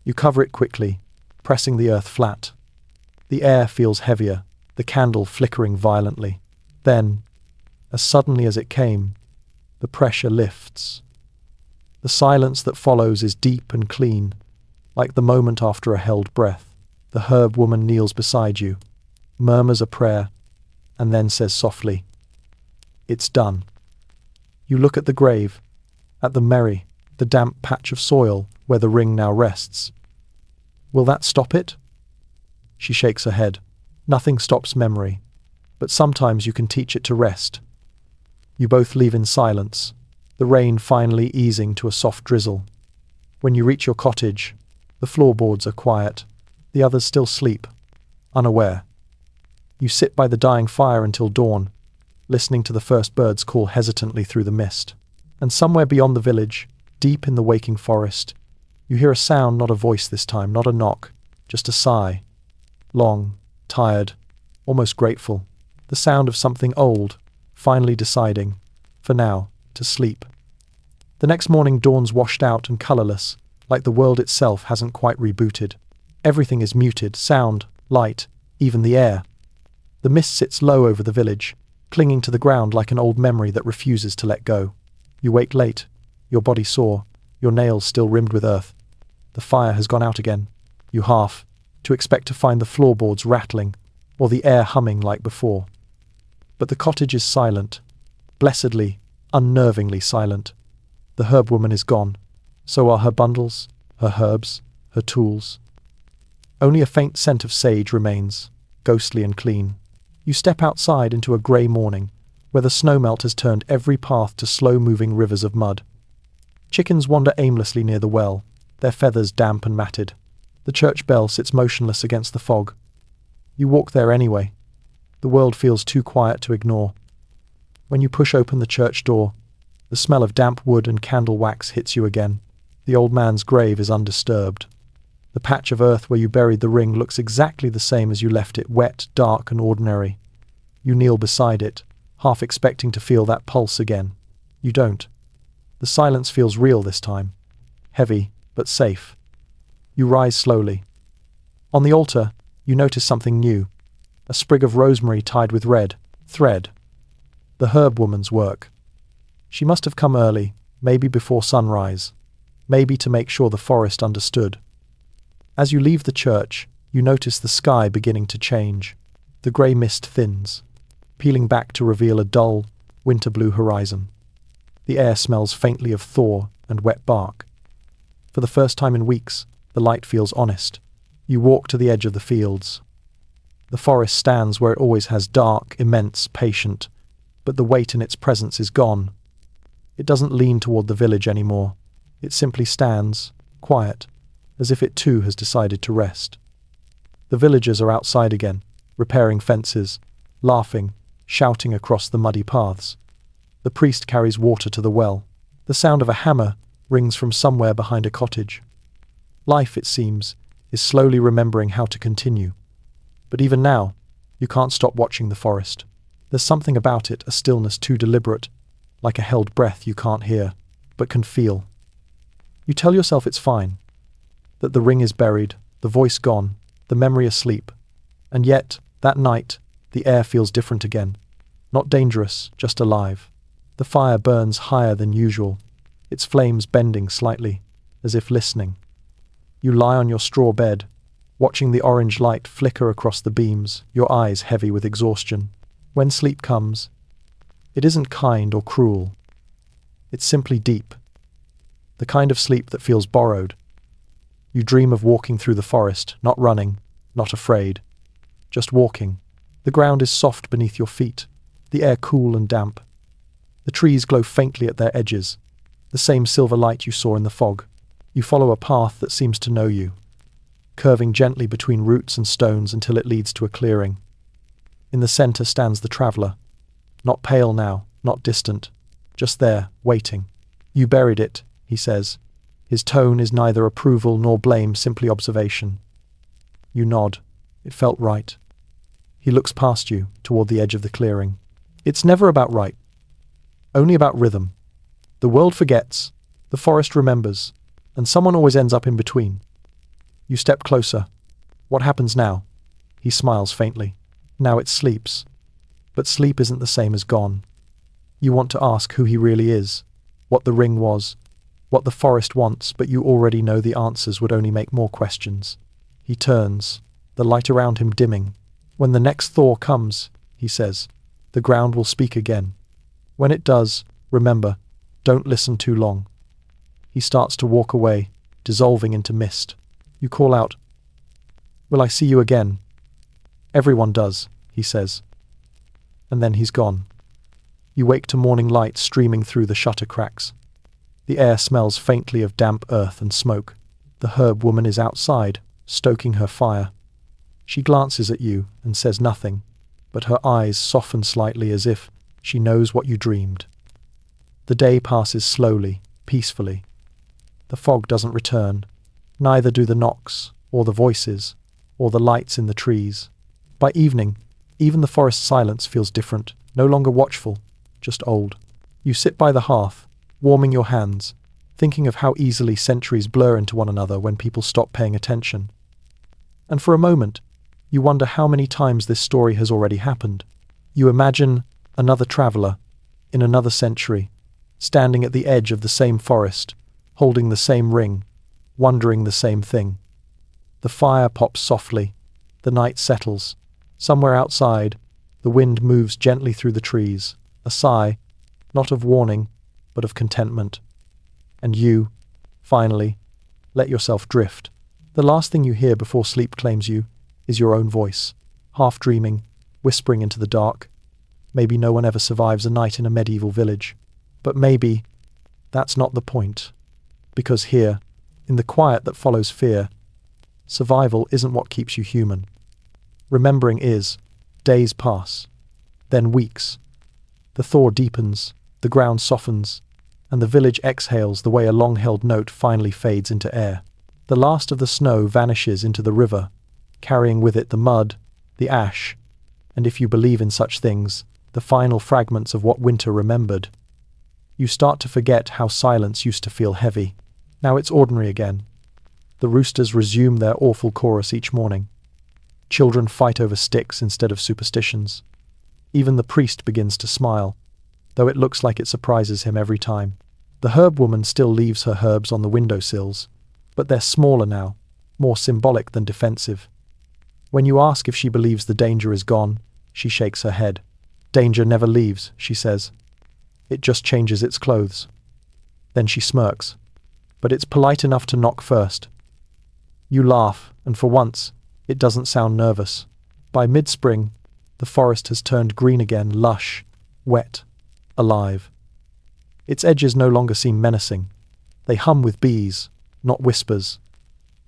You cover it quickly, pressing the earth flat. The air feels heavier, the candle flickering violently. Then, as suddenly as it came, the pressure lifts. The silence that follows is deep and clean, like the moment after a held breath. The herb woman kneels beside you, murmurs a prayer, and then says softly, "It's done." You look at the grave, at the damp patch of soil where the ring now rests. Will that stop it? She shakes her head. Nothing stops memory, but sometimes you can teach it to rest. You both leave in silence, the rain finally easing to a soft drizzle. When you reach your cottage, the floorboards are quiet. The others still sleep, unaware. You sit by the dying fire until dawn, listening to the first birds call hesitantly through the mist. And somewhere beyond the village, deep in the waking forest, you hear a sound, not a voice this time, not a knock, just a sigh. Long, tired, almost grateful. The sound of something old, finally deciding, for now, to sleep. The next morning dawns washed out and colourless, like the world itself hasn't quite rebooted. Everything is muted, sound, light, even the air. The mist sits low over the village, clinging to the ground like an old memory that refuses to let go. You wake late, your body sore, your nails still rimmed with earth. The fire has gone out again. You half, to expect to find the floorboards rattling, or the air humming like before. But the cottage is silent, blessedly, unnervingly silent. The herb woman is gone. So are her bundles, her herbs, her tools. Only a faint scent of sage remains, ghostly and clean. You step outside into a grey morning, where the snowmelt has turned every path to slow-moving rivers of mud. Chickens wander aimlessly near the well, their feathers damp and matted. The church bell sits motionless against the fog. You walk there anyway. The world feels too quiet to ignore. When you push open the church door, the smell of damp wood and candle wax hits you again. The old man's grave is undisturbed. The patch of earth where you buried the ring looks exactly the same as you left it, wet, dark, and ordinary. You kneel beside it, half expecting to feel that pulse again. You don't. The silence feels real this time. Heavy, but safe. You rise slowly. On the altar, you notice something new. A sprig of rosemary tied with red thread. The herb woman's work. She must have come early, maybe before sunrise, maybe to make sure the forest understood. As you leave the church, you notice the sky beginning to change. The grey mist thins, peeling back to reveal a dull, winter-blue horizon. The air smells faintly of thaw and wet bark. For the first time in weeks, the light feels honest. You walk to the edge of the fields. The forest stands where it always has, dark, immense, patient, but the weight in its presence is gone. It doesn't lean toward the village anymore. It simply stands, quiet, as if it too has decided to rest. The villagers are outside again, repairing fences, laughing, shouting across the muddy paths. The priest carries water to the well. The sound of a hammer rings from somewhere behind a cottage. Life, it seems, is slowly remembering how to continue. But even now, you can't stop watching the forest. There's something about it, a stillness too deliberate, like a held breath you can't hear, but can feel. You tell yourself it's fine, that the ring is buried, the voice gone, the memory asleep. And yet, that night, the air feels different again. Not dangerous, just alive. The fire burns higher than usual, its flames bending slightly, as if listening. You lie on your straw bed, watching the orange light flicker across the beams, your eyes heavy with exhaustion. When sleep comes, it isn't kind or cruel. It's simply deep. The kind of sleep that feels borrowed. You dream of walking through the forest, not running, not afraid, just walking. The ground is soft beneath your feet, the air cool and damp. The trees glow faintly at their edges, the same silver light you saw in the fog. You follow a path that seems to know you, curving gently between roots and stones until it leads to a clearing. In the centre stands the traveller, not pale now, not distant, just there, waiting. You buried it, he says. His tone is neither approval nor blame, simply observation. You nod. It felt right. He looks past you, toward the edge of the clearing. It's never about right, only about rhythm. The world forgets, the forest remembers, and someone always ends up in between. You step closer. What happens now? He smiles faintly. Now it sleeps. But sleep isn't the same as gone. You want to ask who he really is, what the ring was, what the forest wants, but you already know the answers would only make more questions. He turns, the light around him dimming. When the next thaw comes, he says, the ground will speak again. When it does, remember, don't listen too long. He starts to walk away, dissolving into mist. You call out, "Will I see you again?" "Everyone does," he says. And then he's gone. You wake to morning light streaming through the shutter cracks. The air smells faintly of damp earth and smoke. The herb woman is outside, stoking her fire. She glances at you and says nothing, but her eyes soften slightly as if she knows what you dreamed. The day passes slowly, peacefully. The fog doesn't return, neither do the knocks, or the voices, or the lights in the trees. By evening, even the forest silence feels different, no longer watchful, just old. You sit by the hearth, warming your hands, thinking of how easily centuries blur into one another when people stop paying attention. And for a moment, you wonder how many times this story has already happened. You imagine another traveler, in another century, standing at the edge of the same forest, holding the same ring, wondering the same thing. The fire pops softly, the night settles. Somewhere outside, the wind moves gently through the trees, a sigh, not of warning, but of contentment. And you, finally, let yourself drift. The last thing you hear before sleep claims you is your own voice, half dreaming, whispering into the dark. Maybe no one ever survives a night in a medieval village. But maybe that's not the point. Because here, in the quiet that follows fear, survival isn't what keeps you human. Remembering is. Days pass, then weeks. The thaw deepens, the ground softens, and the village exhales the way a long-held note finally fades into air. The last of the snow vanishes into the river, carrying with it the mud, the ash, and if you believe in such things, the final fragments of what winter remembered. You start to forget how silence used to feel heavy. Now it's ordinary again. The roosters resume their awful chorus each morning. Children fight over sticks instead of superstitions. Even the priest begins to smile, though it looks like it surprises him every time. The herb woman still leaves her herbs on the windowsills, but they're smaller now, more symbolic than defensive. When you ask if she believes the danger is gone, she shakes her head. Danger never leaves, she says. It just changes its clothes. Then she smirks, but it's polite enough to knock first. You laugh, and for once, it doesn't sound nervous. By mid-spring, the forest has turned green again, lush, wet, alive. Its edges no longer seem menacing. They hum with bees, not whispers.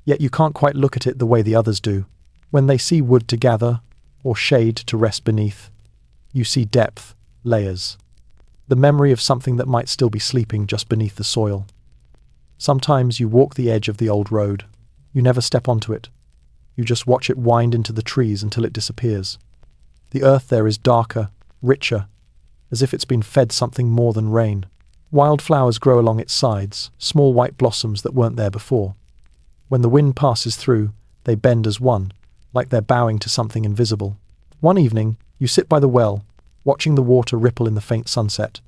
Yet you can't quite look at it the way the others do. When they see wood to gather, or shade to rest beneath, you see depth, layers. The memory of something that might still be sleeping just beneath the soil. Sometimes you walk the edge of the old road. You never step onto it. You just watch it wind into the trees until it disappears. The earth there is darker, richer, as if it's been fed something more than rain. Wildflowers grow along its sides, small white blossoms that weren't there before. When the wind passes through, they bend as one, like they're bowing to something invisible. One evening, you sit by the well, watching the water ripple in the faint sunset.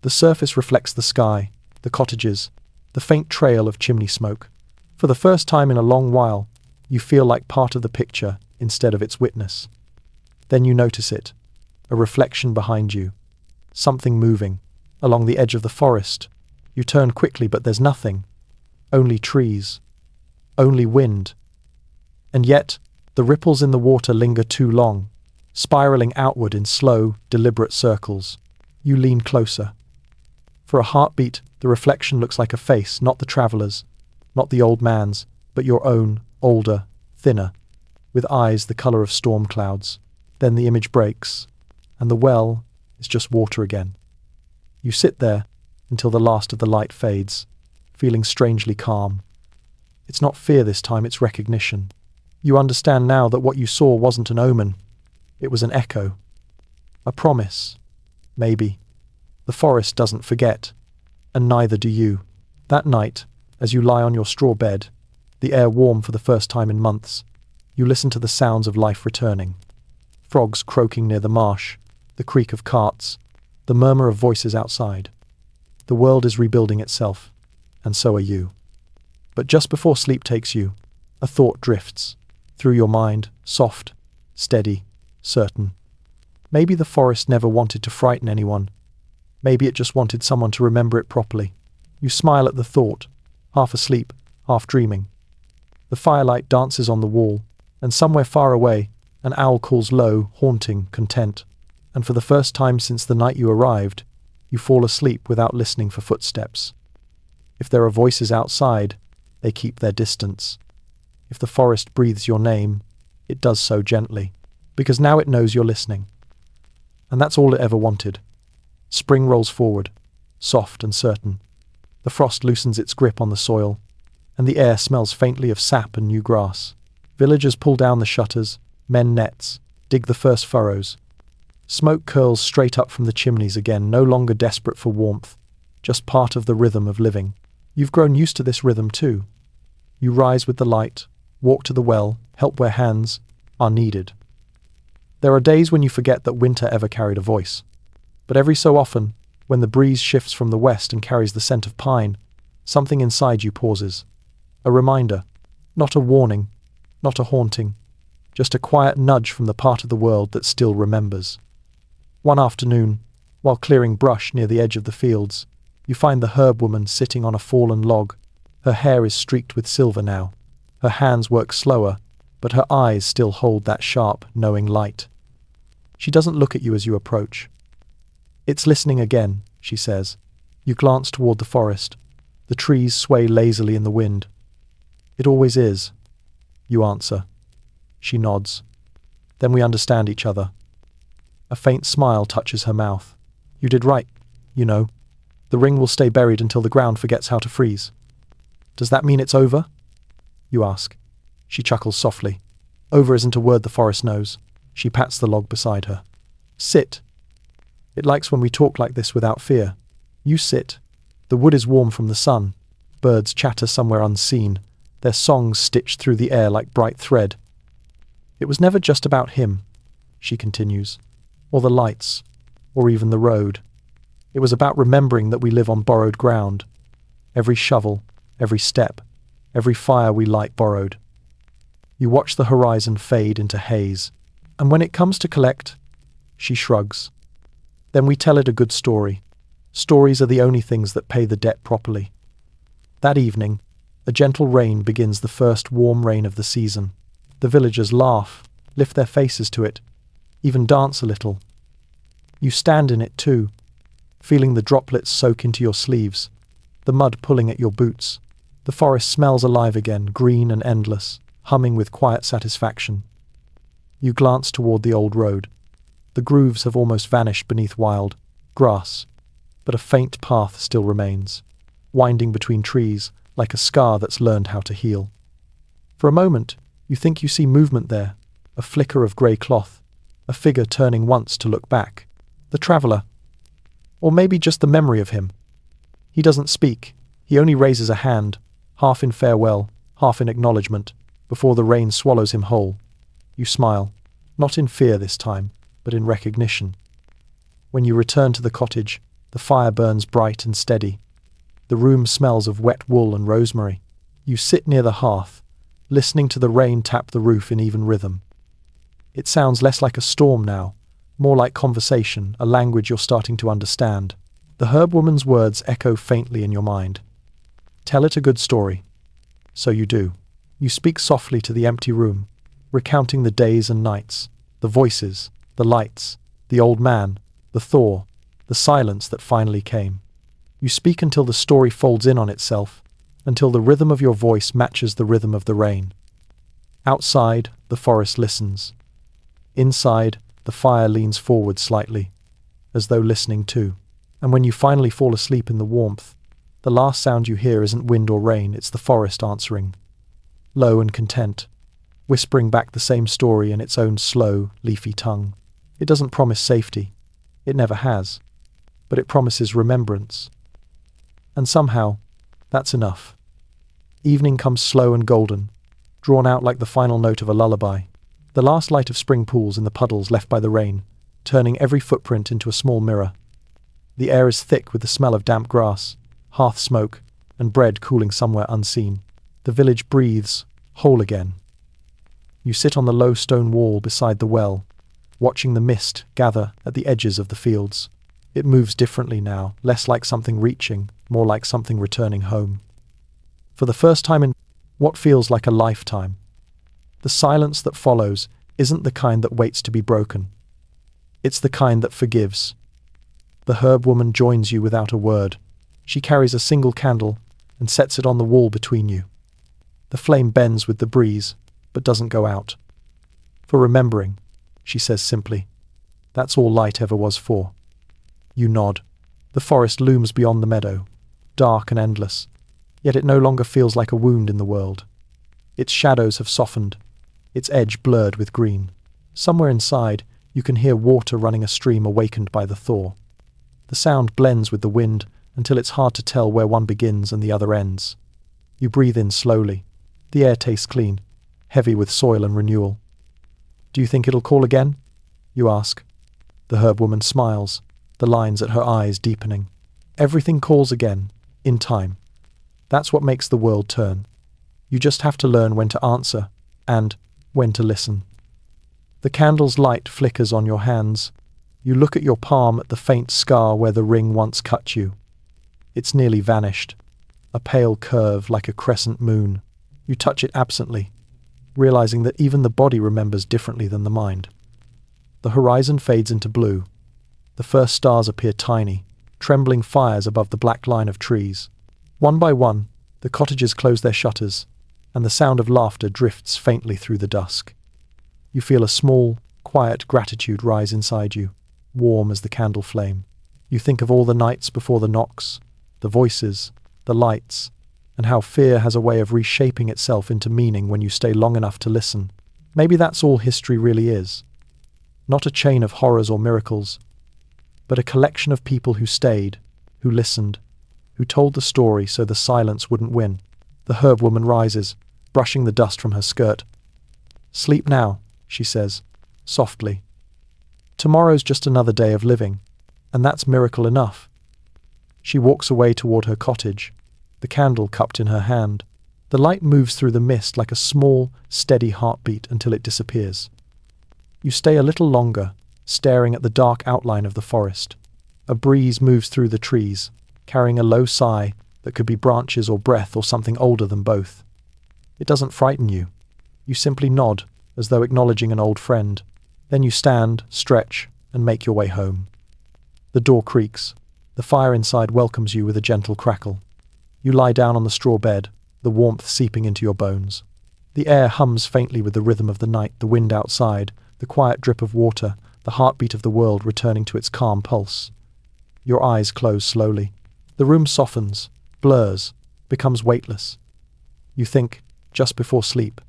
The surface reflects the sky, the cottages, the faint trail of chimney smoke. For the first time in a long while, you feel like part of the picture instead of its witness. Then you notice it, a reflection behind you, something moving. Along the edge of the forest, you turn quickly, but there's nothing. Only trees. Only wind. And yet, the ripples in the water linger too long, spiraling outward in slow, deliberate circles. You lean closer. For a heartbeat, the reflection looks like a face, not the traveller's, not the old man's, but your own, older, thinner, with eyes the colour of storm clouds. Then the image breaks, and the well is just water again. You sit there until the last of the light fades, feeling strangely calm. It's not fear this time, it's recognition. You understand now that what you saw wasn't an omen. It was an echo. A promise. Maybe. The forest doesn't forget, and neither do you. That night, as you lie on your straw bed, the air warm for the first time in months, you listen to the sounds of life returning. Frogs croaking near the marsh, the creak of carts, the murmur of voices outside. The world is rebuilding itself, and so are you. But just before sleep takes you, a thought drifts through your mind, soft, steady, certain. Maybe the forest never wanted to frighten anyone. Maybe it just wanted someone to remember it properly. You smile at the thought, half asleep, half dreaming. The firelight dances on the wall, and somewhere far away, an owl calls low, haunting, content. And for the first time since the night you arrived, you fall asleep without listening for footsteps. If there are voices outside, they keep their distance. If the forest breathes your name, it does so gently, because now it knows you're listening. And that's all it ever wanted. Spring rolls forward, soft and certain. The frost loosens its grip on the soil, and the air smells faintly of sap and new grass. Villagers pull down the shutters, mend nets, dig the first furrows. Smoke curls straight up from the chimneys again, no longer desperate for warmth, just part of the rhythm of living. You've grown used to this rhythm too. You rise with the light, walk to the well, help where hands are needed. There are days when you forget that winter ever carried a voice. But every so often, when the breeze shifts from the west and carries the scent of pine, something inside you pauses. A reminder, not a warning, not a haunting, just a quiet nudge from the part of the world that still remembers. One afternoon, while clearing brush near the edge of the fields, you find the herb woman sitting on a fallen log. Her hair is streaked with silver now. Her hands work slower, but her eyes still hold that sharp, knowing light. She doesn't look at you as you approach. "It's listening again," she says. You glance toward the forest. The trees sway lazily in the wind. "It always is," you answer. She nods. Then we understand each other. A faint smile touches her mouth. "You did right, you know. The ring will stay buried until the ground forgets how to freeze." "Does that mean it's over?" you ask. She chuckles softly. Over isn't a word the forest knows. She pats the log beside her. "Sit. It likes when we talk like this without fear. You sit. The wood is warm from the sun. Birds chatter somewhere unseen, their songs stitched through the air like bright thread. It was never just about him," she continues, "or the lights, or even the road. It was about remembering that we live on borrowed ground. Every shovel, every step, every fire we light borrowed." You watch the horizon fade into haze, and when it comes to collect, she shrugs. "Then we tell it a good story. Stories are the only things that pay the debt properly." That evening, a gentle rain begins, the first warm rain of the season. The villagers laugh, lift their faces to it, even dance a little. You stand in it too, feeling the droplets soak into your sleeves, the mud pulling at your boots. The forest smells alive again, green and endless, humming with quiet satisfaction. You glance toward the old road. The grooves have almost vanished beneath wild grass, but a faint path still remains, winding between trees like a scar that's learned how to heal. For a moment, you think you see movement there, a flicker of grey cloth, a figure turning once to look back. The traveller. Or maybe just the memory of him. He doesn't speak. He only raises a hand, half in farewell, half in acknowledgement, before the rain swallows him whole. You smile, not in fear this time, but in recognition. When you return to the cottage, the fire burns bright and steady. The room smells of wet wool and rosemary. You sit near the hearth, listening to the rain tap the roof in even rhythm. It sounds less like a storm now, more like conversation, a language you're starting to understand. The herb woman's words echo faintly in your mind. "Tell it a good story." So you do. You speak softly to the empty room, recounting the days and nights, the voices, the lights, the old man, the thaw, the silence that finally came. You speak until the story folds in on itself, until the rhythm of your voice matches the rhythm of the rain. Outside, the forest listens. Inside, the fire leans forward slightly, as though listening too. And when you finally fall asleep in the warmth, the last sound you hear isn't wind or rain, it's the forest answering, low and content, whispering back the same story in its own slow, leafy tongue. It doesn't promise safety. It never has. But it promises remembrance. And somehow, that's enough. Evening comes slow and golden, drawn out like the final note of a lullaby. The last light of spring pools in the puddles left by the rain, turning every footprint into a small mirror. The air is thick with the smell of damp grass, hearth smoke, and bread cooling somewhere unseen. The village breathes, whole again. You sit on the low stone wall beside the well, watching the mist gather at the edges of the fields. It moves differently now, less like something reaching, more like something returning home. For the first time in what feels like a lifetime, the silence that follows isn't the kind that waits to be broken. It's the kind that forgives. The herb woman joins you without a word. She carries a single candle and sets it on the wall between you. The flame bends with the breeze, but doesn't go out. "For remembering," she says simply. "That's all light ever was for." You nod. The forest looms beyond the meadow, dark and endless, yet it no longer feels like a wound in the world. Its shadows have softened, its edge blurred with green. Somewhere inside, You can hear water running a stream awakened by the thaw. The sound blends with the wind until it's hard to tell where one begins and the other ends. You breathe in slowly. The air tastes clean, heavy with soil and renewal. Do you think it'll call again? You ask. The herb woman smiles, the lines at her eyes deepening. Everything calls again, in time. That's what makes the world turn. You just have to learn when to answer and when to listen. The candle's light flickers on your hands. You look at your palm at the faint scar where the ring once cut you. It's nearly vanished, a pale curve like a crescent moon. You touch it absently, realizing that even the body remembers differently than the mind. The horizon fades into blue. The first stars appear tiny, trembling fires above the black line of trees. One by one, the cottages close their shutters, and the sound of laughter drifts faintly through the dusk. You feel a small, quiet gratitude rise inside you, warm as the candle flame. You think of all the nights before the knocks, the voices, the lights, and how fear has a way of reshaping itself into meaning when you stay long enough to listen. Maybe that's all history really is. Not a chain of horrors or miracles, but a collection of people who stayed, who listened, who told the story so the silence wouldn't win. The herb woman rises, brushing the dust from her skirt. "Sleep now," she says, softly. "Tomorrow's just another day of living, and that's miracle enough." She walks away toward her cottage, the candle cupped in her hand. The light moves through the mist like a small, steady heartbeat until it disappears. You stay a little longer, staring at the dark outline of the forest. A breeze moves through the trees, carrying a low sigh that could be branches or breath or something older than both. It doesn't frighten you. You simply nod, as though acknowledging an old friend. Then you stand, stretch, and make your way home. The door creaks. The fire inside welcomes you with a gentle crackle. You lie down on the straw bed, the warmth seeping into your bones. The air hums faintly with the rhythm of the night, the wind outside, the quiet drip of water, the heartbeat of the world returning to its calm pulse. Your eyes close slowly. The room softens, blurs, becomes weightless. You think, just before sleep,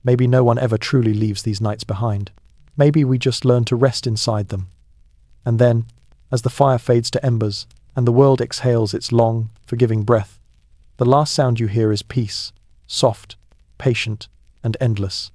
maybe no one ever truly leaves these nights behind. Maybe we just learn to rest inside them. And then, as the fire fades to embers, and the world exhales its long, forgiving breath, the last sound you hear is peace, soft, patient, and endless.